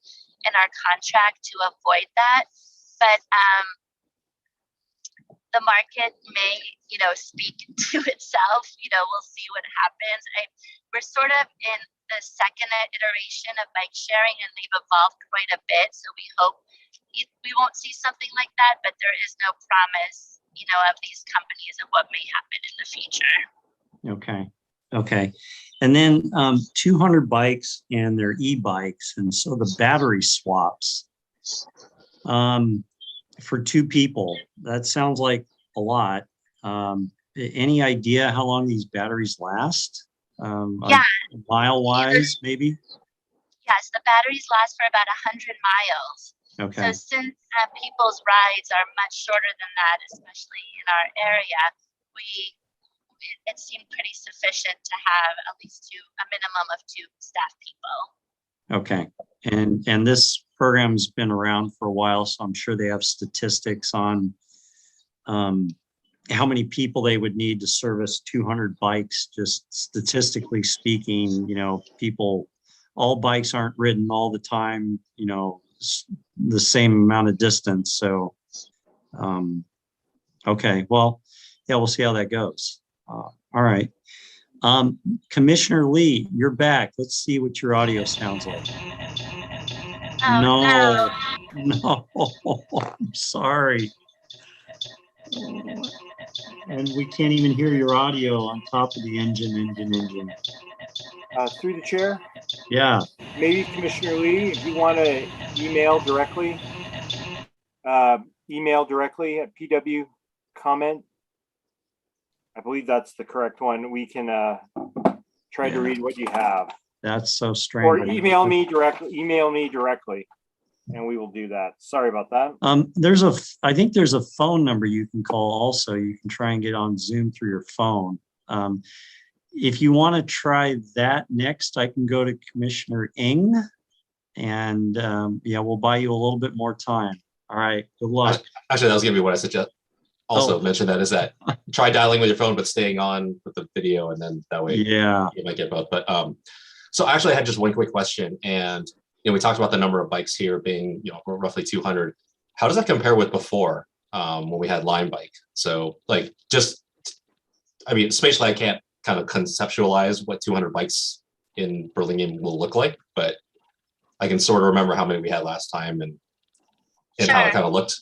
S15: in our contract to avoid that. But the market may, speak to itself. We'll see what happens. We're sort of in the second iteration of bike sharing, and they've evolved quite a bit. So we hope we won't see something like that, but there is no promise, of these companies of what may happen in the future.
S1: Okay. And then 200 bikes and their e-bikes. And so the battery swaps for 2 people, that sounds like a lot. Any idea how long these batteries last? Mile-wise, maybe?
S15: Yes, the batteries last for about 100 miles.
S1: Okay.
S15: So since people's rides are much shorter than that, especially in our area, it seemed pretty sufficient to have at least a minimum of 2 staff people.
S1: Okay. And this program's been around for a while, so I'm sure they have statistics on how many people they would need to service 200 bikes, just statistically speaking. All bikes aren't ridden all the time, the same amount of distance. So, okay, well, yeah, we'll see how that goes. All right. Commissioner Lee, you're back. Let's see what your audio sounds like. No, I'm sorry. And we can't even hear your audio on top of the engine.
S5: Through the chair,
S1: Yeah.
S5: maybe Commissioner Lee, if you want to email directly at PW comment. I believe that's the correct one. We can try to read what you have.
S1: That's so strange.
S5: Or email me directly, and we will do that. Sorry about that.
S1: I think there's a phone number you can call also. You can try and get on Zoom through your phone. If you want to try that next, I can go to Commissioner Ng, and we'll buy you a little bit more time. All right, good luck.
S10: Actually, that was gonna be what I suggest. Also mention that is that try dialing with your phone, but staying on with the video, and then that way you might get both. But so actually I had just one quick question, and we talked about the number of bikes here being roughly 200. How does that compare with before when we had Lime Bike? So spatially I can't kind of conceptualize what 200 bikes in Burlingame will look like, but I can sort of remember how many we had last time and how it kind of looked.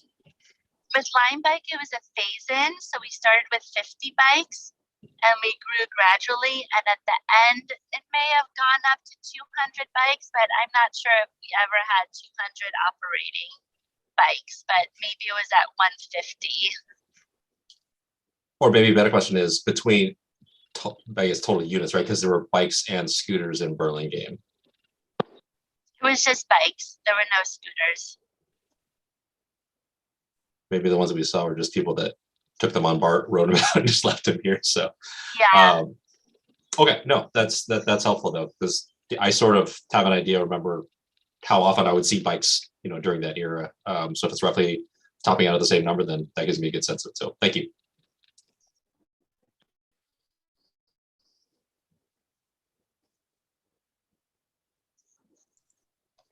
S15: With Lime Bike, it was a phase-in. So we started with 50 bikes and we grew gradually. And at the end, it may have gone up to 200 bikes, but I'm not sure if we ever had 200 operating bikes, but maybe it was at 150.
S10: Or maybe a better question is between, I guess, total units, right? Because there were bikes and scooters in Burlingame.
S15: It was just bikes. There were no scooters.
S10: Maybe the ones that we saw were just people that took them on BART, rode them out, and just left them here. So, okay, no, that's helpful though, because I sort of have an idea. Remember how often I would see bikes, during that era. So if it's roughly topping out of the same number, then that gives me a good sense of it. So, thank you.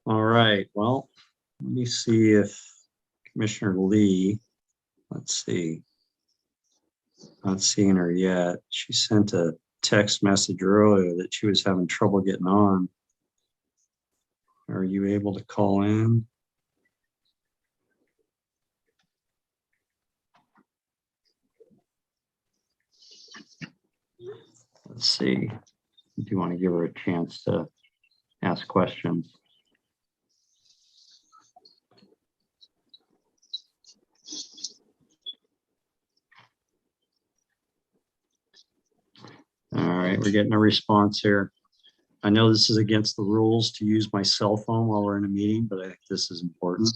S1: All right. Well, let me see if Commissioner Lee, let's see. Not seeing her yet. She sent a text message earlier that she was having trouble getting on. Are you able to call in? Let's see. Do you want to give her a chance to ask questions? All right, we're getting a response here. I know this is against the rules to use my cell phone while we're in a meeting, but I think this is important.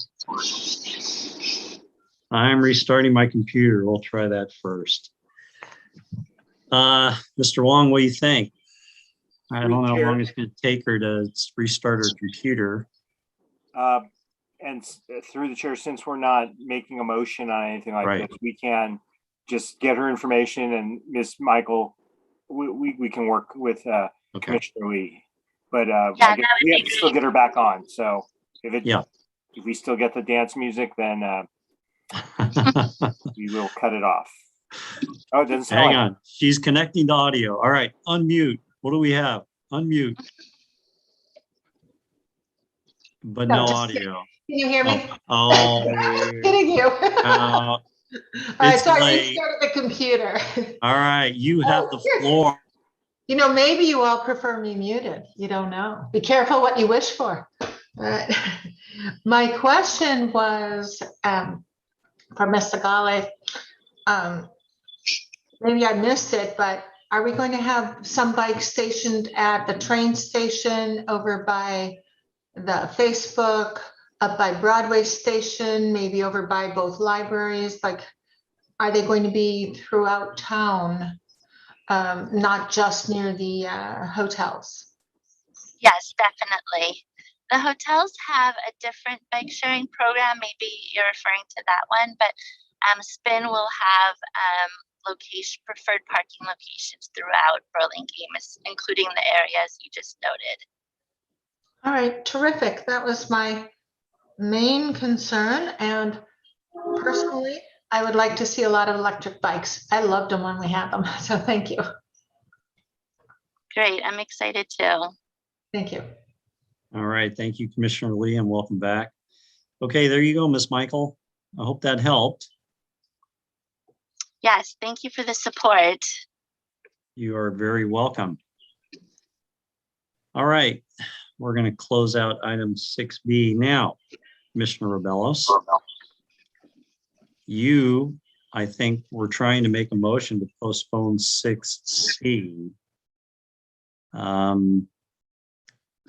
S1: I'm restarting my computer. We'll try that first. Mr. Wong, what do you think? I don't know how long it's going to take her to restart her computer.
S5: And through the chair, since we're not making a motion on anything like
S1: Right.
S5: this, we can just get her information, and Ms. Michael, we can work with
S1: Okay.
S5: Commissioner Lee. But
S15: Yeah,
S5: I guess we have to still get her back on. So if we still get the dance music, then we will cut it off. Oh, it doesn't sound
S1: Hang
S5: like
S1: on. She's connecting to audio. All right. Unmute. What do we have? Unmute. But no audio.
S9: Can you hear me?
S1: Oh.
S9: Kidding you.
S1: All
S9: right,
S1: it's
S9: so I
S1: late.
S9: restarted the computer.
S1: All right. You have the floor.
S9: You know, maybe you all prefer me muted. You don't know. Be careful what you wish for. My question was for Mr. Gale. Maybe I missed it, but are we going to have some bikes stationed at the train station, over by the Facebook, up by Broadway station, maybe over by both libraries? Like, are they going to be throughout town, not just near the hotels?
S15: Yes, definitely. The hotels have a different bike sharing program. Maybe you're referring to that one, but Spin will have preferred parking locations throughout Burlingame, including the areas you just noted.
S9: All right, terrific. That was my main concern. And personally, I would like to see a lot of electric bikes. I loved them when we had them. So thank you.
S15: Great, I'm excited too.
S9: Thank you.
S1: All right. Thank you, Commissioner Lee, and welcome back. Okay, there you go, Miss Michael. I hope that helped.
S15: Yes, thank you for the support.
S1: You are very welcome. All right, we're going to close out item 6B now. Commissioner Rebellos, you, I think, were trying to make a motion to postpone 6C.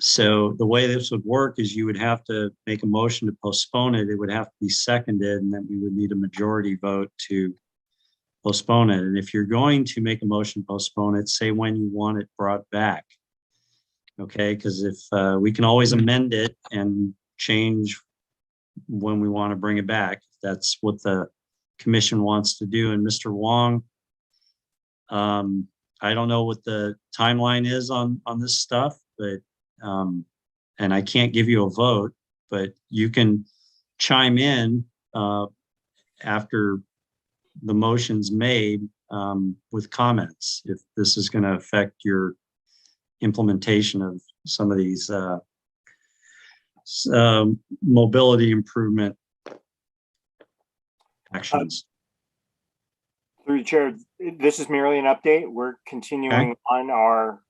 S1: So the way this would work is you would have to make a motion to postpone it. It would have to be seconded, and then we would need a majority vote to postpone it. And if you're going to make a motion to postpone it, say when you want it brought back. Okay, because if we can always amend it and change when we want to bring it back. That's what the commission wants to do. And Mr. Wong, I don't know what the timeline is on this stuff, but and I can't give you a vote, but you can chime in after the motion's made with comments if this is going to affect your implementation of some of these mobility improvement actions.
S5: through the chair, this is merely an update. We're continuing on our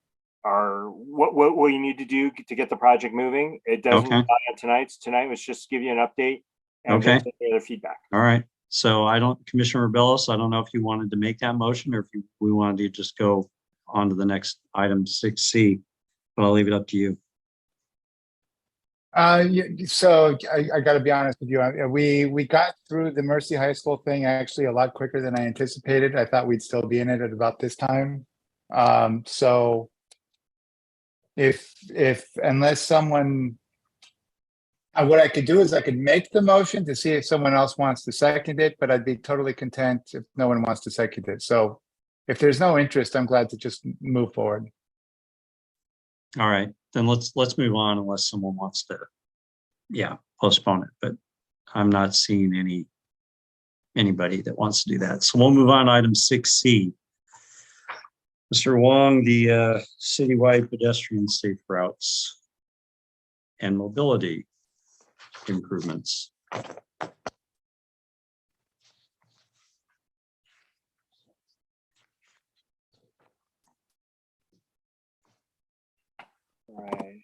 S5: what you need to do to get the project moving. It doesn't die on tonight's. Tonight was just to give you an update and get any other feedback.
S1: All right. So Commissioner Rebellos, I don't know if you wanted to make that motion or if we wanted to just go on to the next item 6C, but I'll leave it up to you.
S8: So I got to be honest with you. We got through the Mercy High School thing actually a lot quicker than I anticipated. I thought we'd still be in it at about this time. So if unless someone, what I could do is I could make the motion to see if someone else wants to second it, but I'd be totally content if no one wants to second it. So if there's no interest, I'm glad to just move forward.
S1: All right, then let's move on unless someone wants to, postpone it. But I'm not seeing anybody that wants to do that. So we'll move on to item 6C. Mr. Wong, the citywide pedestrian safe routes and mobility improvements.
S5: Right.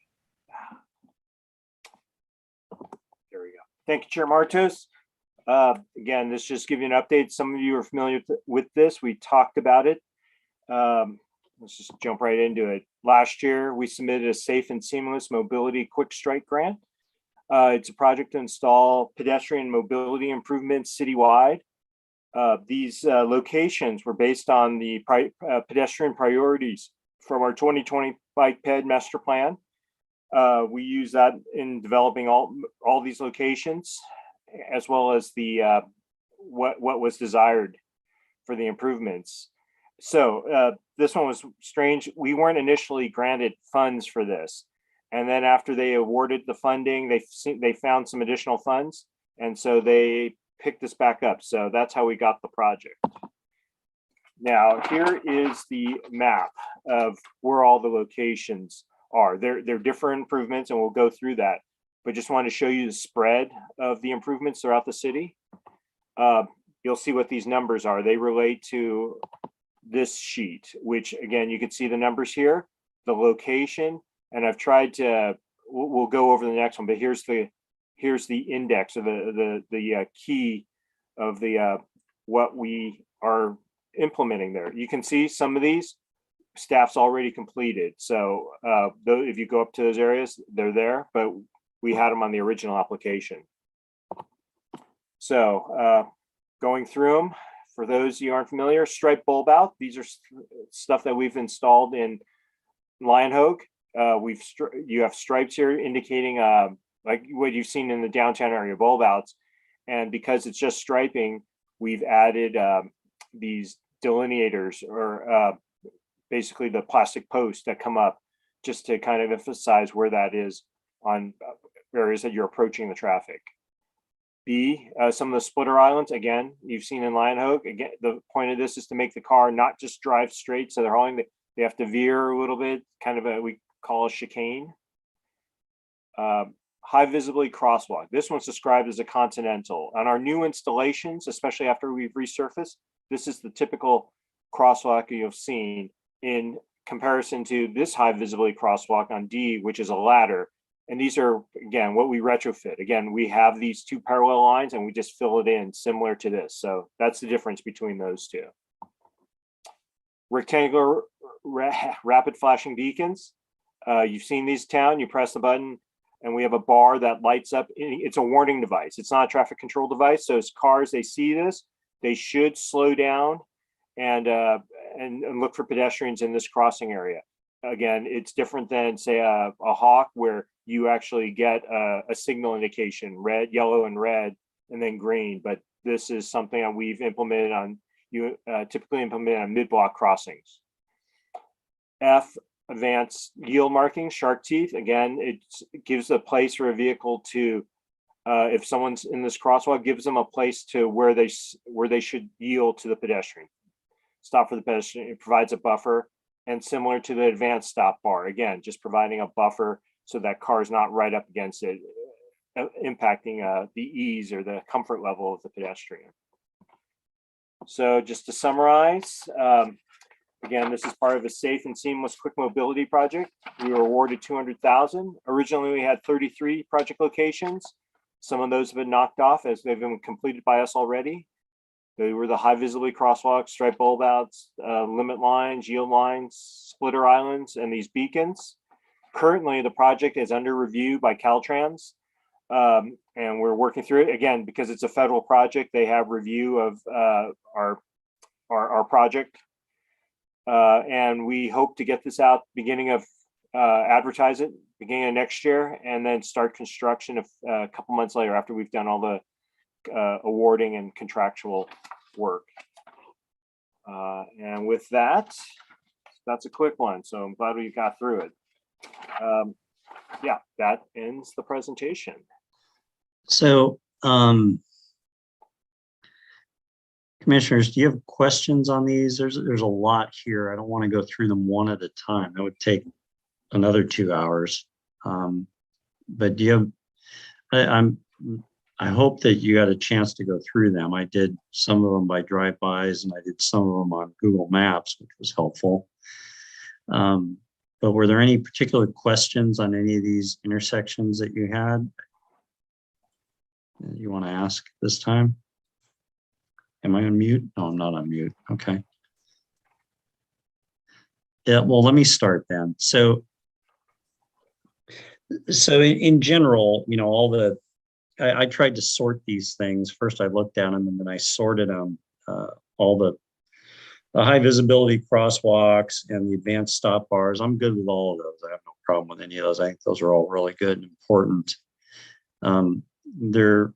S5: There we go. Thank you, Chair Martos. Again, this just give you an update. Some of you are familiar with this. We talked about it. Let's just jump right into it. Last year, we submitted a safe and seamless mobility quick strike grant. It's a project to install pedestrian mobility improvements citywide. These locations were based on the pedestrian priorities from our 2020 Bike Ped Master Plan. We use that in developing all these locations, as well as the what was desired for the improvements. So this one was strange. We weren't initially granted funds for this, and then after they awarded the funding, they found some additional funds, and so they picked this back up. So that's how we got the project. Now here is the map of where all the locations are. They're different improvements, and we'll go through that. But just want to show you the spread of the improvements throughout the city. You'll see what these numbers are. They relate to this sheet, which again, you can see the numbers here, the location, and I've tried to, we'll go over the next one, but here's the index of the key of the what we are implementing there. You can see some of these staff's already completed. So if you go up to those areas, they're there, but we had them on the original application. So going through them, for those you aren't familiar, stripe bulb out. These are stuff that we've installed in Lionhogue. You have stripes here indicating like what you've seen in the downtown area, bulb outs. And because it's just striping, we've added these delineators, or basically the plastic posts that come up, just to kind of emphasize where that is on areas that you're approaching the traffic. B, some of the splitter islands, again, you've seen in Lionhogue. Again, the point of this is to make the car not just drive straight, so they're hauling, they have to veer a little bit, kind of we call a chicane. High visibility crosswalk. This one's described as a continental. On our new installations, especially after we've resurfaced, this is the typical crosswalk you've seen in comparison to this high visibility crosswalk on D, which is a ladder. And these are, again, what we retrofit. Again, we have these two parallel lines and we just fill it in similar to this. So that's the difference between those two. Rectangular rapid flashing beacons. You've seen these in town, you press the button and we have a bar that lights up. It's a warning device. It's not a traffic control device. So as cars, they see this, they should slow down and look for pedestrians in this crossing area. Again, it's different than, say, a hawk, where you actually get a signal indication, red, yellow, and red, and then green. But this is something that we've implemented on, typically implement on mid-block crossings. F, advanced yield marking, shark teeth. Again, it gives a place for a vehicle to, if someone's in this crosswalk, gives them a place to where they should yield to the pedestrian. Stop for the pedestrian. It provides a buffer. And similar to the advanced stop bar, again, just providing a buffer so that car is not right up against it, impacting the ease or the comfort level of the pedestrian. So just to summarize, again, this is part of a safe and seamless quick mobility project. We were awarded $200,000. Originally, we had 33 project locations. Some of those have been knocked off as they've been completed by us already. They were the high visibility crosswalks, stripe bulb outs, limit lines, yield lines, splitter islands, and these beacons. Currently, the project is under review by Caltrans, and we're working through it. Again, because it's a federal project, they have review of our project, and we hope to get this out beginning of advertise it beginning of next year, and then start construction a couple months later after we've done all the awarding and contractual work. And with that, that's a quick one. So I'm glad we got through it. Yeah, that ends the presentation.
S1: So, commissioners, do you have questions on these? There's a lot here. I don't want to go through them one at a time. That would take another 2 hours. But do you have, I hope that you got a chance to go through them. I did some of them by drive-bys and I did some of them on Google Maps, which was helpful. But were there any particular questions on any of these intersections that you had? That you want to ask this time? Am I on mute? No, I'm not on mute. Okay. Yeah, well, let me start then. So in general, you know, I tried to sort these things. First, I looked at them and then I sorted them. All the high visibility crosswalks and the advanced stop bars. I'm good with all of those. I have no problem with any of those. I think those are all really good and important. The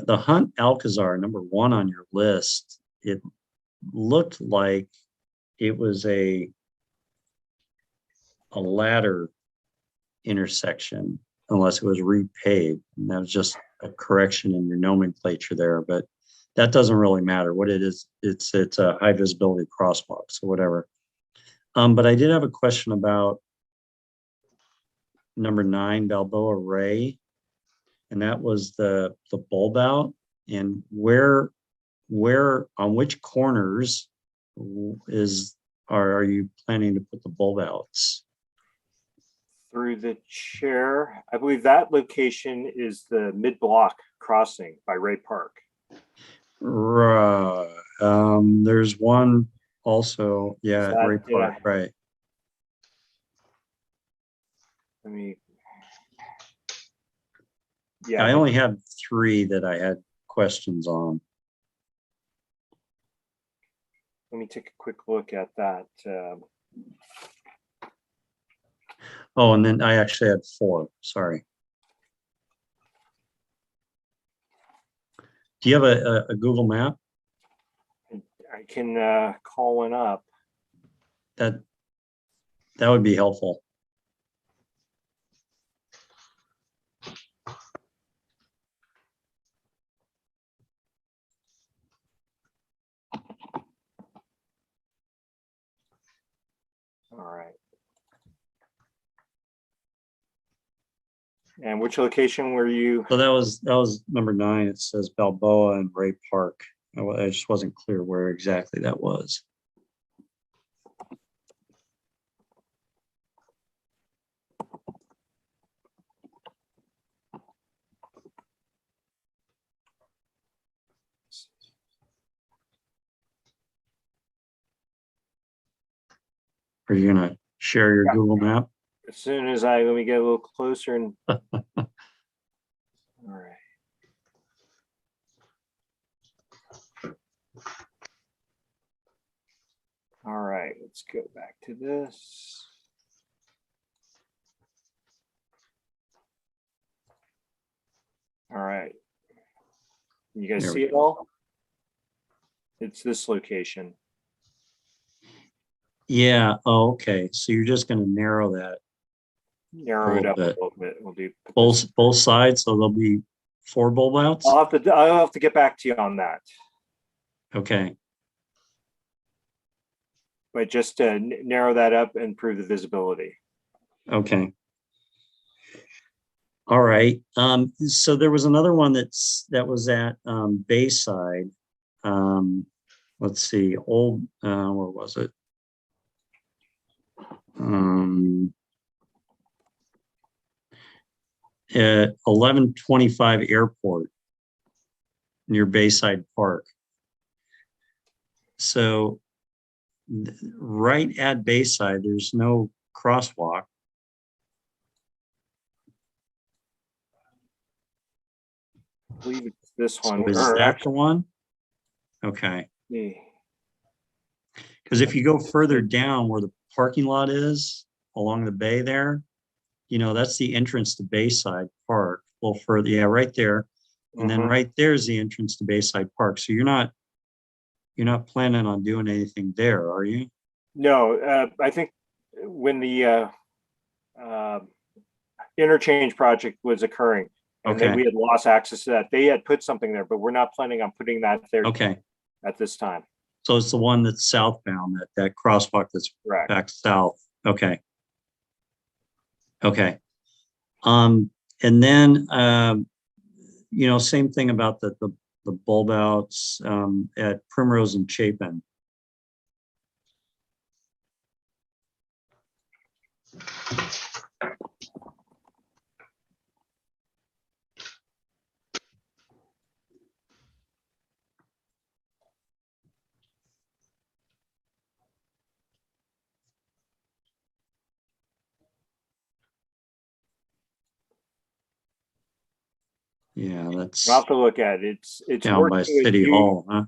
S1: Hunt Alcazar, number 1 on your list, it looked like it was a ladder intersection, unless it was repaved. And that was just a correction in your nomenclature there, but that doesn't really matter. What it is, it's a high visibility crosswalk, so whatever. But I did have a question about number 9, Balboa Ray, and that was the bulb out, and where on which corners are you planning to put the bulb outs?
S5: Through the chair, I believe that location is the mid-block crossing by Ray Park.
S1: Right. There's one also, yeah, at Ray Park, right.
S5: I mean,
S1: yeah, I only had 3 that I had questions on.
S5: Let me take a quick look at that.
S1: Oh, and then I actually had 4, sorry. Do you have a Google map?
S5: I can call one up.
S1: That would be helpful.
S5: All right. And which location were you?
S1: So that was number 9. It says Balboa and Ray Park. I just wasn't clear where exactly that was. Are you gonna share your Google map?
S5: As soon as let me get a little closer and. All right. All right, let's go back to this. All right. You guys see it all? It's this location.
S1: Yeah. Oh, okay. So you're just going to narrow that.
S5: Narrow it up a little bit. We'll do
S1: both sides, so there'll be 4 bulb outs.
S5: I'll have to get back to you on that.
S1: Okay.
S5: But just to narrow that up and improve the visibility.
S1: Okay. All right. So there was another one that was at Bayside. Let's see, where was it? At 1125 Airport near Bayside Park. So right at Bayside, there's no crosswalk.
S5: I believe it's this one.
S1: So is that the one? Okay. Because if you go further down where the parking lot is along the bay there, you know, that's the entrance to Bayside Park. A little further, yeah, right there. And then right there's the entrance to Bayside Park. So you're not planning on doing anything there, are you?
S5: No, I think when the interchange project was occurring, and then we had lost access to that, they had put something there, but we're not planning on putting that there at this time.
S1: So it's the one that's southbound, that crosswalk that's back south. Okay. Okay. And then you know, same thing about the bulb outs at Primrose and Chapin. Yeah, that's
S5: I'll have to look at it. It's
S1: down by
S5: working with
S1: City
S5: you.
S1: Hall, huh?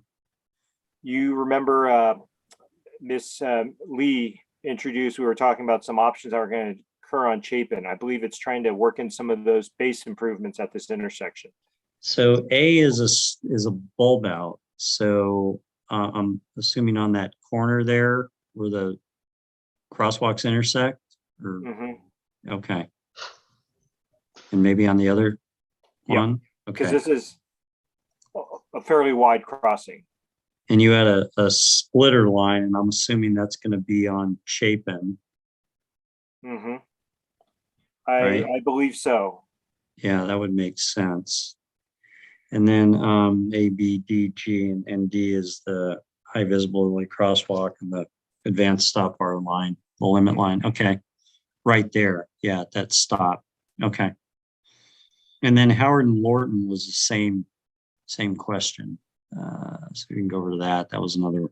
S5: You remember Miss Lee introduced, we were talking about some options that are going to occur on Chapin. I believe it's trying to work in some of those base improvements at this intersection.
S1: So A is a bulb out. So I'm assuming on that corner there where the crosswalks intersect, or okay, and maybe on the other one.
S5: Because
S1: Okay,
S5: this is a fairly wide crossing.
S1: and you had a splitter line, and I'm assuming that's going to be on Chapin.
S5: Right? I believe so.
S1: Yeah, that would make sense. And then A, B, D, G, and D is the high visibility crosswalk and the advanced stop bar line, the limit line. Okay, right there. Yeah, that stop. Okay. And then Howard and Lorton was the same question. So we can go over to that. That was another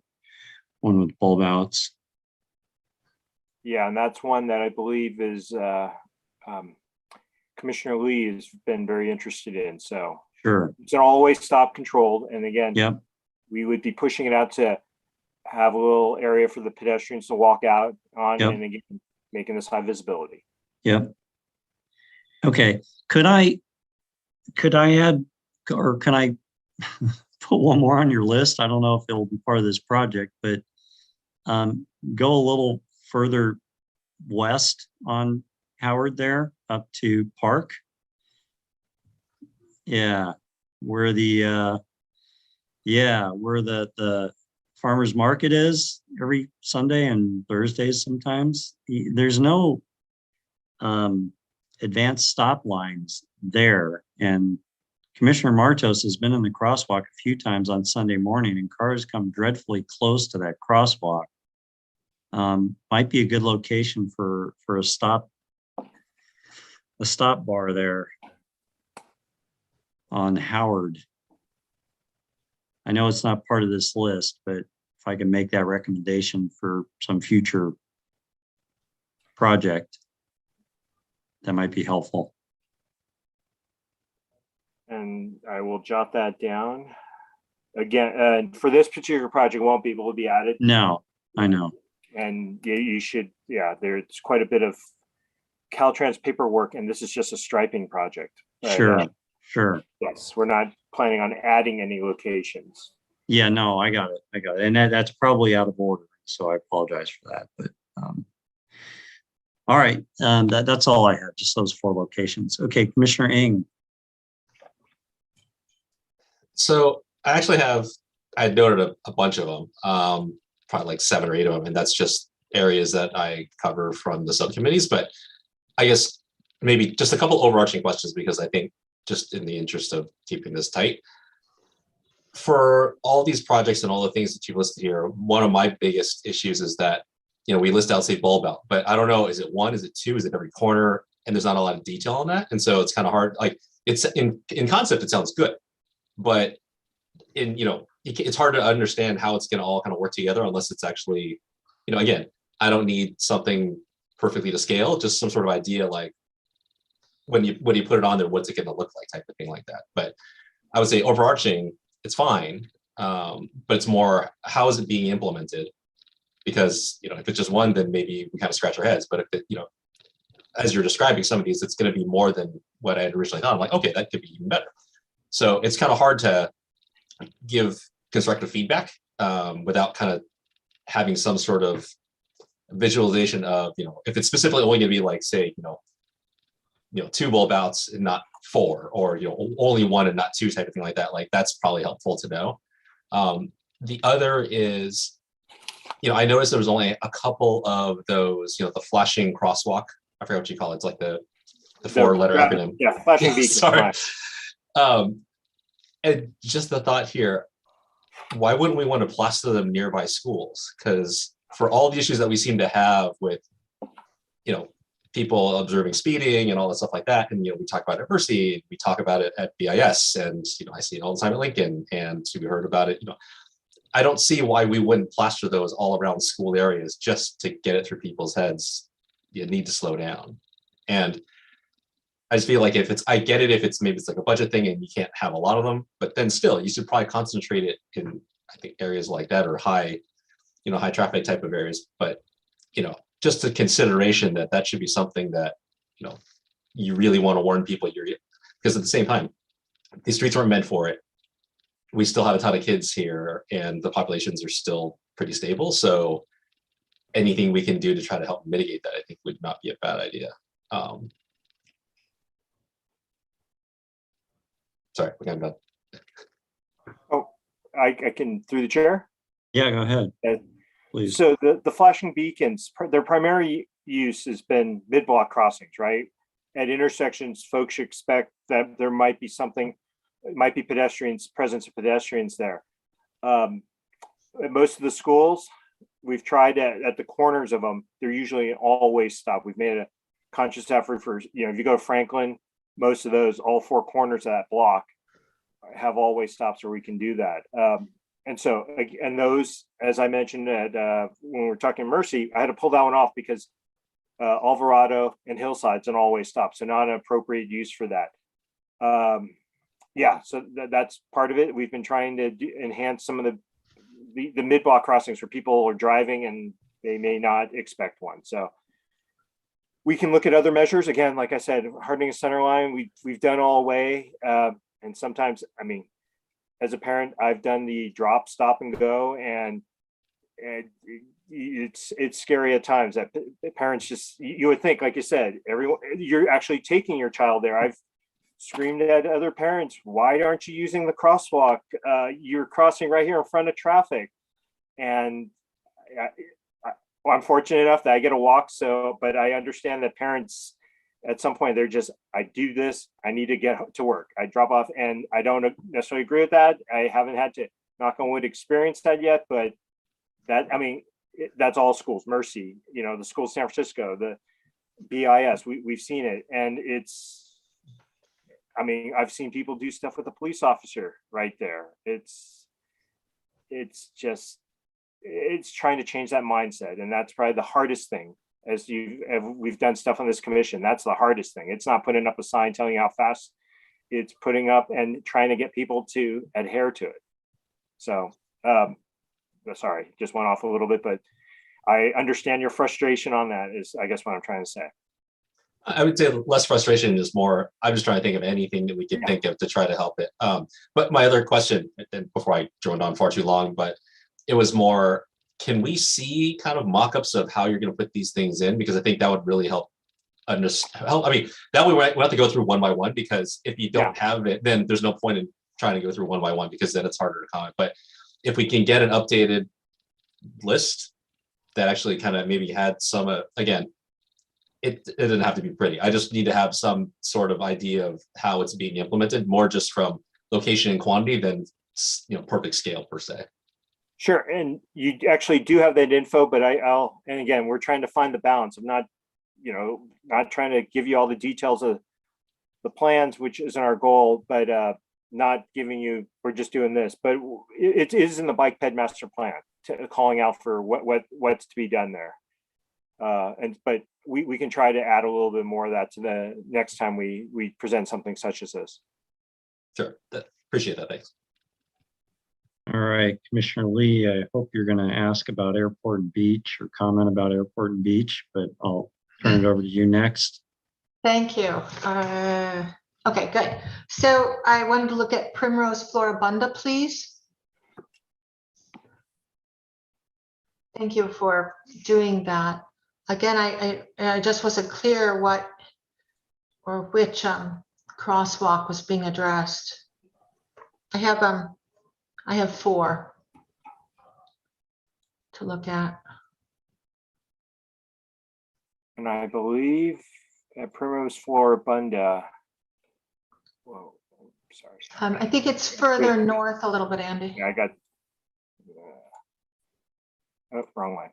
S1: one with bulb outs.
S5: Yeah, and that's one that I believe is Commissioner Lee has been very interested in. So
S1: Sure.
S5: it's an always stop controlled. And again,
S1: Yep.
S5: we would be pushing it out to have a little area for the pedestrians to walk out on,
S1: Yep.
S5: and again, making this high visibility.
S1: Yep. Okay. Could I add, or can I put one more on your list? I don't know if it'll be part of this project, but go a little further west on Howard there up to Park. Yeah, where the where the farmers market is every Sunday and Thursdays sometimes. There's no advanced stop lines there, and Commissioner Martos has been in the crosswalk a few times on Sunday morning, and cars come dreadfully close to that crosswalk. Might be a good location for a stop bar there on Howard. I know it's not part of this list, but if I can make that recommendation for some future project, that might be helpful.
S5: And I will jot that down. Again, for this particular project, won't be able to be added.
S1: No, I know.
S5: And you should, there's quite a bit of Caltrans paperwork, and this is just a striping project.
S1: Sure.
S5: Yes, we're not planning on adding any locations.
S1: Yeah, no, I got it. And that's probably out of order, so I apologize for that. But all right, that's all I have, just those 4 locations. Okay, Commissioner Ng.
S10: So I noted a bunch of them, probably like 7 or 8 of them, and that's just areas that I cover from the subcommittees. But I guess maybe just a couple overarching questions, because I think just in the interest of keeping this tight, for all these projects and all the things that you've listed here, one of my biggest issues is that, we list out, say, bulb out, but I don't know, is it 1, is it 2, is it every corner? And there's not a lot of detail on that. And so it's kind of hard, like it's in concept, it sounds good, but it's hard to understand how it's going to all kind of work together unless it's actually, again, I don't need something perfectly to scale, just some sort of idea, like when you put it on there, what's it going to look like, type of thing like that. But I would say overarching, it's fine, but it's more, how is it being implemented? Because if it's just 1, then maybe we kind of scratch our heads. But if it, as you're describing some of these, it's going to be more than what I had originally thought. I'm like, okay, that could be even better. So it's kind of hard to give constructive feedback without kind of having some sort of visualization of, if it's specifically only going to be like, say, 2 bulb outs and not 4, or only 1 and not 2, type of thing like that. Like, that's probably helpful to know. The other is, I noticed there was only a couple of those, the flashing crosswalk. I forgot what you call it. It's like the 4-letter acronym.
S5: Yeah, flashing beacon.
S10: Sorry. And just the thought here, why wouldn't we want to plaster them nearby schools? Because for all the issues that we seem to have with, people observing speeding and all that stuff like that. And, we talk about it at Mercy, we talk about it at BIS, and, I see it all the time at Lincoln, and we heard about it, I don't see why we wouldn't plaster those all around school areas just to get it through people's heads. You need to slow down. And I just feel like I get it if maybe it's like a budget thing and you can't have a lot of them, but then still you should probably concentrate it in, I think, areas like that, or high traffic type of areas. But, just a consideration that should be something that, you really want to warn people because at the same time, these streets weren't meant for it. We still have a ton of kids here and the populations are still pretty stable. So anything we can do to try to help mitigate that, I think would not be a bad idea. Sorry, I'm done.
S5: Oh, I can, through the chair?
S1: Yeah, go ahead. Please.
S5: So the flashing beacons, their primary use has been mid-block crossings, right? At intersections, folks should expect that there might be something, it might be presence of pedestrians there. At most of the schools, we've tried at the corners of them, they're usually always stop. We've made a conscious effort for, if you go to Franklin, most of those, all four corners of that block have always stops where we can do that. And so, and those, as I mentioned when we were talking Mercy, I had to pull that one off because Alvarado and Hillside's an always stop, so not an appropriate use for that. Yeah, so that's part of it. We've been trying to enhance some of the mid-block crossings where people are driving and they may not expect one. So we can look at other measures. Again, like I said, hardening a center line, we've done all way. And sometimes, as a parent, I've done the drop, stop and go, and it's scary at times that parents just, you would think, like you said, you're actually taking your child there. I've screamed at other parents, why aren't you using the crosswalk? You're crossing right here in front of traffic. And I'm fortunate enough that I get a walk, but I understand that parents at some point they're just, I do this, I need to get to work. I drop off, and I don't necessarily agree with that. I haven't had to, knock on wood, experience that yet, but that's all schools. Mercy, the school of San Francisco, the BIS, we've seen it. And I've seen people do stuff with a police officer right there. It's trying to change that mindset. And that's probably the hardest thing. We've done stuff on this commission. That's the hardest thing. It's not putting up a sign telling you how fast, it's putting up and trying to get people to adhere to it. So, sorry, just went off a little bit, but I understand your frustration on that is, I guess, what I'm trying to say.
S10: I would say less frustration is more, I'm just trying to think of anything that we could think of to try to help it. But my other question, and before I droned on far too long, but it was more, can we see kind of mock-ups of how you're going to put these things in? Because I think that would really help that way we have to go through one by one, because if you don't have it, then there's no point in trying to go through one by one, because then it's harder to comment. But if we can get an updated list that actually kind of maybe had some, again, it doesn't have to be pretty. I just need to have some sort of idea of how it's being implemented, more just from location and quantity than perfect scale per se.
S5: Sure, and you actually do have that info, but and again, we're trying to find the balance of not trying to give you all the details of the plans, which isn't our goal, but not giving you, we're just doing this. But it is in the bike ped master plan, calling out for what's to be done there. But we can try to add a little bit more of that to the next time we present something such as this.
S10: Sure, appreciate that, thanks.
S1: All right, Commissioner Lee, I hope you're going to ask about Airport and Beach or comment about Airport and Beach, but I'll turn it over to you next.
S9: Thank you. Okay, good. So I wanted to look at Primrose Floribunda, please. Thank you for doing that. Again, I just wasn't clear what or which crosswalk was being addressed. I have 4 to look at.
S5: And I believe at Primrose Floribunda, whoa, sorry.
S9: I think it's further north a little bit, Andy.
S5: Yeah, I got, wrong way.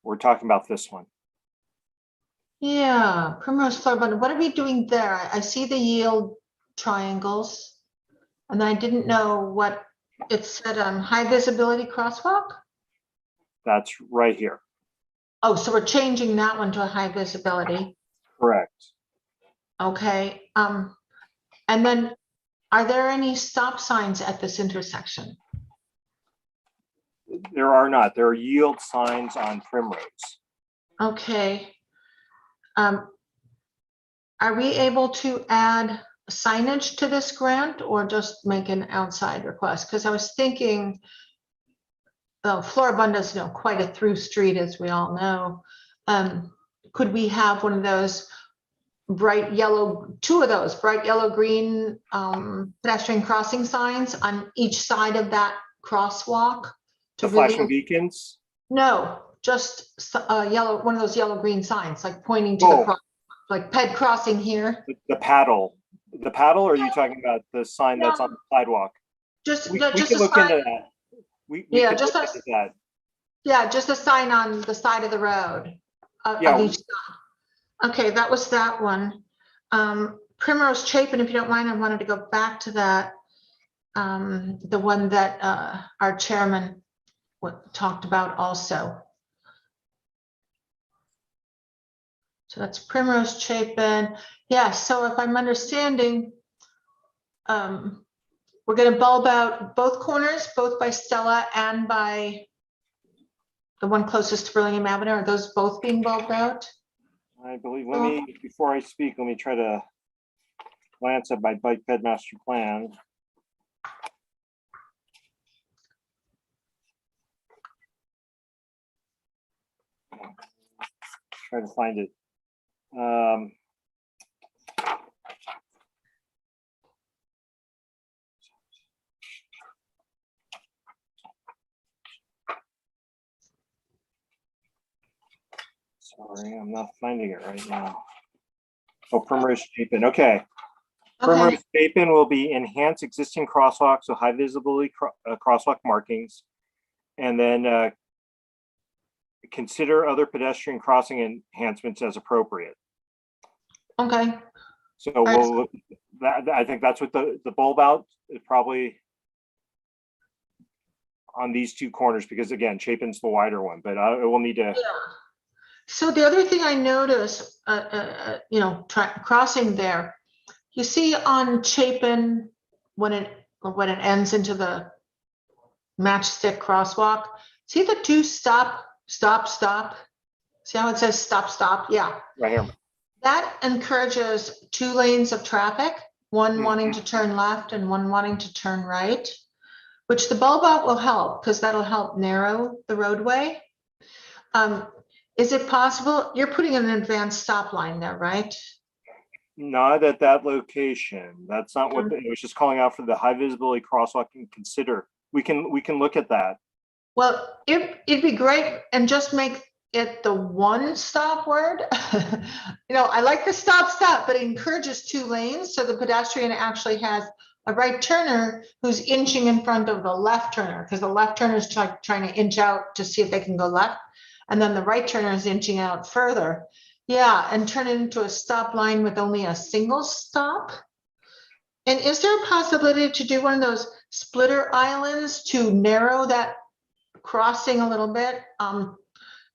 S5: We're talking about this one.
S9: Yeah, Primrose Floribunda. What are we doing there? I see the yield triangles. And I didn't know what it said on high visibility crosswalk.
S5: That's right here.
S9: Oh, so we're changing that one to a high visibility.
S5: Correct.
S9: Okay. And then are there any stop signs at this intersection?
S5: There are not. There are yield signs on Primrose.
S9: Okay. Are we able to add signage to this grant or just make an outside request? Because I was thinking, Floribunda is quite a through street, as we all know. Could we have one of those bright yellow, two of those bright yellow green pedestrian crossing signs on each side of that crosswalk?
S5: The flashing beacons?
S9: No, just yellow, one of those yellow green signs, like pointing to the cross, like ped crossing here.
S5: The paddle. The paddle, or are you talking about the sign that's on the sidewalk?
S9: Just
S5: we
S9: just
S5: can
S9: a
S5: look
S9: sign.
S5: into that.
S9: Yeah,
S5: can
S9: just
S5: look
S9: a,
S5: into that.
S9: yeah, just a sign on the side of the road of each side. Okay, that was that one. Primrose Chapin, if you don't mind, I wanted to go back to that. The one that our chairman talked about also. So that's Primrose Chapin. Yeah, so if I'm understanding, we're going to bulb out both corners, both by Stella and by the one closest to Burlingame Avenue. Are those both being bulbed out?
S5: I believe, before I speak, let me try to glance at my bike bed master plan. Try to find it. Sorry, I'm not finding it right now. Oh, Primrose Chapin. Okay. Primrose Chapin will be enhance existing crosswalks with high visibility crosswalk markings, and then consider other pedestrian crossing enhancements as appropriate.
S9: Okay.
S5: So I think that's what the bulb out is probably on these two corners, because again, Chapin's the wider one, but it will need to.
S9: Yeah. So the other thing I noticed, crossing there, you see on Chapin when it ends into the matchstick crosswalk, see the two stop. See how it says stop? Yeah.
S5: Right here.
S9: That encourages 2 lanes of traffic, one wanting to turn left and one wanting to turn right, which the bulb out will help because that'll help narrow the roadway. Is it possible, you're putting an advanced stop line there, right?
S5: Not at that location. That's not what it was, just calling out for the high visibility crosswalk and consider. We can look at that.
S9: Well, it'd be great, and just make it the one stop word. I like the stop, but it encourages 2 lanes. So the pedestrian actually has a right turner who's inching in front of the left turner, because the left turner is trying to inch out to see if they can go left. And then the right turner is inching out further. Yeah, and turn it into a stop line with only a single stop. And is there a possibility to do one of those splitter islands to narrow that crossing a little bit?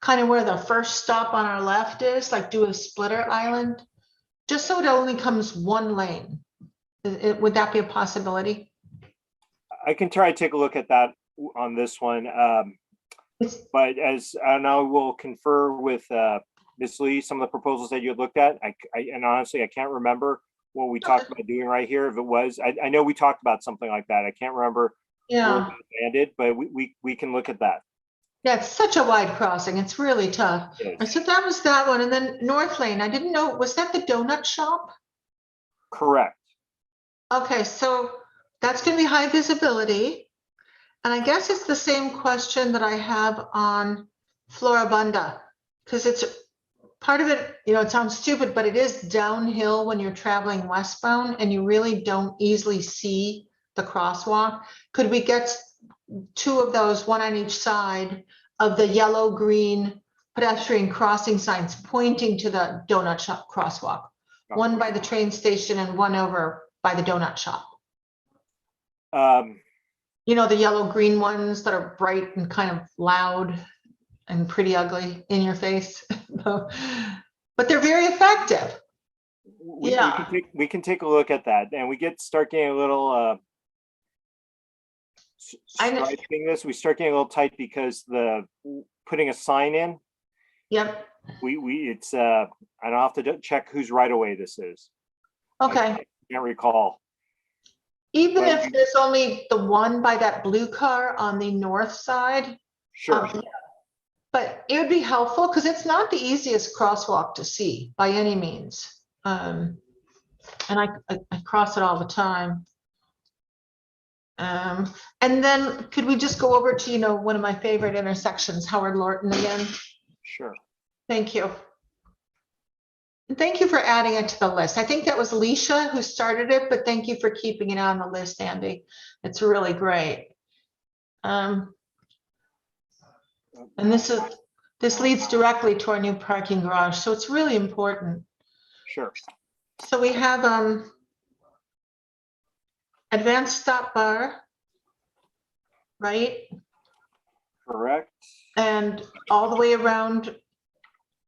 S9: Kind of where the first stop on our left is, like do a splitter island, just so it only comes 1 lane. Would that be a possibility?
S5: I can try to take a look at that on this one. But and I will confer with Ms. Lee, some of the proposals that you had looked at. And honestly, I can't remember what we talked about doing right here. If it was, I know we talked about something like that. I can't remember where it landed, but we can look at that.
S9: Yeah, it's such a wide crossing. It's really tough. So that was that one. And then North Lane, I didn't know, was that the donut shop?
S5: Correct.
S9: Okay, so that's going to be high visibility. And I guess it's the same question that I have on Floribunda, because it's part of it, it sounds stupid, but it is downhill when you're traveling westbound and you really don't easily see the crosswalk. Could we get 2 of those, one on each side of the yellow green pedestrian crossing signs pointing to the donut shop crosswalk. One by the train station and one over by the donut shop. You know, the yellow-green ones that are bright and kind of loud and pretty ugly in your face. But they're very effective.
S5: We can take a look at that, and we start getting a little we start getting a little tight because putting a sign in.
S9: Yep.
S5: It's I don't have to check whose right of way this is.
S9: Okay.
S5: I can't recall.
S9: Even if there's only the one by that blue car on the north side.
S5: Sure.
S9: But it would be helpful because it's not the easiest crosswalk to see by any means. And I cross it all the time. And then could we just go over to, you know, one of my favorite intersections, Howard Lorton again?
S5: Sure.
S9: Thank you. And thank you for adding it to the list. I think that was Leisha who started it, but thank you for keeping it on the list, Andy. It's really great. And this leads directly to our new parking garage, so it's really important.
S5: Sure.
S9: So we have advanced stop bar, right?
S5: Correct.
S9: And all the way around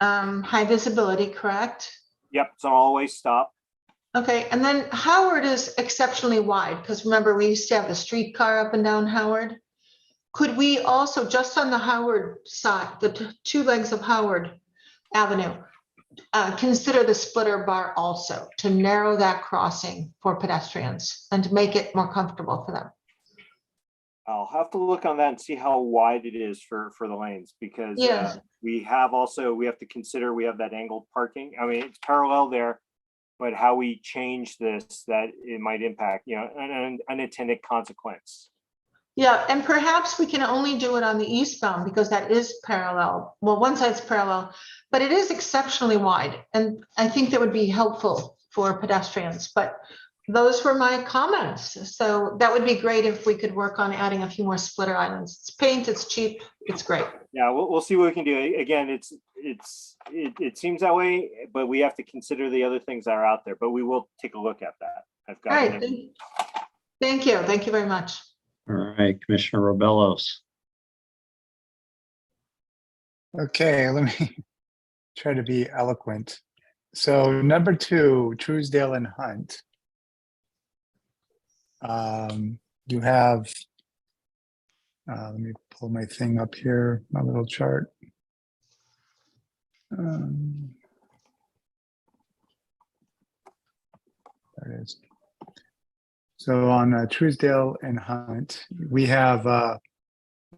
S9: high visibility, correct?
S5: Yep, it's always stop.
S9: Okay, and then Howard is exceptionally wide, because remember, we used to have the streetcar up and down Howard. Could we also, just on the Howard side, the two legs of Howard Avenue, consider the splitter bar also to narrow that crossing for pedestrians and to make it more comfortable for them?
S5: I'll have to look on that and see how wide it is for the lanes, because
S9: Yes.
S5: we have to consider, we have that angled parking. I mean, it's parallel there, but how we change this, that it might impact, you know, an unintended consequence.
S9: Yeah, and perhaps we can only do it on the eastbound because that is parallel. Well, one side's parallel, but it is exceptionally wide. And I think that would be helpful for pedestrians, but those were my comments. So that would be great if we could work on adding a few more splitter islands. It's paint, it's cheap, it's great.
S5: Yeah, we'll see what we can do. Again, it seems that way, but we have to consider the other things that are out there, but we will take a look at that. I've got
S9: All right, thank you. Thank you very much.
S1: All right, Commissioner Robellos.
S8: Okay, let me try to be eloquent. So number 2, Truesdale and Hunt. You have, let me pull my thing up here, my little chart. There it is. So on Truesdale and Hunt, we have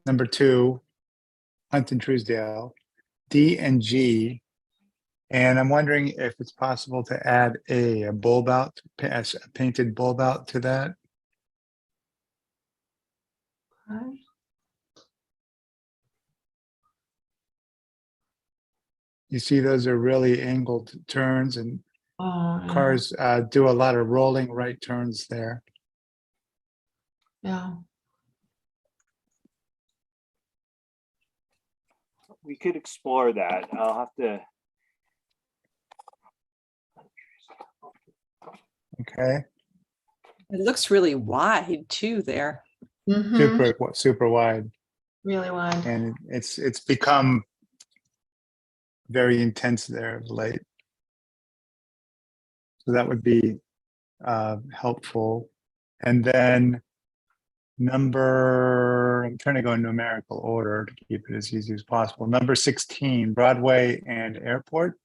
S8: number 2, Hunt and Truesdale, D and G. And I'm wondering if it's possible to add a bulb out, a painted bulb out to that.
S9: Okay.
S8: You see, those are really angled turns, and
S9: Yeah.
S8: cars do a lot of rolling right turns there.
S9: Yeah.
S5: We could explore that. I'll have to.
S8: Okay.
S15: It looks really wide too there.
S9: Mhm.
S8: Super wide,
S9: Really wide.
S8: and it's become very intense there of late. So that would be helpful. And then I'm trying to go in numerical order to keep it as easy as possible. Number 16, Broadway and Airport.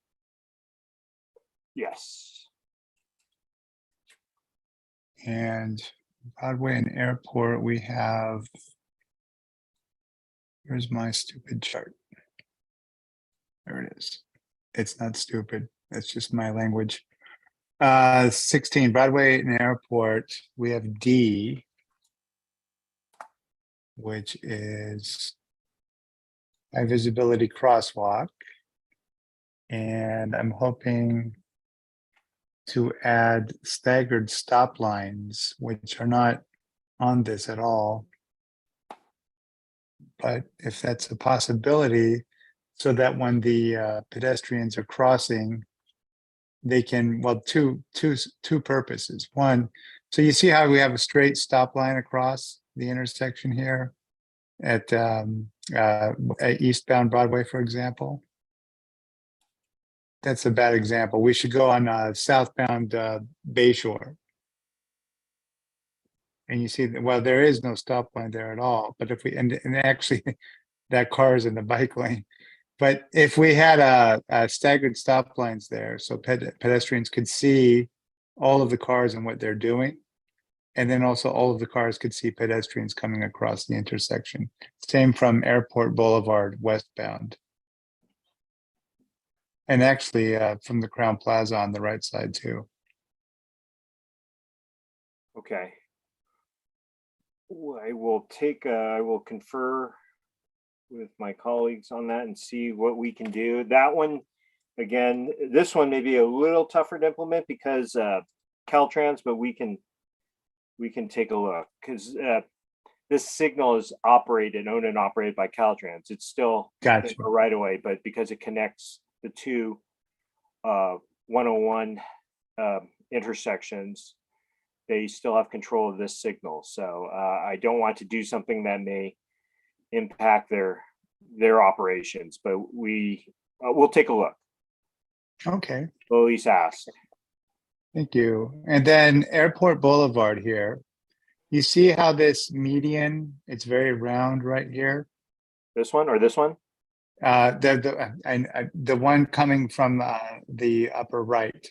S5: Yes.
S8: And Broadway and Airport, we have, here's my stupid chart. There it is. It's not stupid. It's just my language. 16, Broadway and Airport, we have D, which is high visibility crosswalk. And I'm hoping to add staggered stop lines, which are not on this at all. But if that's a possibility, so that when the pedestrians are crossing, they can, well, two purposes. One, so you see how we have a straight stop line across the intersection here at eastbound Broadway, for example. That's a bad example. We should go on southbound Bayshore. And you see, well, there is no stop line there at all. But if we, and actually, that car is in the bike lane. But if we had a staggered stop lines there, so pedestrians could see all of the cars and what they're doing, and then also all of the cars could see pedestrians coming across the intersection. Same from Airport Boulevard westbound. And actually from the Crown Plaza on the right side too.
S5: Okay. I will confer with my colleagues on that and see what we can do. That one, again, this one may be a little tougher to implement because Caltrans, but we can take a look because this signal is owned and operated by Caltrans. It's still
S8: Gotcha.
S5: right away, but because it connects the two 101 intersections, they still have control of this signal. So I don't want to do something that may impact their operations, but we'll take a look.
S8: Okay.
S5: We'll at least ask.
S8: Thank you. And then Airport Boulevard here. You see how this median, it's very round right here.
S5: This one or this one?
S8: The one coming from the upper right,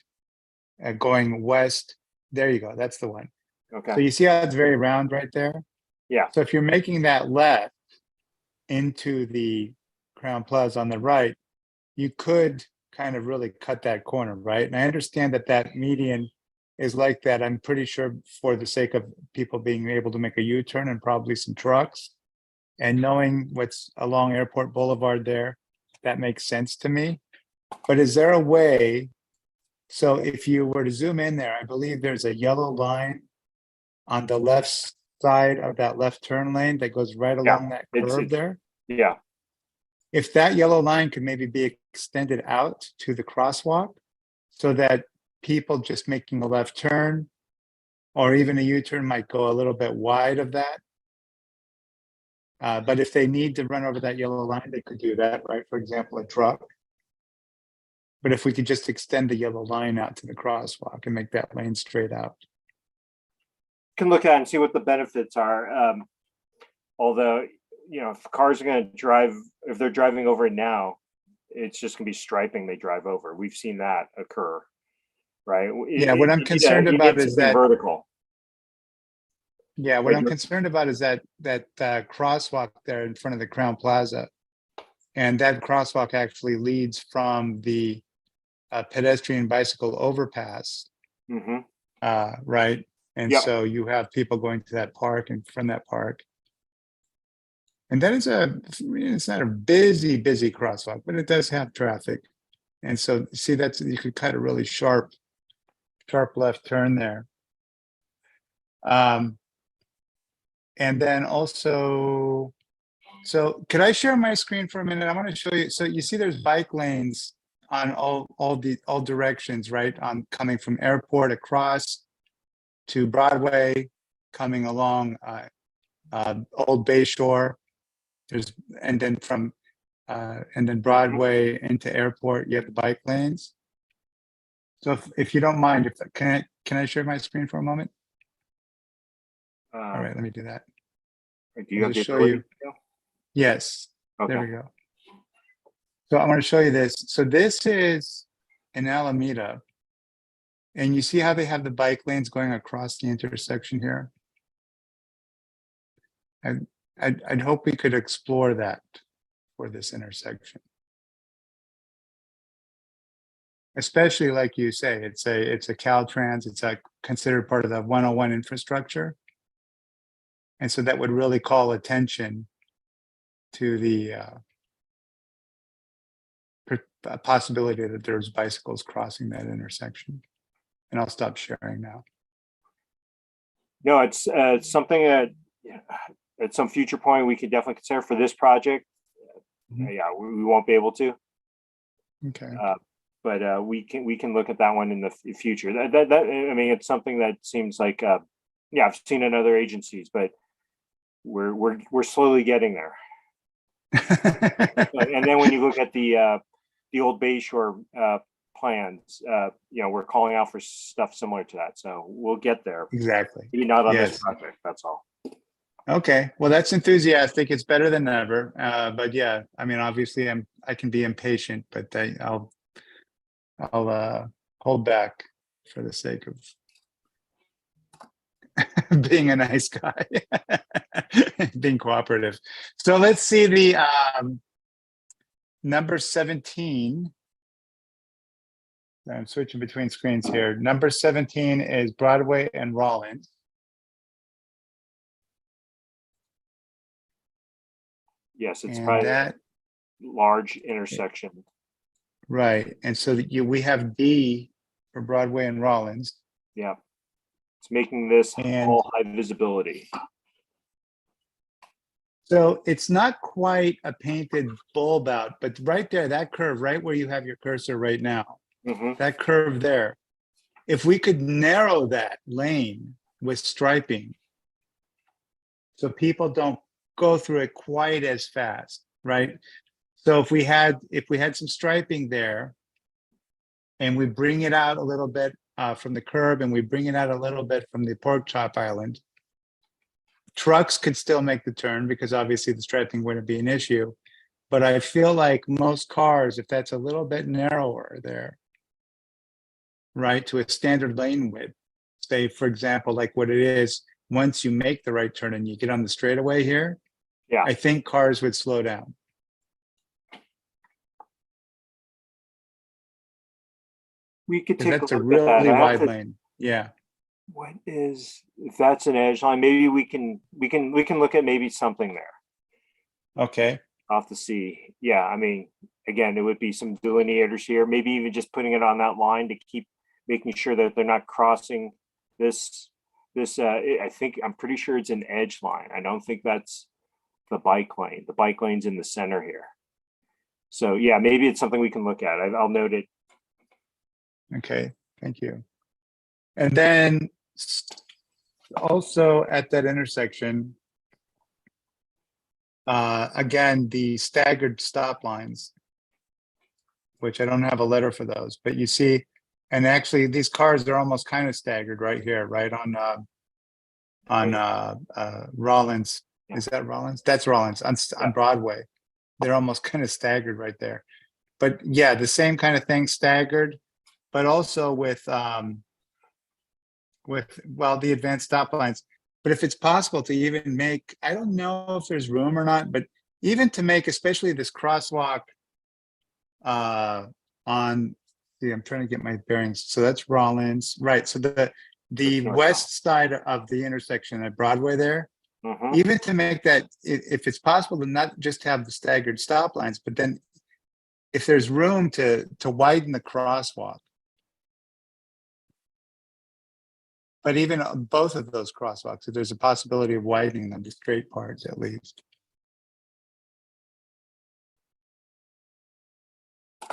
S8: going west. There you go. That's the one.
S5: Okay.
S8: So you see how it's very round right there?
S5: Yeah.
S8: So if you're making that left into the Crown Plaza on the right, you could kind of really cut that corner, right? And I understand that that median is like that. I'm pretty sure for the sake of people being able to make a U-turn and probably some trucks, and knowing what's along Airport Boulevard there, that makes sense to me. But is there a way, so if you were to zoom in there, I believe there's a yellow line on the left side of that left turn lane that goes right along that curve there.
S5: Yeah.
S8: If that yellow line could maybe be extended out to the crosswalk so that people just making a left turn or even a U-turn might go a little bit wide of that. But if they need to run over that yellow line, they could do that, right? For example, a truck. But if we could just extend the yellow line out to the crosswalk and make that lane straight out.
S5: Can look at it and see what the benefits are. Although, you know, if cars are going to drive, if they're driving over it now, it's just going to be striping they drive over. We've seen that occur, right?
S8: Yeah, what I'm concerned about is that
S5: vertical.
S8: Yeah, what I'm concerned about is that crosswalk there in front of the Crown Plaza, and that crosswalk actually leads from the pedestrian bicycle overpass, right? And so you have people going to that park and from that park. And that is it's not a busy crosswalk, but it does have traffic. And so see, you could cut a really sharp left turn there. And then also, so could I share my screen for a minute? I want to show you. So you see there's bike lanes on all directions, right? On coming from Airport across to Broadway, coming along Old Bayshore. And then Broadway into Airport, you have the bike lanes. So if you don't mind, can I share my screen for a moment? All right, let me do that.
S5: Do you have to
S8: show you? Yes. Okay. There we go. So I want to show you this. So this is in Alameda, and you see how they have the bike lanes going across the intersection here. I'd hope we could explore that for this intersection. Especially like you say, it's a Caltrans, it's considered part of the 101 infrastructure. And so that would really call attention to the possibility that there's bicycles crossing that intersection. And I'll stop sharing now.
S5: No, it's something that at some future point we could definitely consider for this project. Yeah, we won't be able to.
S8: Okay.
S5: But we can look at that one in the future. That I mean, it's something that seems like yeah, I've seen in other agencies, but we're slowly getting there. And then when you look at the old Bayshore plans, you know, we're calling out for stuff similar to that. So we'll get there.
S8: Exactly.
S5: Maybe not on
S8: Yes.
S5: this project. That's all.
S8: Okay, well, that's enthusiastic. It's better than ever. But yeah, I mean, obviously, I can be impatient, but I'll hold back for the sake of being a nice guy, being cooperative. So let's see the number 17. I'm switching between screens here. Number 17 is Broadway and Rollins.
S5: Yes, it's
S8: And
S5: probably
S8: that,
S5: large intersection.
S8: right. And so we have D for Broadway and Rollins.
S5: Yeah, it's making this
S8: And
S5: all high visibility.
S8: so it's not quite a painted bulb out, but right there, that curve, right where you have your cursor right now, that curve there, if we could narrow that lane with striping so people don't go through it quite as fast, right? So if we had some striping there and we bring it out a little bit from the curb and we bring it out a little bit from the pork chop island, trucks could still make the turn because obviously the striping wouldn't be an issue. But I feel like most cars, if that's a little bit narrower there, right, to a standard lane width, say, for example, like what it is, once you make the right turn and you get on the straightaway here,
S5: yeah,
S8: I think cars would slow down.
S5: we could take
S8: That's
S5: a
S8: a
S5: look at that.
S8: really
S5: I have
S8: wide
S5: to-
S8: lane. Yeah.
S5: What is, if that's an edge line, maybe we can look at maybe something there.
S8: Okay.
S5: Off the sea. Yeah, I mean, again, it would be some delineators here, maybe even just putting it on that line to keep making sure that they're not crossing this I'm pretty sure it's an edge line. I don't think that's the bike lane. The bike lane's in the center here. So yeah, maybe it's something we can look at. I'll note it.
S8: Okay, thank you. And then also at that intersection, again, the staggered stop lines, which I don't have a letter for those, but you see, and actually these cars are almost kind of staggered right here, right on Rollins.
S5: Yeah.
S8: Is that Rollins? That's Rollins on Broadway. They're almost kind of staggered right there. But yeah, the same kind of thing, staggered, but also with the advanced stop lines. But if it's possible to even make, I don't know if there's room or not, but even to make, especially this crosswalk on, see, I'm trying to get my bearings. So that's Rollins, right? So the west side of the intersection at Broadway there, even to make that, if it's possible to not just have the staggered stop lines, but then if there's room to widen the crosswalk. But even both of those crosswalks, if there's a possibility of widening them to straight parts at least.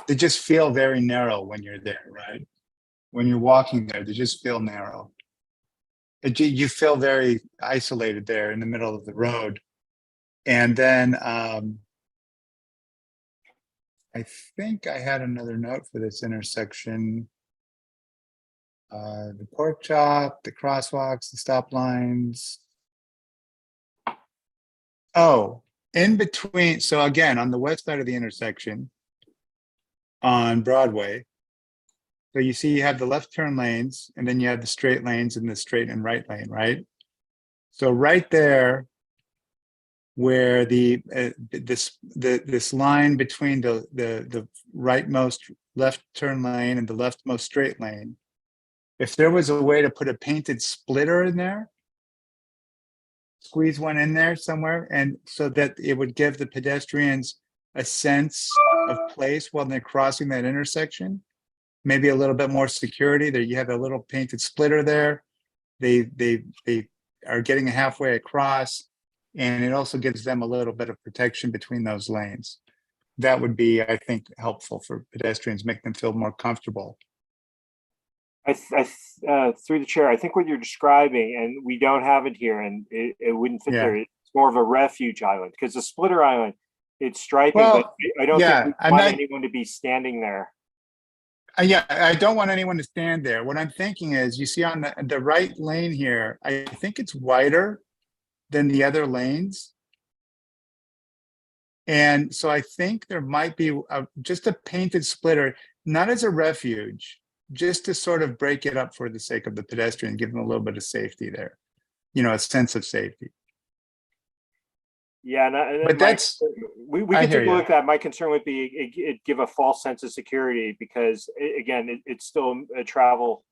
S8: They just feel very narrow when you're there, right? When you're walking there, they just feel narrow. You feel very isolated there in the middle of the road. And then I think I had another note for this intersection. The pork chop, the crosswalks, the stop lines. Oh, in between. So again, on the west side of the intersection on Broadway. So you see you have the left turn lanes and then you have the straight lanes and the straight and right lane, right? So right there where this line between the rightmost left turn lane and the leftmost straight lane, if there was a way to put a painted splitter in there, squeeze one in there somewhere, and so that it would give the pedestrians a sense of place while they're crossing that intersection, maybe a little bit more security. There you have a little painted splitter there. They are getting halfway across, and it also gives them a little bit of protection between those lanes. that would be, I think, helpful for pedestrians, make them feel more comfortable.
S5: Through the chair, I think what you're describing, and we don't have it here, and it wouldn't fit
S8: Yeah.
S5: there. It's more of a refuge island, because the splitter island, it's striping,
S8: Well,
S5: but I don't
S8: yeah,
S5: think we
S8: I'm
S5: want
S8: not-
S5: anyone to be standing there.
S8: Yeah, I don't want anyone to stand there. What I'm thinking is, you see on the right lane here, I think it's wider than the other lanes. And so I think there might be just a painted splitter, not as a refuge, just to sort of break it up for the sake of the pedestrian, give them a little bit of safety there, you know, a sense of safety.
S5: Yeah,
S8: But that's,
S5: we
S8: I
S5: could
S8: hear
S5: take a
S8: you.
S5: look at that. My concern would be it give a false sense of security, because again, it's still a travel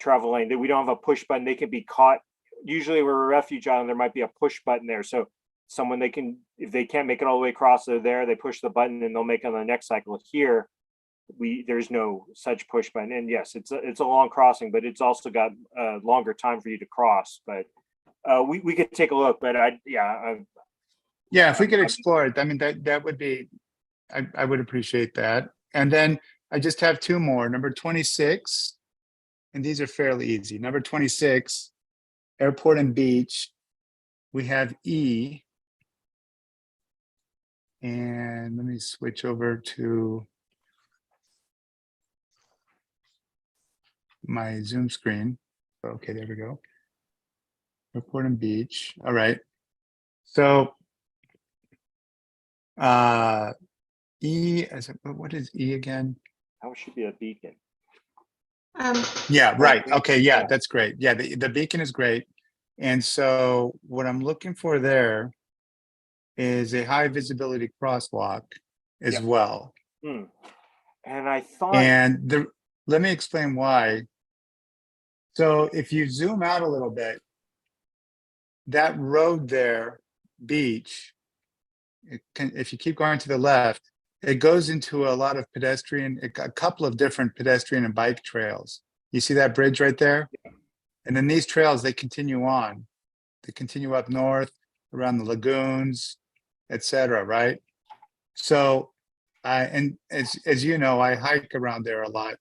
S5: lane that we don't have a push button. They can be caught. Usually we're a refuge island, there might be a push button there. So someone, they can, if they can't make it all the way across, they're there, they push the button and they'll make it on the next cycle. Here, there's no such push button. And yes, it's a long crossing, but it's also got a longer time for you to cross. But we could take a look, but
S8: yeah, if we could explore it, I mean, that would be, I would appreciate that. And then I just have two more. Number 26, and these are fairly easy. Number 26, airport and beach. We have E. And let me switch over to my Zoom screen. Okay, there we go. Airport and beach. All right. So E, what is E again?
S5: That should be a beacon.
S8: Yeah, right. Okay, yeah, that's great. Yeah, the beacon is great. And so what I'm looking for there is a high visibility crosswalk as well.
S5: And I thought,
S8: And let me explain why. So if you zoom out a little bit, that road there, beach, if you keep going to the left, it goes into a lot of pedestrian, a couple of different pedestrian and bike trails. You see that bridge right there? And then these trails, they continue on. They continue up north, around the lagoons, etc. Right? So, and as you know, I hike around there a lot.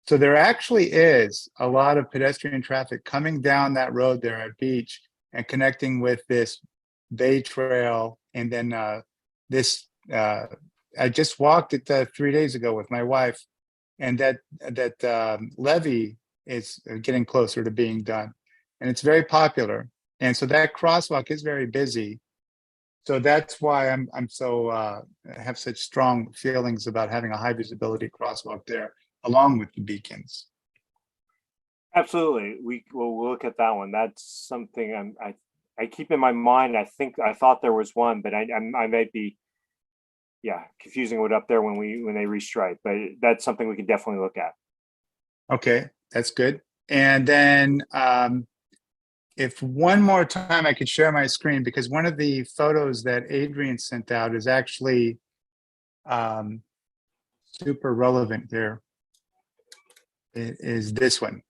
S8: So there actually is a lot of pedestrian traffic coming down that road there at Beach and connecting with this Bay Trail. And then this, I just walked it 3 days ago with my wife, and that levee is getting closer to being done, and it's very popular. And so that crosswalk is very busy. So that's why I'm so have such strong feelings about having a high visibility crosswalk there, along with the beacons.
S5: absolutely, we'll look at that one. That's something I keep in my mind. I thought there was one, but I might be, confusing it up there when they restripe. But that's something we can definitely look at.
S8: Okay, that's good. And then if one more time I could share my screen, because one of the photos that Adrian sent out is actually super relevant here. It is this one.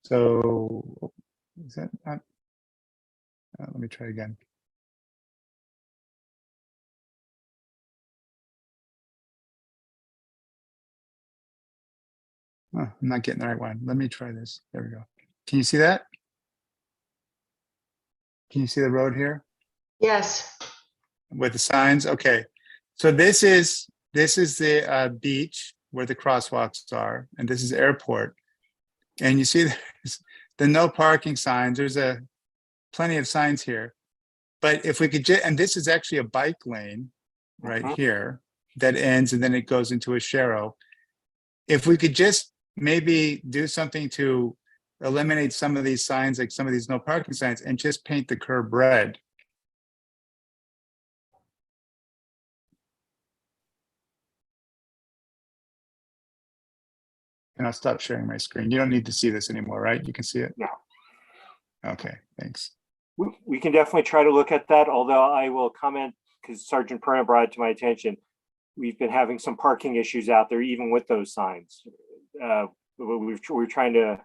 S8: So is that not? Let me try again. Oh, I'm not getting the right one. Let me try this. There we go. Can you see that? Can you see the road here?
S9: Yes.
S8: With the signs? Okay. So this is the beach where the crosswalks are, and this is airport. And you see the no parking signs. There's plenty of signs here. But if we could and this is actually a bike lane right here that ends, and then it goes into a sharrow. If we could just maybe do something to eliminate some of these signs, like some of these no parking signs, and just paint the curb red. And I'll stop sharing my screen. You don't need to see this anymore, right? You can see it?
S5: No.
S8: Okay, thanks.
S5: We can definitely try to look at that, although I will comment, because Sergeant Perna brought it to my attention. We've been having some parking issues out there, even with those signs. We're trying to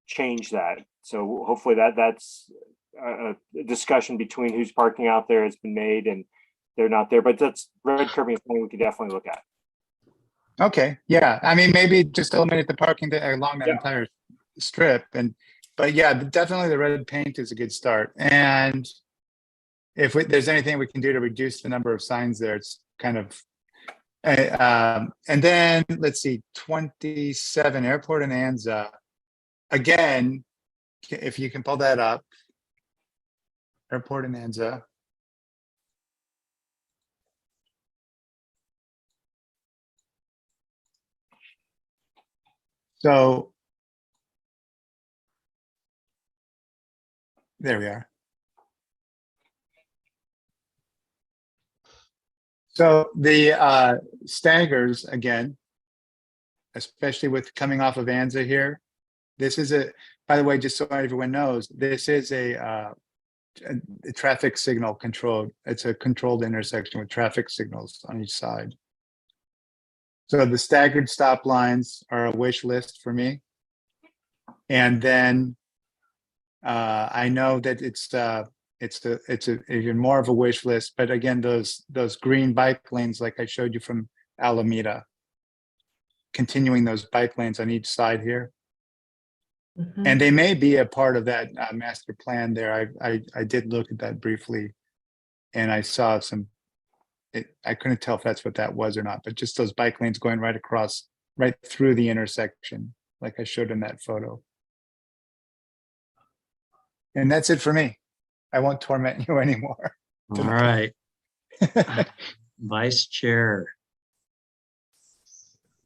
S5: change that. So hopefully that's a discussion between who's parking out there has been made, and they're not there, but that's red curbing is something we could definitely look at.
S8: Okay, yeah, I mean, maybe just eliminate the parking along that
S5: Yeah.
S8: entire strip but yeah, definitely the red paint is a good start. And if there's anything we can do to reduce the number of signs there, it's kind of, and then let's see, 27 Airport and Anza. Again, if you can pull that up, Airport and Anza. So there we are. So the staggers again, especially with coming off of Anza here. This is by the way, just so everyone knows, this is a traffic signal controlled. It's a controlled intersection with traffic signals on each side. So the staggered stop lines are a wish list for me. And then I know that it's even more of a wish list, but again, those green bike lanes, like I showed you from Alameda, continuing those bike lanes on each side here.
S9: Mhm.
S8: And they may be a part of that master plan there. I did look at that briefly and I saw I couldn't tell if that's what that was or not, but just those bike lanes going right across, right through the intersection, like I showed in that photo. And that's it for me. I won't torment you anymore.
S1: All right. Vice Chair.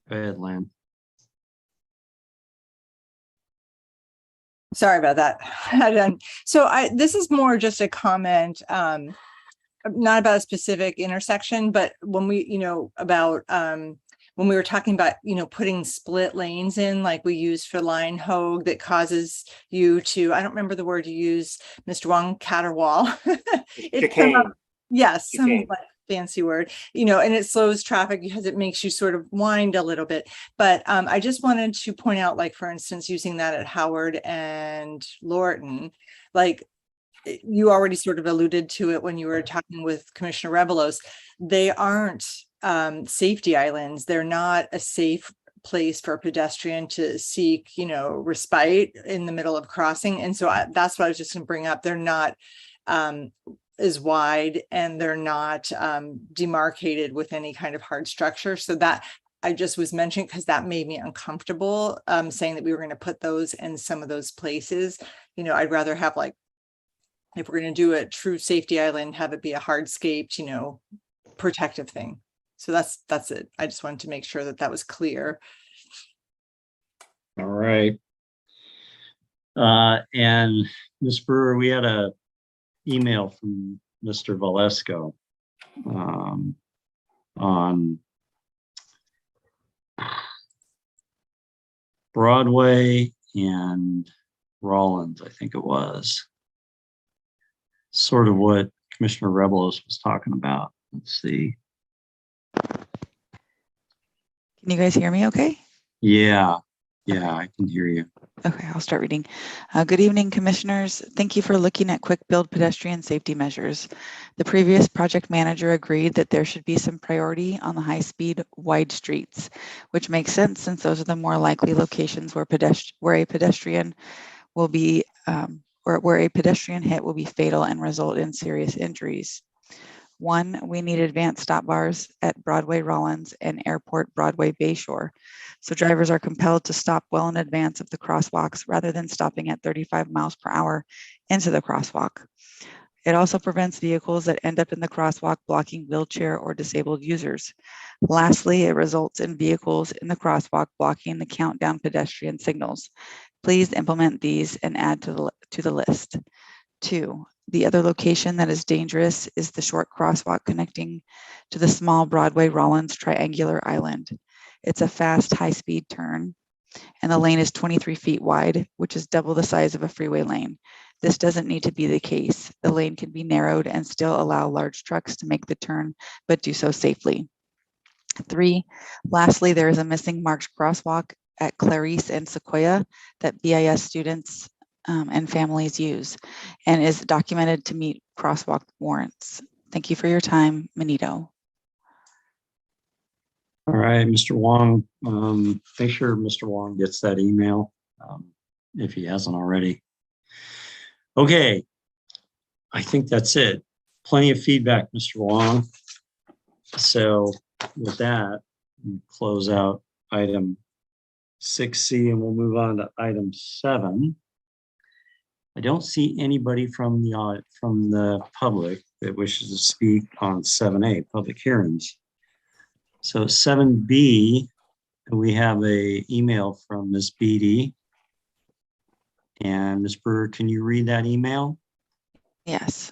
S1: Go ahead, Lynn.
S4: Sorry about that. So this is more just a comment, not about a specific intersection, but when we, about when we were talking about, putting split lanes in, like we use for line hogue, that causes you to, I don't remember the word you use, Mr. Wong, caterwaul.
S5: Chicane.
S4: Yes, some
S5: Chicane.
S4: like fancy word, and it slows traffic because it makes you sort of wind a little bit. But I just wanted to point out, like, for instance, using that at Howard and Lorton, like, you already sort of alluded to it when you were talking with Commissioner Rebelos. They aren't safety islands. They're not a safe place for a pedestrian to seek, respite in the middle of crossing. And so that's what I was just going to bring up. They're not as wide, and they're not demarcated with any kind of hard structure. So that I just was mentioning because that made me uncomfortable saying that we were going to put those in some of those places. I'd rather have, like, if we're going to do a true safety island, have it be a hardscaped, protective thing. So that's it. I just wanted to make sure that was clear.
S1: All right. And Ms. Brewer, we had a email from Mr. Valesco on Broadway and Rollins, I think it was. Sort of what Commissioner Rebelos was talking about. Let's see.
S2: Can you guys hear me okay?
S1: Yeah, I can hear you.
S2: Okay, I'll start reading. Good evening, commissioners. Thank you for looking at quick build pedestrian safety measures. The previous project manager agreed that there should be some priority on the high-speed wide streets, which makes sense since those are the more likely locations where a pedestrian will be where a pedestrian hit will be fatal and result in serious injuries. 1, we need advanced stop bars at Broadway Rollins and Airport Broadway Bayshore, so drivers are compelled to stop well in advance of the crosswalks rather than stopping at 35 miles per hour into the crosswalk. It also prevents vehicles that end up in the crosswalk blocking wheelchair or disabled users. Lastly, it results in vehicles in the crosswalk blocking the countdown pedestrian signals. Please implement these and add to the list. 2, the other location that is dangerous is the short crosswalk connecting to the small Broadway Rollins triangular island. It's a fast, high-speed turn, and the lane is 23 feet wide, which is double the size of a freeway lane. This doesn't need to be the case. The lane can be narrowed and still allow large trucks to make the turn, but do so safely. 3, lastly, there is a missing marked crosswalk at Clarice and Sequoia that BIS students and families use and is documented to meet crosswalk warrants. Thank you for your time, Benito.
S1: All right, Mr. Wong, make sure Mr. Wong gets that email if he hasn't already. Okay, I think that's it. Plenty of feedback, Mr. Wong. So with that, we'll close out item 6C and we'll move on to item 7. I don't see anybody from the public that wishes to speak on 7A, public hearings. So 7B, we have a email from Ms. Beatty. And Ms. Brewer, can you read that email?
S2: Yes.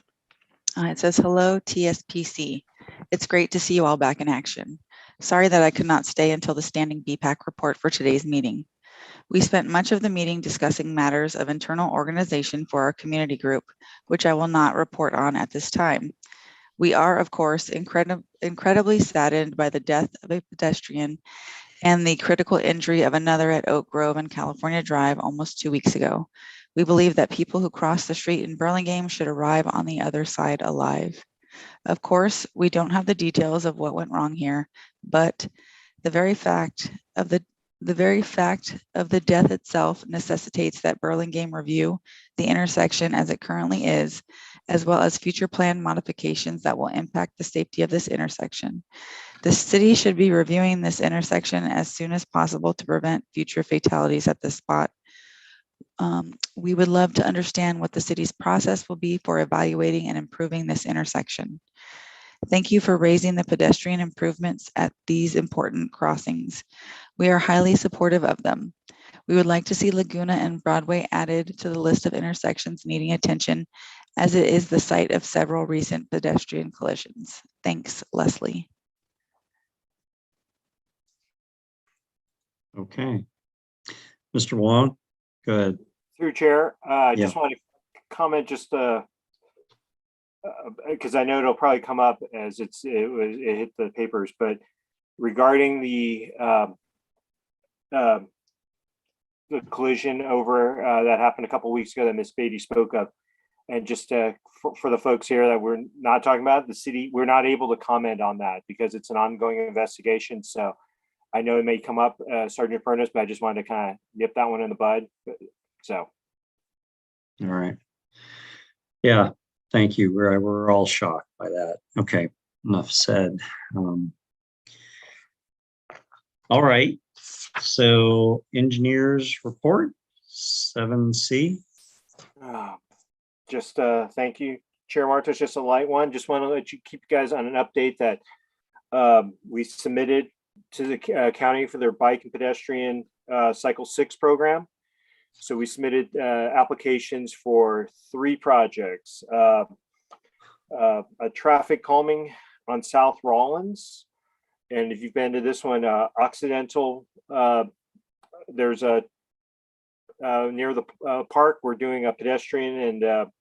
S2: It says, hello, TSPC. It's great to see you all back in action. Sorry that I could not stay until the standing BPAC report for today's meeting. We spent much of the meeting discussing matters of internal organization for our community group, which I will not report on at this time. We are, of course, incredibly saddened by the death of a pedestrian and the critical injury of another at Oak Grove and California Drive almost 2 weeks ago. We believe that people who cross the street in Burlingame should arrive on the other side alive. Of course, we don't have the details of what went wrong here, but the very fact of the death itself necessitates that Burlingame review the intersection as it currently is, as well as future plan modifications that will impact the safety of this intersection. The city should be reviewing this intersection as soon as possible to prevent future fatalities at this spot. We would love to understand what the city's process will be for evaluating and improving this intersection. Thank you for raising the pedestrian improvements at these important crossings. We are highly supportive of them. We would like to see Laguna and Broadway added to the list of intersections needing attention, as it is the site of several recent pedestrian collisions. Thanks, Leslie.
S1: Okay. Mr. Wong, go ahead.
S5: Through Chair, I
S1: Yeah.
S5: just want to comment just because I know it'll probably come up as it hit the papers, but regarding the collision over that happened a couple of weeks ago that Ms. Beatty spoke of, and just for the folks here that we're not talking about, the city, we're not able to comment on that because it's an ongoing investigation. So I know it may come up, Sergeant Furness, but I just wanted to kind of nip that one in the bud. So.
S1: All right. Yeah, thank you. We're all shocked by that. Okay, enough said. All right. So engineers report 7C.
S5: Just thank you, Chair Martos. Just a light one. Just want to let you keep you guys on an update that we submitted to the county for their bike and pedestrian Cycle 6 program. So we submitted applications for 3 projects. A traffic calming on South Rollins. And if you've been to this one, Occidental, there's a near the park, we're doing a pedestrian and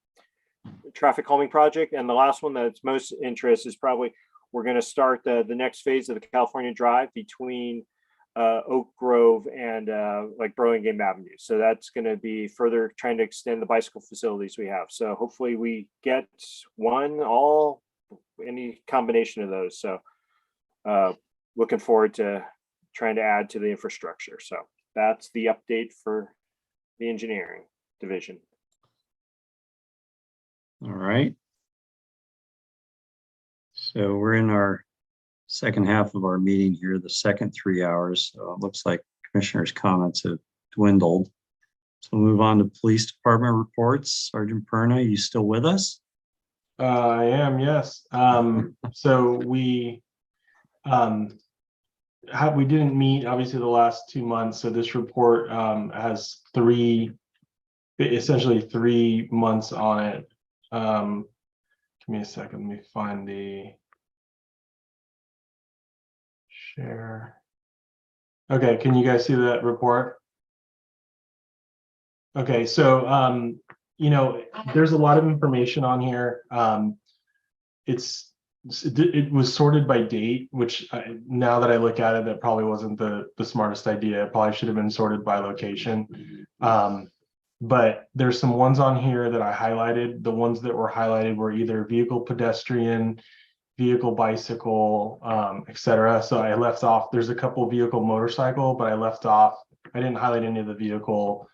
S5: traffic calming project. And the last one that's most interest is probably we're going to start the next phase of the California Drive between Oak Grove and like Burlingame Avenue. So that's going to be further trying to extend the bicycle facilities we have. So hopefully we get any combination of those. So looking forward to trying to add to the infrastructure. So that's the update for the engineering division.
S1: All right. So we're in our second half of our meeting here, the second 3 hours. So it looks like commissioners' comments have dwindled. So we'll move on to police department reports. Sergeant Perna, you still with us?
S12: I am, yes. So we didn't meet obviously the last 2 months. So this report has essentially 3 months on it. Give me a second. Let me find the share. Okay, can you guys see that report? Okay, so there's a lot of information on here. It was sorted by date, which now that I look at it, that probably wasn't the smartest idea. It probably should have been sorted by location. but there's some ones on here that I highlighted. The ones that were highlighted were either vehicle pedestrian, vehicle bicycle, etc. So I left off, there's a couple vehicle motorcycle, but I left off, I didn't highlight any of the vehicle,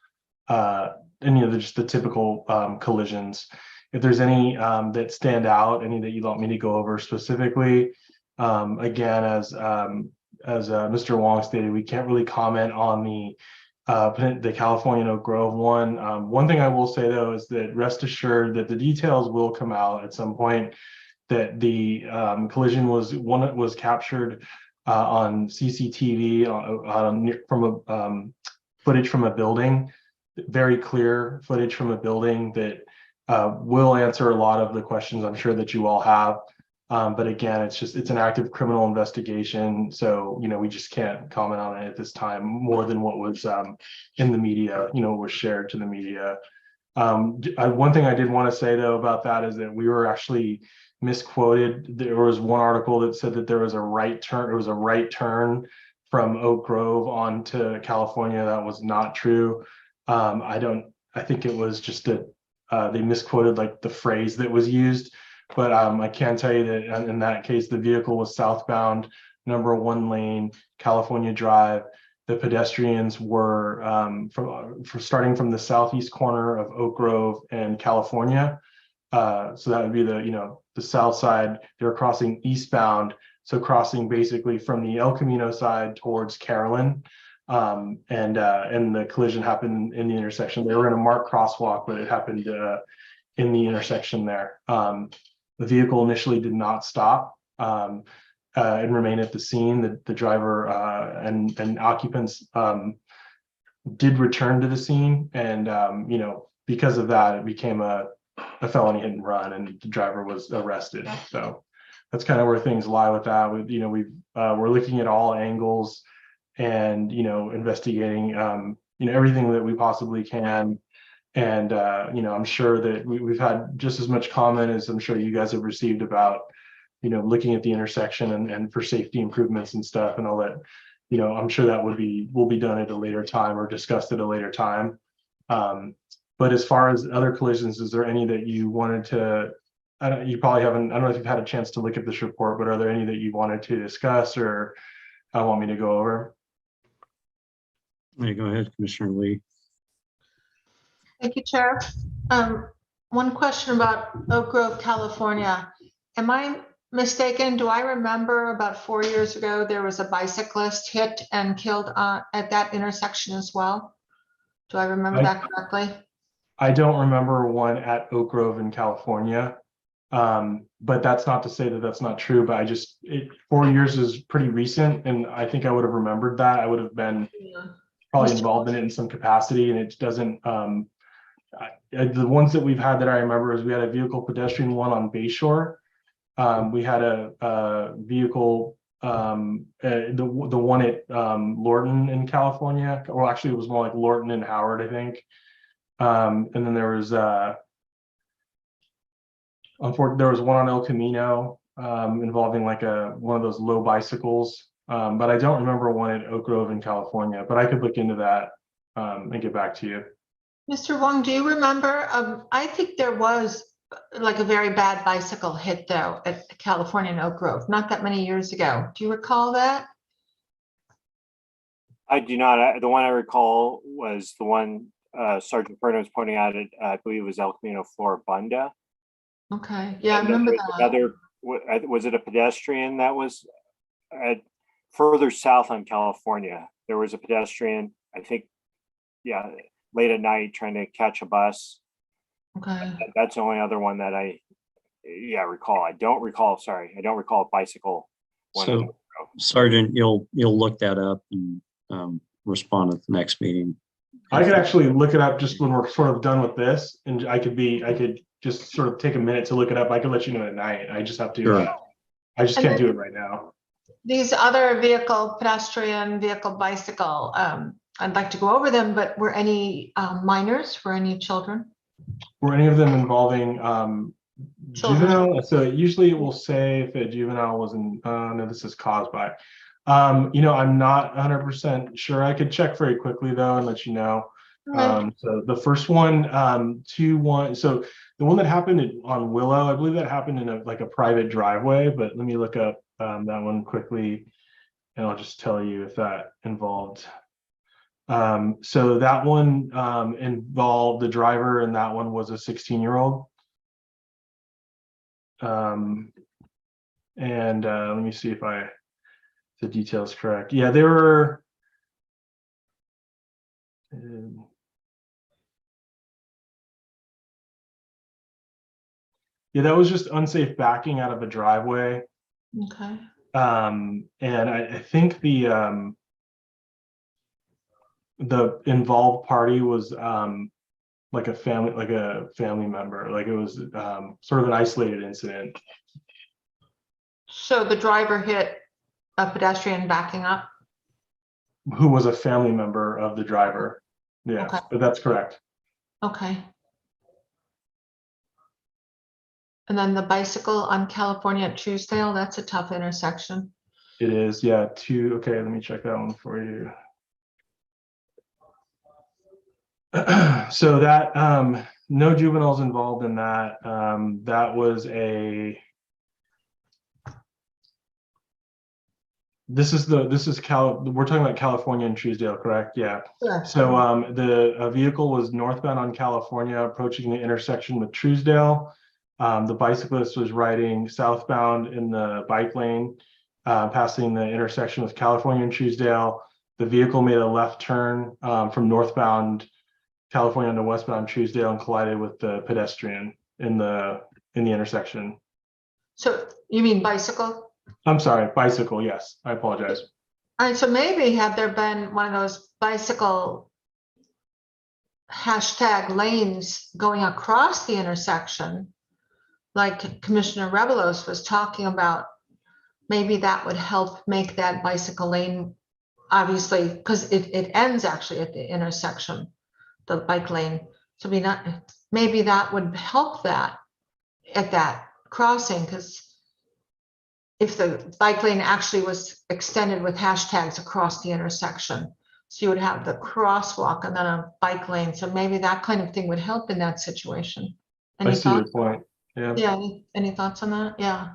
S12: any of the just the typical collisions. If there's any that stand out, any that you want me to go over specifically, again, as Mr. Wong stated, we can't really comment on the California Oak Grove one. One thing I will say though is that rest assured that the details will come out at some point. That the collision was captured on CCTV from a footage from a building, very clear footage from a building that will answer a lot of the questions I'm sure that you all have. But again, it's an active criminal investigation. So, we just can't comment on it at this time more than what was in the media, was shared to the media. One thing I did want to say though about that is that we were actually misquoted. There was one article that said that there was a right turn. It was a right turn from Oak Grove onto California. That was not true. I think it was just that they misquoted like the phrase that was used. But I can tell you that in that case, the vehicle was southbound, number 1 lane, California Drive. The pedestrians were starting from the southeast corner of Oak Grove and California. So that would be the south side. They're crossing eastbound, so crossing basically from the El Camino side towards Carolyn. And the collision happened in the intersection. They were in a marked crosswalk, but it happened in the intersection there. The vehicle initially did not stop and remain at the scene. The driver and occupants did return to the scene, and because of that, it became a felony hit and run, and the driver was arrested. So that's kind of where things lie with that. We're looking at all angles and investigating everything that we possibly can. And I'm sure that we've had just as much comment as I'm sure you guys have received about looking at the intersection and for safety improvements and stuff and all that. I'm sure that will be done at a later time or discussed at a later time. But as far as other collisions, is there any that you wanted to? You probably haven't. I don't know if you've had a chance to look at this report, but are there any that you wanted to discuss or want me to go over?
S1: Go ahead, Commissioner Lee.
S9: Thank you, Chair. One question about Oak Grove, California. Am I mistaken? Do I remember about 4 years ago, there was a bicyclist hit and killed at that intersection as well? Do I remember that correctly?
S12: I don't remember one at Oak Grove in California, but that's not to say that that's not true. But 4 years is pretty recent, and I think I would have remembered that. I would have been probably involved in it in some capacity, and it doesn't. The ones that we've had that I remember is we had a vehicle pedestrian one on Bayshore. We had a vehicle, the one at Lorton in California. Well, actually, it was more like Lorton and Howard, I think. And then there was one on El Camino involving like one of those low bicycles. But I don't remember one at Oak Grove in California. But I could look into that and get back to you.
S9: Mr. Wong, do you remember? I think there was like a very bad bicycle hit though at California and Oak Grove, not that many years ago. Do you recall that?
S5: I do not. The one I recall was the one Sergeant Purna was pointing out. I believe it was El Camino Floribunda.
S9: Okay, yeah, I remember that.
S5: Was it a pedestrian that was further south on California? There was a pedestrian, I think, yeah, late at night trying to catch a bus.
S9: Okay.
S5: That's the only other one that I recall. I don't recall a bicycle one.
S1: So, Sergeant, you'll look that up and respond at the next meeting.
S12: I could actually look it up just when we're sort of done with this, and I could just sort of take a minute to look it up. I could let you know at night. I just have to.
S1: Sure.
S12: I just can't do it right now.
S9: These other vehicle, pedestrian, vehicle, bicycle, I'd like to go over them, but were any minors? Were any children?
S12: Were any of them involving juvenile? So usually it will say if a juvenile wasn't, no, this is caused by. I'm not 100% sure. I could check very quickly though and let you know. So the first one, so the one that happened on Willow, I believe that happened in a private driveway, but let me look up that one quickly and I'll just tell you if that involved. So that one involved the driver, and that one was a 16-year-old. And let me see if the details correct. Yeah, they were. Yeah, that was just unsafe backing out of a driveway.
S9: Okay.
S12: And I think the involved party was like a family member. Like it was sort of an isolated incident.
S9: So the driver hit a pedestrian backing up?
S12: Who was a family member of the driver. Yeah,
S9: Okay.
S12: but that's correct.
S9: Okay. And then the bicycle on California at Truesdale, that's a tough intersection.
S12: It is, yeah. Okay, let me check that one for you. So that no juveniles involved in that. That was we're talking about California and Truesdale, correct? Yeah.
S9: Sure.
S12: So the vehicle was northbound on California, approaching the intersection with Truesdale. The bicyclist was riding southbound in the bike lane, passing the intersection with California and Truesdale. The vehicle made a left turn from northbound California to westbound Truesdale and collided with the pedestrian in the intersection.
S9: So you mean bicycle?
S12: I'm sorry, bicycle. Yes, I apologize.
S9: All right, so maybe had there been one of those bicycle hashtag lanes going across the intersection, like Commissioner Rebelos was talking about, maybe that would help make that bicycle lane, obviously, because it ends actually at the intersection, the bike lane. So maybe that would help that at that crossing, because if the bike lane actually was extended with hashtags across the intersection, so you would have the crosswalk and then a bike lane. So maybe that kind of thing would help in that situation.
S12: I see your point. Yeah.
S9: Yeah. Any thoughts on that? Yeah.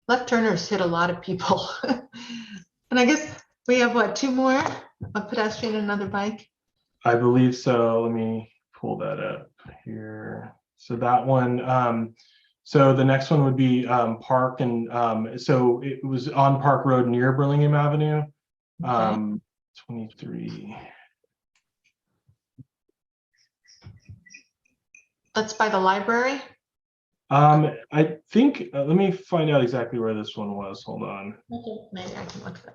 S9: Left turners hit a lot of people. And I guess we have what, two more? A pedestrian and another bike?
S12: I believe so. Let me pull that up here. So that one, so the next one would be Park, and so it was on Park Road near Burlingame Avenue. 23.
S9: That's by the library?
S12: I think, let me find out exactly where this one was. Hold on.
S9: Okay, maybe I can look at that.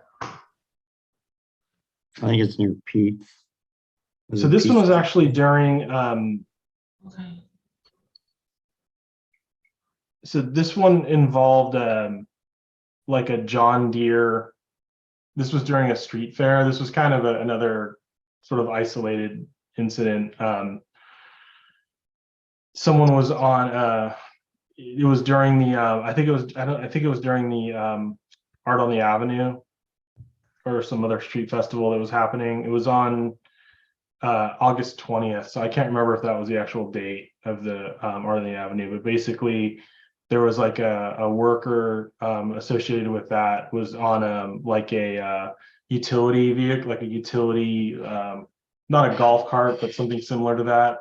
S1: I think it's near Pete.
S12: So this one was actually during,
S9: Okay.
S12: so this one involved like a John Deere. This was during a street fair. This was kind of another sort of isolated incident. Someone was on, it was during the, I think it was during the Art on the Avenue or some other street festival that was happening. It was on August 20th. So I can't remember if that was the actual date of the Art on the Avenue, but basically there was like a worker associated with that was on like a utility vehicle, like a utility, not a golf cart, but something similar to that,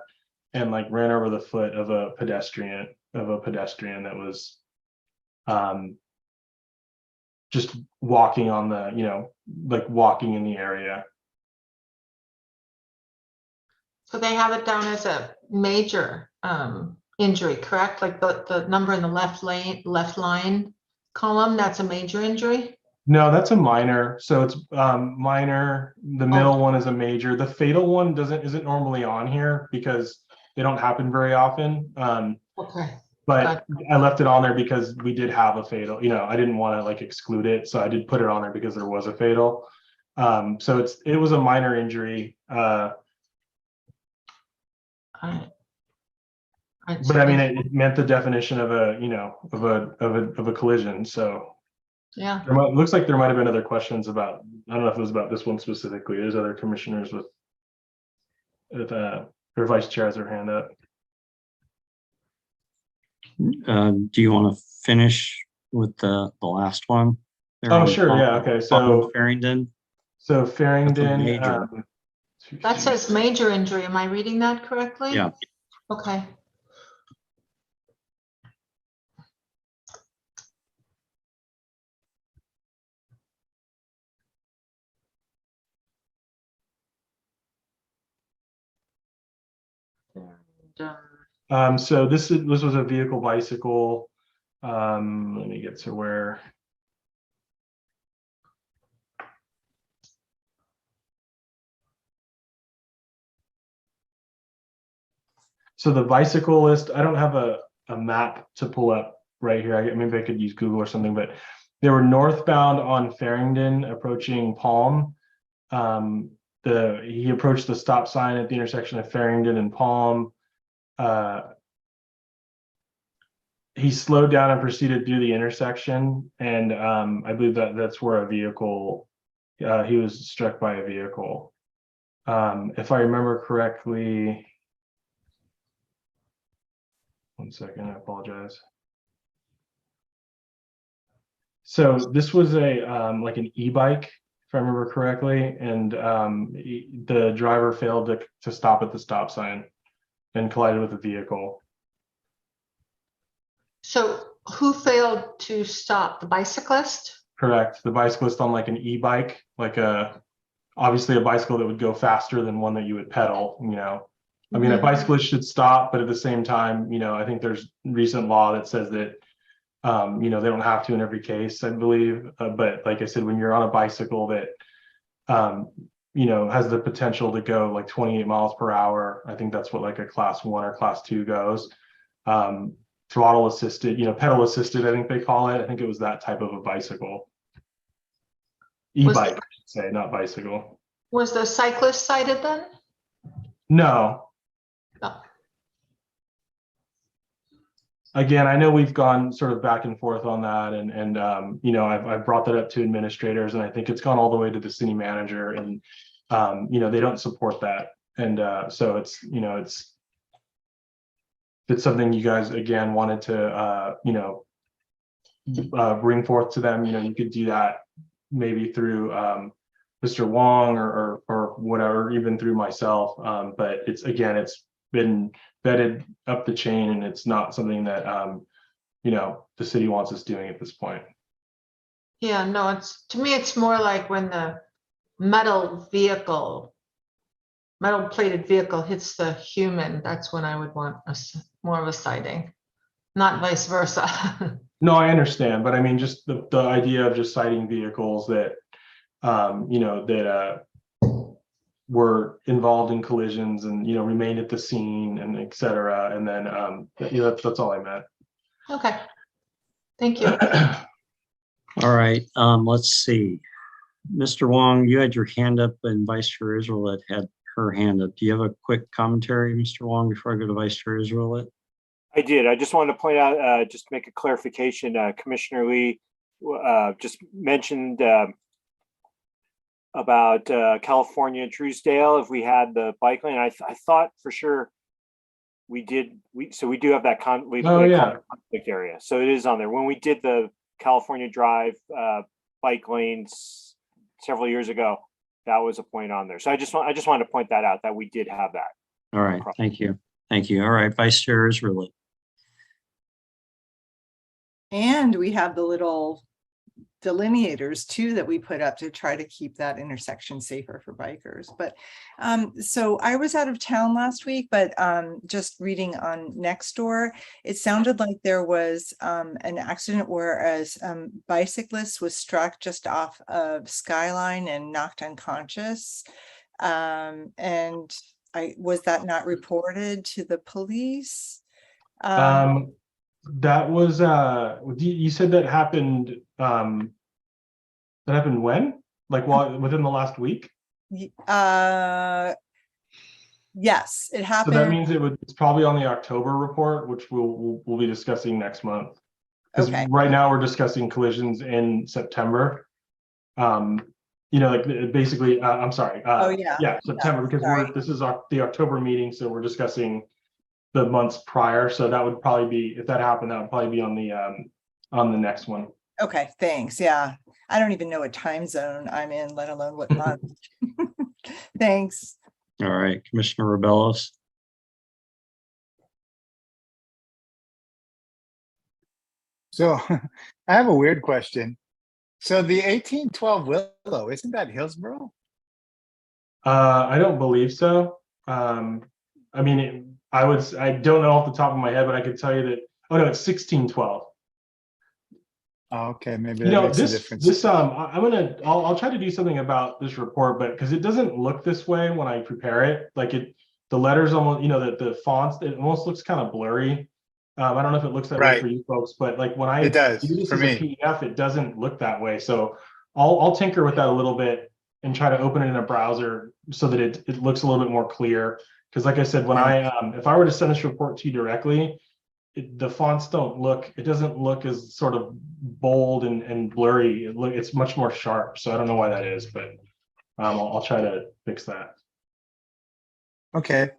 S12: and like ran over the foot of a pedestrian that was just walking on the, like walking in the area.
S9: So they have it down as a major injury, correct? Like the number in the left line column, that's a major injury?
S12: No, that's a minor. So it's minor. The middle one is a major. The fatal one isn't normally on here because they don't happen very often.
S9: Okay.
S12: But I left it on there because we did have a fatal. I didn't want to like exclude it, so I did put it on there because there was a fatal. So it was a minor injury. But I mean, it meant the definition of a collision. So
S9: Yeah.
S12: Looks like there might have been other questions about, I don't know if it was about this one specifically. There's other commissioners with their vice chair has their hand up.
S1: Do you want to finish with the last one? There
S12: Oh,
S1: on
S12: sure.
S1: Palm-
S12: Yeah. Okay.
S1: Palm
S12: So
S1: Farrington.
S12: So Farringdon.
S1: major.
S9: That says major injury. Am I reading that correctly?
S1: Yeah.
S9: Okay.
S12: So this was a vehicle bicycle. Let me get to where. So the bicyclist, I don't have a map to pull up right here. Maybe I could use Google or something, but they were northbound on Farringdon approaching Palm. He approached the stop sign at the intersection of Farringdon and Palm. He slowed down and proceeded through the intersection. And I believe that's where a vehicle, he was struck by a vehicle. If I remember correctly, one second, I apologize. So this was a like an e-bike, if I remember correctly, and the driver failed to stop at the stop sign and collided with a vehicle.
S9: So who failed to stop? The bicyclist?
S12: Correct. The bicyclist on like an e-bike, like obviously a bicycle that would go faster than one that you would pedal, you know. I mean, a bicyclist should stop, but at the same time, you know, I think there's recent law that says that, you know, they don't have to in every case, I believe. But like I said, when you're on a bicycle that, you know, has the potential to go like 28 miles per hour, I think that's what like a class 1 or class 2 goes. Throttle assisted, you know, pedal assisted, I think they call it. I think it was that type of a bicycle. E-bike, I should say, not bicycle.
S9: Was the cyclist cited then?
S12: No.
S9: Oh.
S12: Again, I know we've gone sort of back and forth on that, and you know, I've brought that up to administrators, and I think it's gone all the way to the city manager, and you know, they don't support that, and so it's, you know, it's something you guys again wanted to you know, bring forth to them. You know, you could do that maybe through Mr. Wong or whatever, even through myself, but it's been vetted up the chain, and it's not something that you know, the city wants us doing at this point.
S9: Yeah, no, to me, it's more like when the metal plated vehicle hits the human, that's when I would want more of a citing, not vice versa.
S12: No, I understand, but I mean, just the idea of just citing vehicles that you know, that were involved in collisions and, you know, remained at the scene and et cetera. And then, you know, that's all I meant.
S9: Okay. Thank you.
S1: All right, let's see. Mr. Wong, you had your hand up, and Vice Chair Israel had her hand up. Do you have a quick commentary, Mr. Wong, before I go to Vice Chair Israel?
S5: I did. I just wanted to point out, just make a clarification. Commissioner Lee just mentioned about California Truesdale, if we had the bike lane. I thought for sure we did. So we do have that conflict area. So it is on there. When we did the California Drive bike lanes several years ago, that was a point on there. So I just wanted to point that out, that we did have that.
S1: All right, thank you. Thank you. All right, Vice Chair Israel.
S4: And we have the little delineators too that we put up to try to keep that intersection safer for bikers. But so I was out of town last week, but just reading on Nextdoor, it sounded like there was an accident where a bicyclist was struck just off of Skyline and knocked unconscious. And was that not reported to the police?
S12: That was you said that happened when? Like within the last week?
S4: Yes, it happened.
S12: So that means it's probably on the October report, which we'll be discussing next month. Because
S4: Okay.
S12: right now we're discussing collisions in September. You know, like basically, I'm sorry.
S4: Oh, yeah.
S12: Yeah, September, because
S4: Sorry.
S12: this is the October meeting, so we're discussing the months prior. So that would probably be, if that happened, that would probably be on the next one.
S4: Okay, thanks. Yeah. I don't even know what time zone I'm in, let alone what month. Thanks.
S1: All right, Commissioner Rebellos.
S8: So I have a weird question. So the 1812 Willow, isn't that Hillsborough?
S12: I don't believe so. I mean, I don't know off the top of my head, but I could tell you that, oh no, it's 1612.
S8: Oh, okay, maybe
S12: You
S8: that
S12: know,
S8: makes a
S12: this,
S8: difference.
S12: I'll try to do something about this report, but because it doesn't look this way when I prepare it, like the letters almost, you know, the fonts, it almost looks kind of blurry. I don't know if it looks that way
S8: Right.
S12: for you folks, but like when I
S8: It does
S12: do this
S8: for
S12: as a
S8: me.
S12: PDF, it doesn't look that way. So I'll tinker with that a little bit and try to open it in a browser so that it looks a little bit more clear. Because like I said, when if I were to send this report to you directly, the fonts it doesn't look as sort of bold and blurry. It's much more sharp. So I don't know why that is, but I'll try to fix that.
S8: Okay.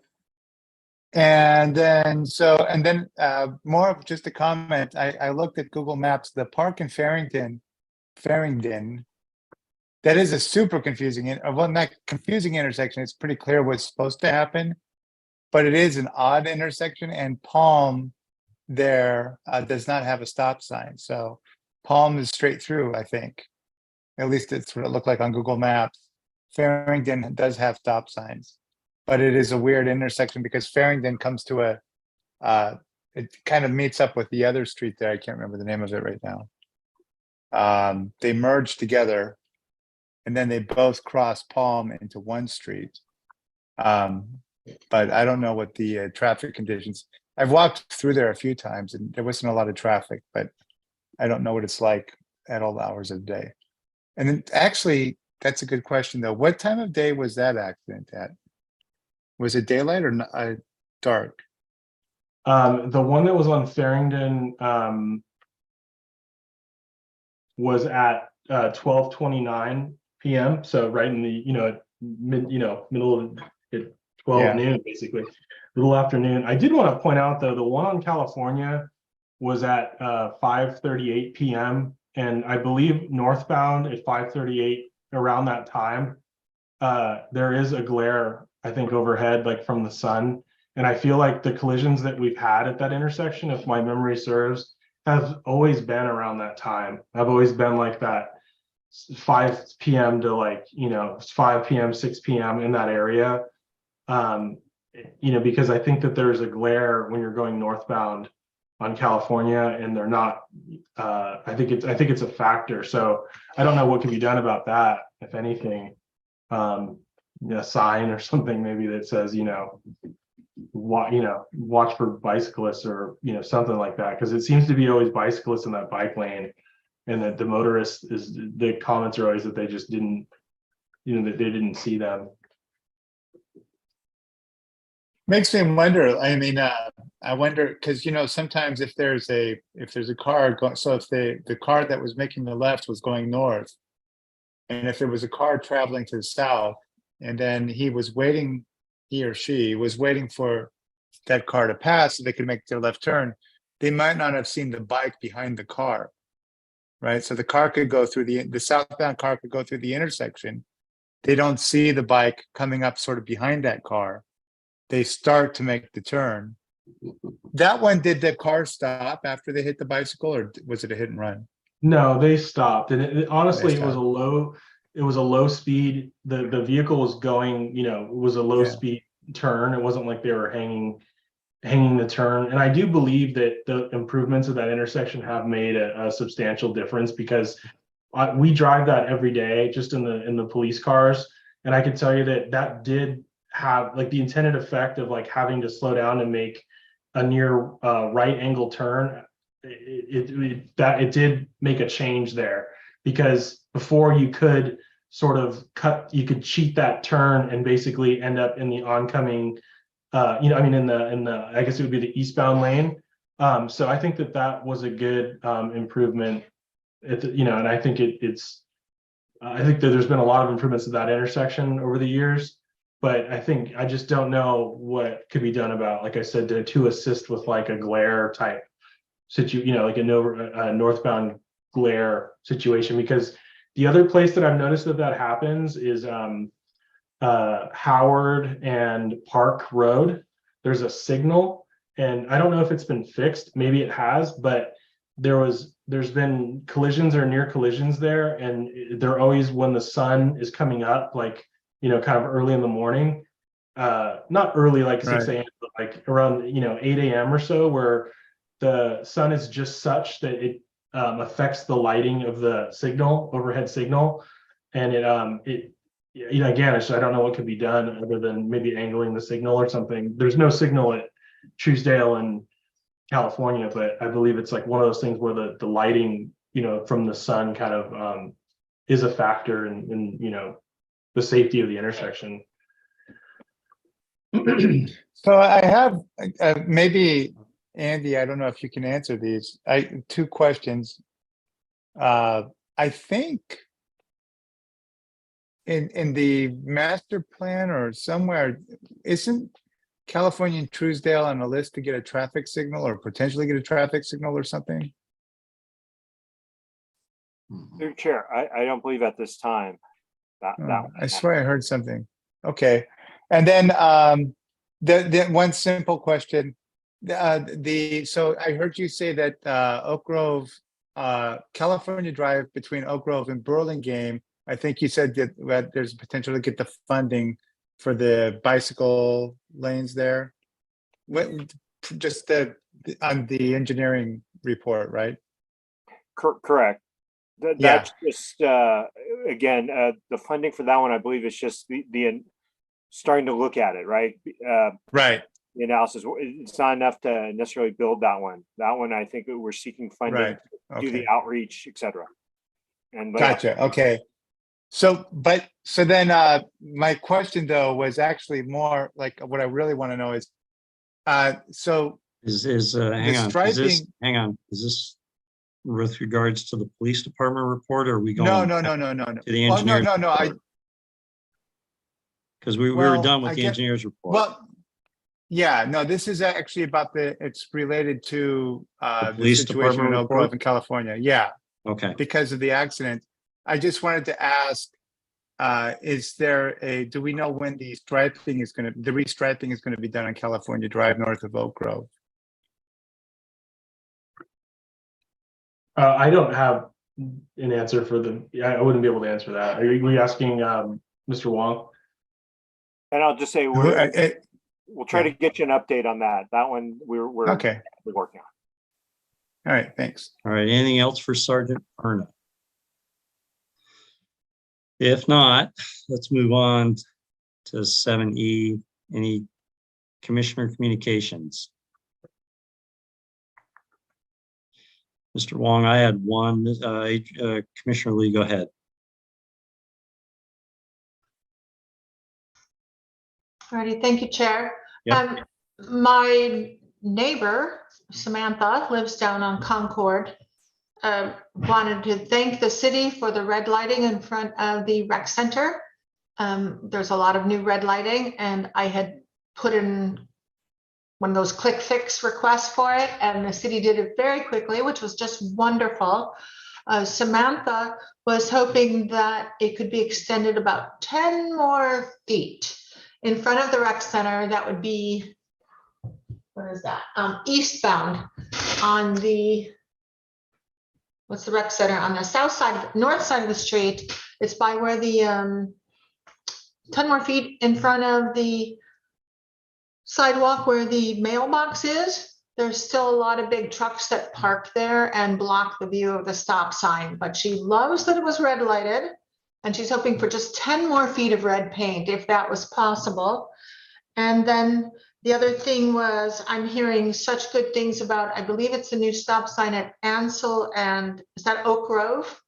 S8: And then more of just a comment. I looked at Google Maps, the park in Farringdon, that is a super confusing, well, not confusing intersection. It's pretty clear what's supposed to happen, but it is an odd intersection, and Palm there does not have a stop sign. So Palm is straight through, I think. At least it's what it looked like on Google Maps. Farringdon does have stop signs, but it is a weird intersection because Farringdon comes to it kind of meets up with the other street there. I can't remember the name of it right now. They merge together, and then they both cross Palm into one street. But I don't know what the traffic conditions. I've walked through there a few times, and there wasn't a lot of traffic, but I don't know what it's like at all hours of the day. And then actually, that's a good question, though. What time of day was that accident at? Was it daylight or dark?
S12: The one that was on Farringdon was at 12:29 p.m. So right in the middle of 12 noon, basically, little afternoon. I did want to point out though, the one on California was at 5:38 p.m. and I believe northbound at 5:38 around that time. There is a glare, I think, overhead, like from the sun. And I feel like the collisions that we've had at that intersection, if my memory serves, have always been around that time. I've always been like that 5 p.m. to 5 p.m., 6 p.m. in that area. Because I think that there's a glare when you're going northbound on California, and they're not. I think it's a factor. So I don't know what can be done about that, if anything. A sign or something maybe that says, watch for bicyclists, or something like that, because it seems to be always bicyclists in that bike lane, and that the motorists the comments are always that they just didn't, that they didn't see them.
S8: Makes me wonder. I mean, I wonder because sometimes if there's a car going, so if the car that was making the left was going north, and if there was a car traveling to the south, and then he or she was waiting for that car to pass so they could make their left turn, they might not have seen the bike behind the car, right? So the car could go through the southbound car could go through the intersection. They don't see the bike coming up sort of behind that car. They start to make the turn. That one, did the car stop after they hit the bicycle, or was it a hit and run?
S12: No, they stopped, and honestly, it was a low speed. The vehicle was going, it was a low speed turn. It wasn't like they were hanging the turn. And I do believe that the improvements of that intersection have made a substantial difference, because we drive that every day, just in the police cars, and I can tell you that did have like the intended effect of like having to slow down and make a near right angle turn. It did make a change there, because before you could sort of you could cheat that turn and basically end up in the oncoming, in the I guess it would be the eastbound lane. So I think that was a good improvement. And I think I think that there's been a lot of improvements at that intersection over the years, but I just don't know what could be done about, like I said, to assist with like a glare type like a northbound glare situation, because the other place that I've noticed that happens is Howard and Park Road. There's a signal, and I don't know if it's been fixed. Maybe it has, but there's been collisions or near collisions there, and they're always when the sun is coming up, like kind of early in the morning. Not early like 6 a.m., but like around 8 a.m. or so, where the sun is just such that it affects the lighting of the overhead signal, and it again, I don't know what could be done other than maybe angling the signal or something. There's no signal at Truesdale and California, but I believe it's like one of those things where the lighting from the sun kind of is a factor in the safety of the intersection.
S8: So I have maybe, Andy, I don't know if you can answer these. Two questions. I think in the master plan or somewhere, isn't California and Truesdale on a list to get a traffic signal or potentially get a traffic signal or something?
S5: Through Chair, I don't believe at this time that
S8: I swear I heard something. Okay. And then the one simple question. So I heard you say that Oak Grove, California Drive between Oak Grove and Burlingame, I think you said that there's potential to get the funding for the bicycle lanes there. Just on the engineering report, right?
S5: Correct. That's just again, the funding for that one, I believe, is just the starting to look at it, right?
S8: Right.
S5: The analysis. It's not enough to necessarily build that one. That one, I think we're seeking funding to do the outreach, etc. And
S8: gotcha. Okay. So then my question though was actually more like what I really want to know is so
S1: hang on. Is this with regards to the police department report, or are we going
S8: no
S1: to the engineers?
S8: No.
S1: Because we were done with the engineers report.
S8: Well, yeah, no, this is actually about it's related to the situation in Oak Grove in California. Yeah.
S1: Okay.
S8: Because of the accident. I just wanted to ask, do we know when the restriping is going to be done on California Drive north of Oak Grove?
S12: I don't have an answer for I wouldn't be able to answer that. Are you asking Mr. Wong?
S5: And I'll just say we'll try to get you an update on that. That one we're working on.
S8: All right, thanks.
S1: All right, anything else for Sergeant Perna? If not, let's move on to 7E. Any commissioner communications? Mr. Wong, I had one. Commissioner Lee, go ahead.
S9: Alrighty, thank you, Chair.
S1: Yep.
S9: My neighbor, Samantha, lives down on Concord. Wanted to thank the city for the red lighting in front of the rec center. There's a lot of new red lighting, and I had put in one of those quick fix requests for it, and the city did it very quickly, which was just wonderful. Samantha was hoping that it could be extended about 10 more feet in front of the rec center. That would be, what is that? Eastbound on the, what's the rec center? On the south side, north side of the street. It's by where the 10 more feet in front of the sidewalk where the mailbox is. There's still a lot of big trucks that park there and block the view of the stop sign, but she loves that it was red lighted, and she's hoping for just 10 more feet of red paint if that was possible. And then the other thing was, I'm hearing such good things about, I believe it's the new stop sign at Ansel and, is that Oak Grove?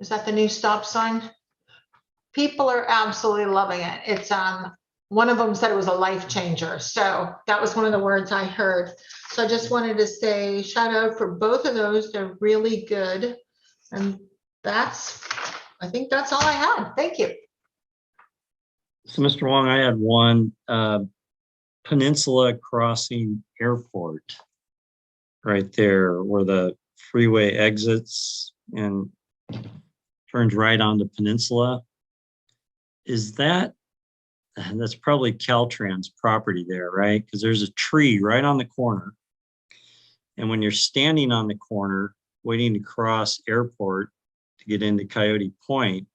S9: Is that the new stop sign? People are absolutely loving it. It's one of them said it was a life changer. So that was one of the words I heard. So I just wanted to say shout out for both of those. They're really good. And I think that's all I had. Thank you.
S1: So Mr. Wong, I had one, Peninsula Crossing Airport right there where the freeway exits and turns right onto Peninsula. That's probably Caltrans property there, right? Because there's a tree right on the corner. And when you're standing on the corner, waiting to cross airport to get into Coyote Point,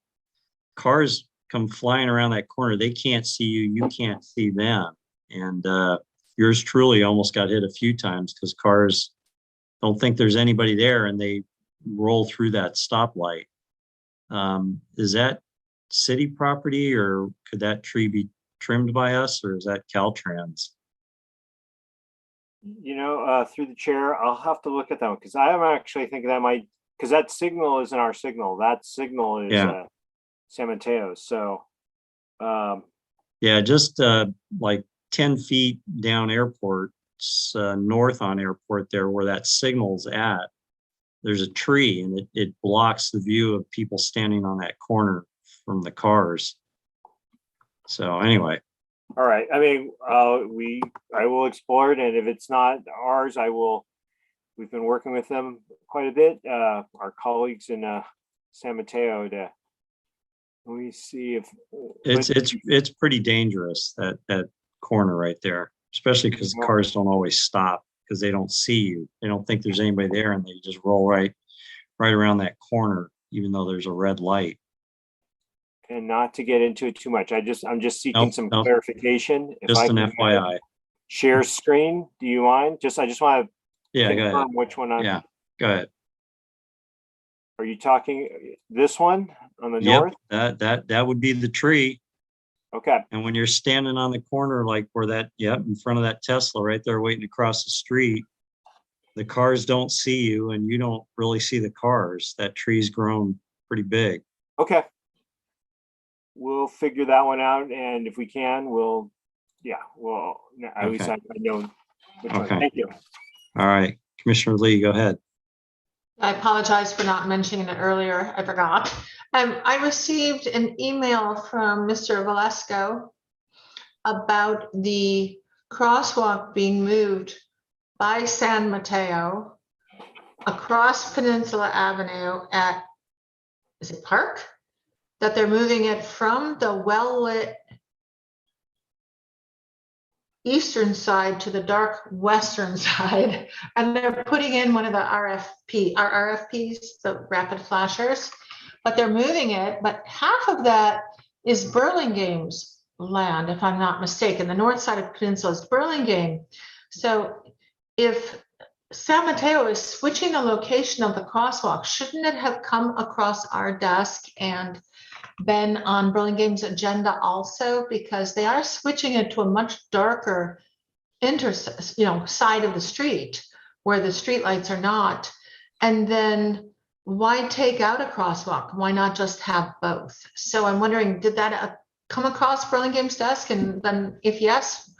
S1: cars come flying around that corner. They can't see you, you can't see them. And yours truly almost got hit a few times because cars don't think there's anybody there and they roll through that stoplight. Is that city property, or could that tree be trimmed by us, or is that Caltrans?
S5: Through the chair, I'll have to look at that one because I'm actually thinking that might, because that signal isn't our signal. That signal is San Mateo. So,
S1: yeah, just like 10 feet down airport, north on airport there where that signal's at, there's a tree and it blocks the view of people standing on that corner from the cars. So anyway.
S5: All right. I mean, I will explore it, and if it's not ours, we've been working with them quite a bit. Our colleagues in San Mateo let me see if
S1: it's pretty dangerous, that corner right there, especially because the cars don't always stop because they don't see you. They don't think there's anybody there and they just roll right around that corner, even though there's a red light.
S5: And not to get into it too much, I'm just seeking some clarification. If
S1: just
S5: I
S1: an
S5: can
S1: FYI.
S5: Share screen, do you mind? I just want to
S1: go ahead.
S5: which one
S1: go ahead.
S5: Are you talking this one on the north?
S1: That would be the tree.
S5: Okay.
S1: And when you're standing on the corner, like where in front of that Tesla right there waiting to cross the street, the cars don't see you and you don't really see the cars. That tree's grown pretty big.
S5: Okay. We'll figure that one out. And if we can, at least I know which one. Thank you.
S1: All right. Commissioner Lee, go ahead.
S9: I apologize for not mentioning it earlier. I forgot. I received an email from Mr. Velasco about the crosswalk being moved by San Mateo across Peninsula Avenue at, is it Park? That they're moving it from the well-lit eastern side to the dark western side, and they're putting in one of the RFPs, the rapid flashers, but they're moving it. But half of that is Burlingame's land, if I'm not mistaken. The north side of Peninsula is Burlingame. So if San Mateo is switching the location of the crosswalk, shouldn't it have come across our desk and been on Burlingame's agenda also, because they are switching it to a much darker side of the street where the street lights are not. And then why take out a crosswalk? Why not just have both? So I'm wondering, did that come across Burlingame's desk? And then if yes,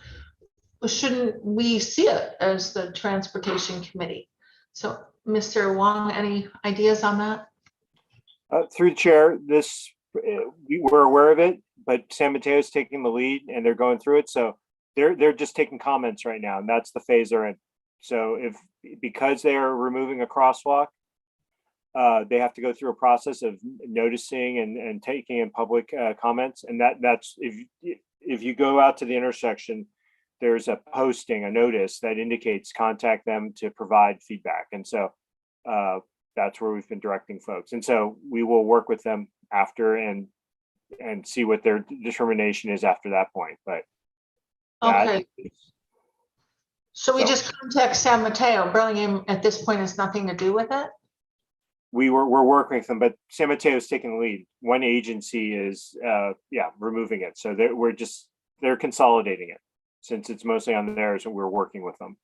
S9: shouldn't we see it as the transportation committee? So Mr. Wong, any ideas on that?
S5: Through the chair, we were aware of it, but San Mateo's taking the lead and they're going through it. So they're just taking comments right now, and that's the phase they're in. So because they're removing a crosswalk, they have to go through a process of noticing and taking in public comments. And that's if you go out to the intersection, there's a posting, a notice that indicates contact them to provide feedback. And so that's where we've been directing folks. And so we will work with them after and see what their determination is after that point. But
S9: okay. So we just contact San Mateo. Burlingame at this point has nothing to do with it?
S5: We're working with them, but San Mateo is taking the lead. One agency is removing it. So they're consolidating it. Since it's mostly on theirs, and we're working with them.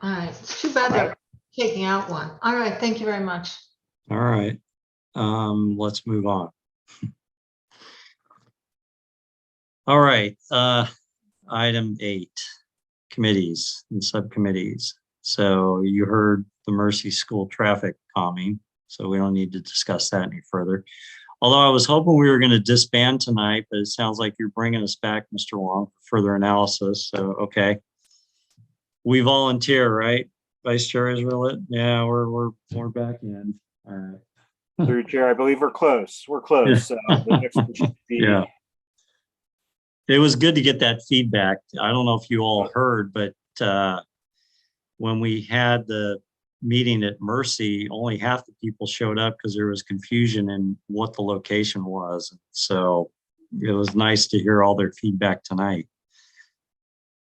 S9: All right. It's too bad they're taking out one. All right. Thank you very much.
S1: All right. Let's move on. All right, item 8, committees and subcommittees. So you heard the Mercy School traffic calming, so we don't need to discuss that any further. Although I was hoping we were going to disband tonight, but it sounds like you're bringing us back, Mr. Wong, for further analysis. So, okay. We volunteer, right? Vice Chair Israelit? Yeah, we're back in. All right.
S5: Through Chair, I believe we're close. We're close. The next one should be.
S1: Yeah. It was good to get that feedback. I don't know if you all heard, but when we had the meeting at Mercy, only half the people showed up because there was confusion in what the location was. So it was nice to hear all their feedback tonight.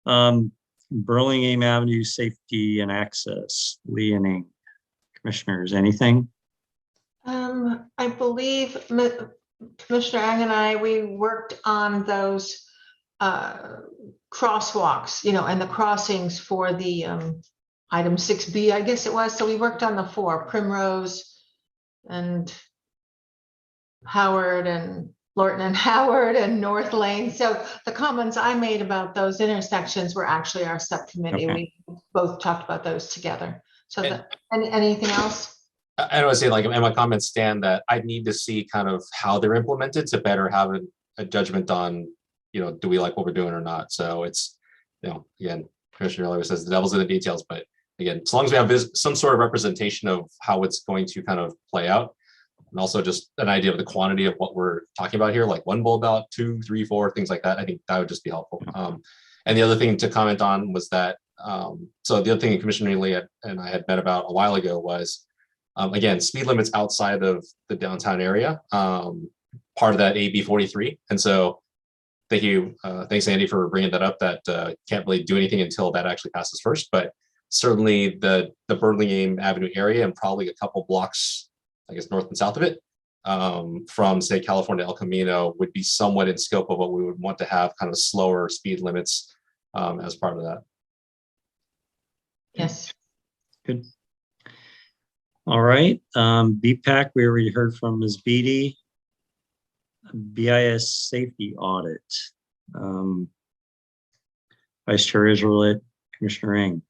S1: Burlingame Avenue Safety and Access, Lee and Ing. Commissioners, anything?
S9: I believe Commissioner Ang and I, we worked on those crosswalks, and the crossings for the item 6B, I guess it was. So we worked on the 4, Primrose and Howard and Lorton and Howard and North Lane. So the comments I made about those intersections were actually our subcommittee.
S1: Okay.
S9: We both talked about those together. So anything else?
S10: I don't want to say like, and my comments stand that I need to see kind of how they're implemented to better have a judgment on, do we like what we're doing or not? So it's, again, Commissioner always says the devil's in the details, but again, as long as we have some sort of representation of how it's going to kind of play out, and also just an idea of the quantity of what we're talking about here, like 1 bulb out, 2, 3, 4, things like that, I think that would just be helpful. And the other thing to comment on was that, so the other thing Commissioner Lee and I had met about a while ago was, again, speed limits outside of the downtown area, part of that AB 43. And so thank you, thanks Andy for bringing that up, that can't really do anything until that actually passes first, but certainly the Burlingame Avenue area and probably a couple blocks, I guess, north and south of it, from say California El Camino would be somewhat in scope of what we would want to have kind of slower speed limits as part of that.
S9: Yes.
S1: Good. All right. BPAC, we already heard from Ms. Beatty. BIS safety audit. Vice Chair Israelit, Commissioner Ing.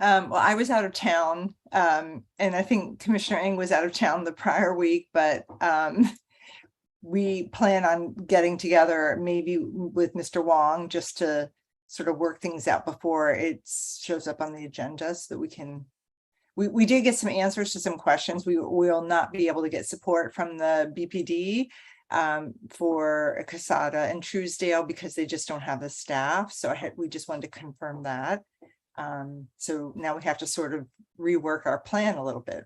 S4: Well, I was out of town, and I think Commissioner Ing was out of town the prior week, but we plan on getting together maybe with Mr. Wong just to sort of work things out before it shows up on the agenda so that we can. We did get some answers to some questions. We will not be able to get support from the BPD for Casada and Truesdale because they just don't have the staff. So we just wanted to confirm that. So now we have to sort of rework our plan a little bit.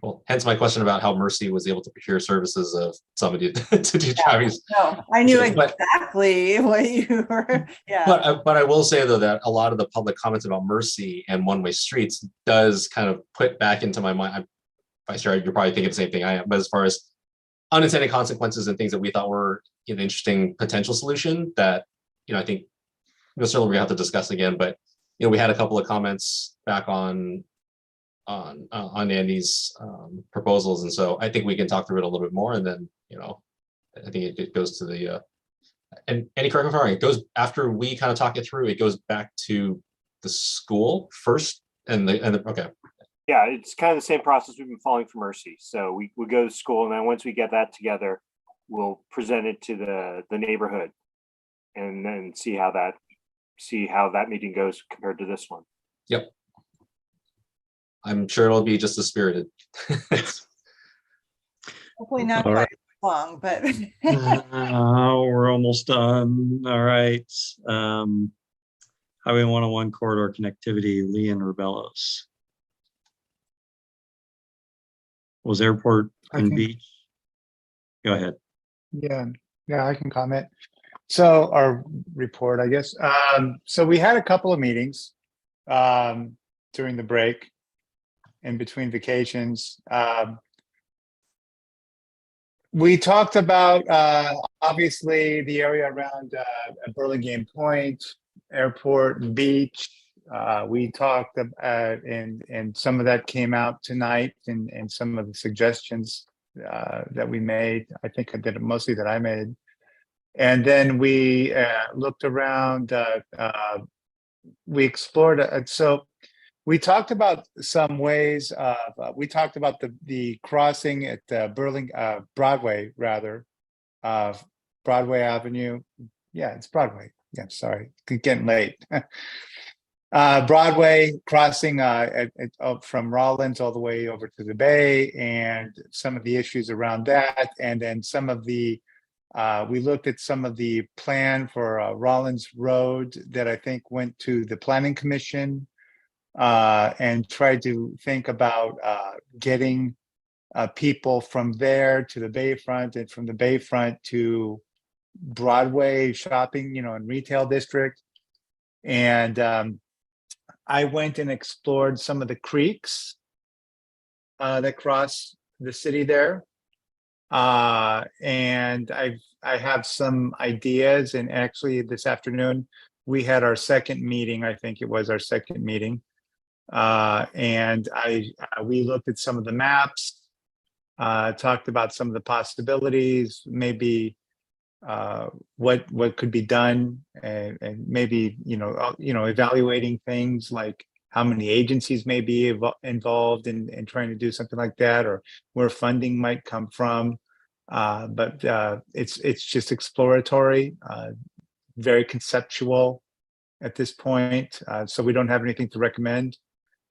S10: Well, hence my question about how Mercy was able to procure services of somebody to do driving.
S4: No, I knew exactly what you were. Yeah.
S10: But I will say though that a lot of the public comments about Mercy and one-way streets does kind of put back into my mind. Vice Chair, you're probably thinking the same thing I am. But as far as unintended consequences and things that we thought were an interesting potential solution, that I think certainly we're gonna have to discuss again. But we had a couple of comments back on Andy's proposals, and so I think we can talk through it a little bit more, and then I think it goes to the and Andy, correct me if I'm wrong, it goes after we kind of talk it through, it goes back to the school first, and the okay.
S5: Yeah, it's kind of the same process we've been following for Mercy. So we go to school, and then once we get that together, we'll present it to the neighborhood, and then see how that meeting goes compared to this one.
S10: Yep. I'm sure it'll be just as spirited.
S4: Hopefully not
S1: All right.
S4: long, but
S1: We're almost done. All right. Highway 101 corridor connectivity, Lee and Rebellos. Was airport and beach? Go ahead.
S8: Yeah, I can comment. So our report, I guess. So we had a couple of meetings during the break, in between vacations. We talked about obviously the area around Burlingame Point, Airport, and Beach. We talked about, and some of that came out tonight, and some of the suggestions that we made. I think I did it mostly that I made. And then we looked around, we explored, so we talked about some ways of, we talked about the crossing at Broadway, rather, Broadway Avenue. Yeah, it's Broadway. Yeah, sorry, getting late. Broadway crossing from Rollins all the way over to the Bay, and some of the issues around that. And then some of the, we looked at some of the plan for Rollins Road that I think went to the Planning Commission, and tried to think about getting people from there to the Bayfront, and from the Bayfront to Broadway shopping, and retail district. And I went and explored some of the creeks that cross the city there. And I have some ideas, and actually this afternoon we had our second meeting. I think it was our second meeting. And we looked at some of the maps, talked about some of the possibilities, maybe what could be done, and maybe evaluating things like how many agencies may be involved in trying to do something like that, or where funding might come from. But it's just exploratory, very conceptual at this point. So we don't have anything to recommend,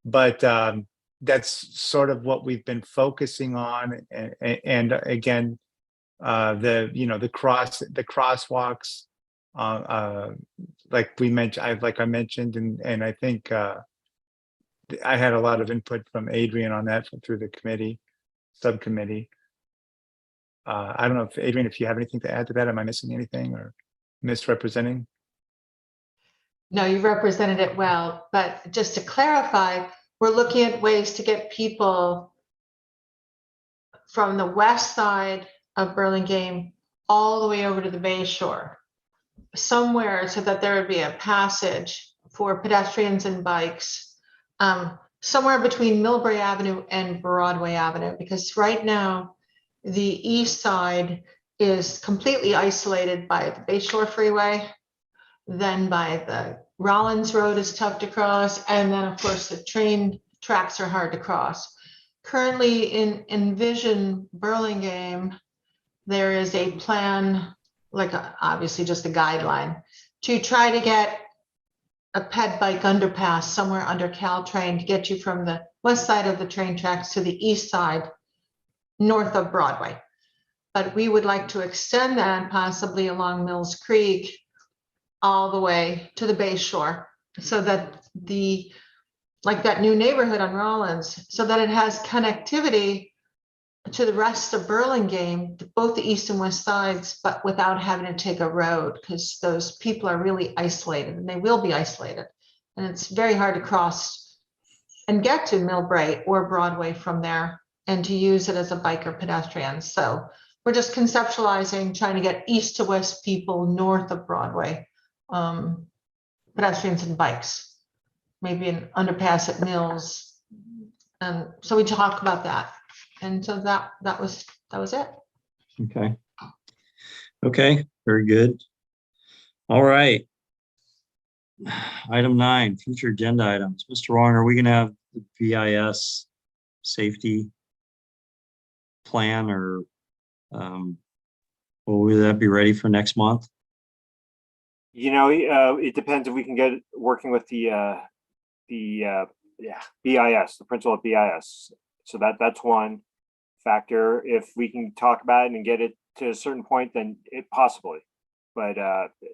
S8: but that's sort of what we've been focusing on. And again, the crosswalks, like I mentioned, and I think I had a lot of input from Adrian on that through the subcommittee. I don't know if Adrian, if you have anything to add to that, am I missing anything or misrepresenting?
S9: No, you represented it well, but just to clarify, we're looking at ways to get people from the west side of Burlingame all the way over to the Bay Shore, somewhere so that there would be a passage for pedestrians and bikes, somewhere between Millbrae Avenue and Broadway Avenue, because right now the east side is completely isolated by the Bay Shore Freeway, then by the Rollins Road is tough to cross, and then of course the train tracks are hard to cross. Currently in Envision Burlingame, there is a plan, obviously just a guideline, to try to get a ped bike underpass somewhere under Caltrain to get you from the west side of the train tracks to the east side, north of Broadway. But we would like to extend that possibly along Mills Creek all the way to the Bay Shore, so that that new neighborhood on Rollins, so that it has connectivity to the rest of Burlingame, both the east and west sides, but without having to take a road, because those people are really isolated, and they will be isolated. And it's very hard to cross and get to Millbrae or Broadway from there, and to use it as a bike or pedestrian. So we're just conceptualizing, trying to get east to west people north of Broadway, pedestrians and bikes, maybe an underpass at Mills. And so we talked about that. And so that was it.
S1: Okay, very good. All right. Item 9, future agenda items. Mr. Wong, are we going to have the VIS safety plan, or will that be ready for next month?
S5: It depends if we can get working with the BIS, the principal at BIS. So that's one factor. If we can talk about it and get it to a certain point, then it possibly, but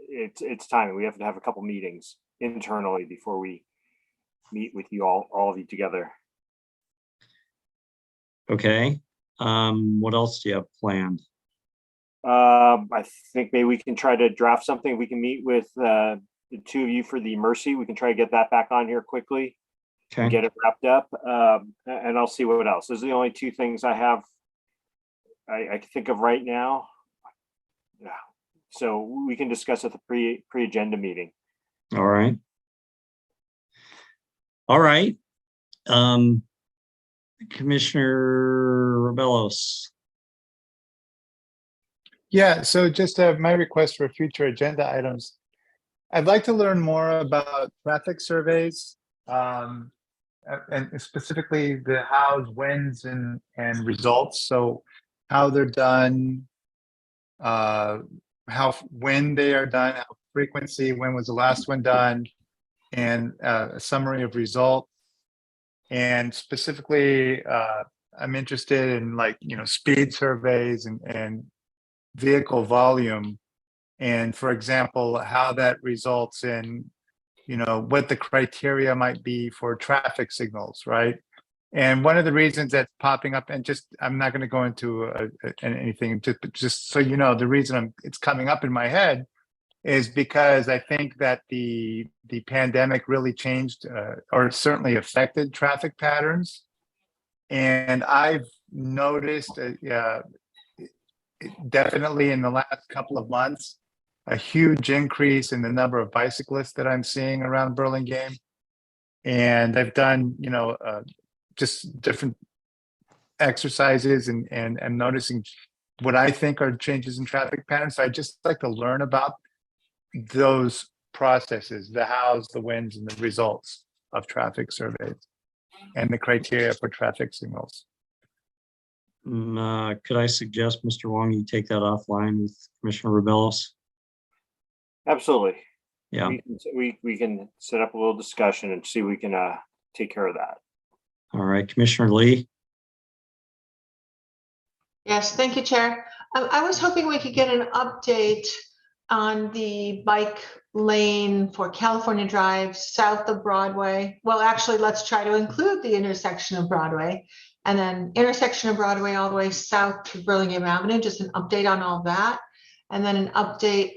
S5: it's timing. We have to have a couple meetings internally before we meet with you all of you together.
S1: Okay. What else do you have planned?
S5: I think maybe we can try to draft something. We can meet with the two of you for the Mercy. We can try to get that back on here quickly.
S1: Okay.
S5: Get it wrapped up, and I'll see what else. Those are the only two things I have. I can think of right now. Yeah, so we can discuss at the pre-agenda meeting.
S1: All right. All right. Commissioner Rebellos.
S8: Yeah, so just my request for future agenda items. I'd like to learn more about traffic surveys, and specifically the hows, whens, and results. So how they're done, when they are done, how frequency, when was the last one done, and a summary of results. And specifically, I'm interested in, like, speed surveys and vehicle volume, and, for example, how that results in, what the criteria might be for traffic signals, right? And one of the reasons that's popping up, and just, I'm not going to go into anything, just so you know, the reason it's coming up in my head is because I think that the pandemic really changed, or certainly affected traffic patterns. And I've noticed, definitely in the last couple of months, a huge increase in the number of bicyclists that I'm seeing around Burlingame. And I've done, just different exercises and noticing what I think are changes in traffic patterns. So I just like to learn about those processes, the hows, the whens, and the results of traffic surveys and the criteria for traffic signals.
S1: Could I suggest, Mr. Wong, you take that offline with Commissioner Rebellos?
S5: Absolutely.
S1: Yeah.
S5: We can set up a little discussion and see if we can take care of that.
S1: All right, Commissioner Lee.
S9: Yes, thank you, Chair. I was hoping we could get an update on the bike lane for California Drive south of Broadway. Well, actually, let's try to include the intersection of Broadway, and then intersection of Broadway all the way south to Burlingame Avenue, just an update on all that. And then an update,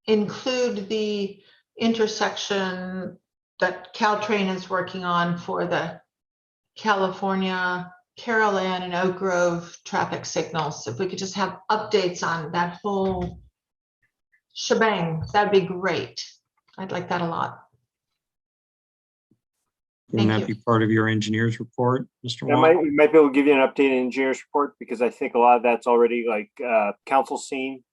S9: include the intersection that Caltrain is working on for the California, Carroll Ann, and Oak Grove traffic signals. If we could just have updates on that whole shebang, that'd be great. I'd like that a lot.
S1: Can
S9: Thank
S1: that be part of your engineer's report, Mr. Wong?
S5: We might be able to give you an update in engineer's report, because I think a lot of that's already like council seen.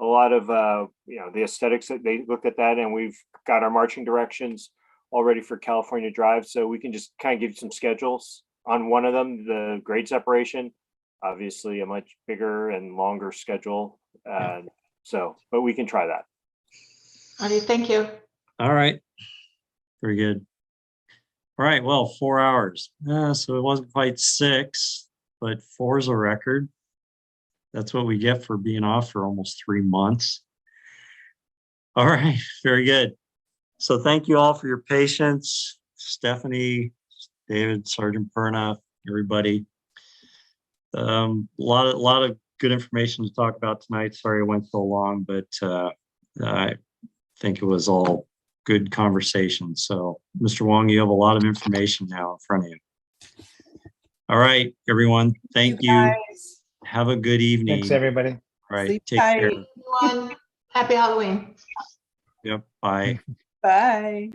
S5: A lot of the aesthetics that they looked at that, and we've got our marching directions already for California Drive, so we can just kind of give you some schedules on one of them. The grade separation, obviously a much bigger and longer schedule, but we can try that.
S9: Alrighty, thank you.
S1: All right, very good. All right, well, 4 hours. So it wasn't quite 6, but 4 is a record. That's what we get for being off for almost 3 months. All right, very good. So thank you all for your patience. Stephanie, David, Sergeant Perna, everybody. A lot of good information to talk about tonight. Sorry it went so long, but I think it was all good conversation. So Mr. Wong, you have a lot of information now in front of you. All right, everyone. Thank you. Have a good evening.
S8: Thanks, everybody.
S1: All right,
S4: Sleep
S1: take
S4: tight.
S1: care.
S9: Everyone, happy Halloween.
S1: Yep, bye.
S4: Bye.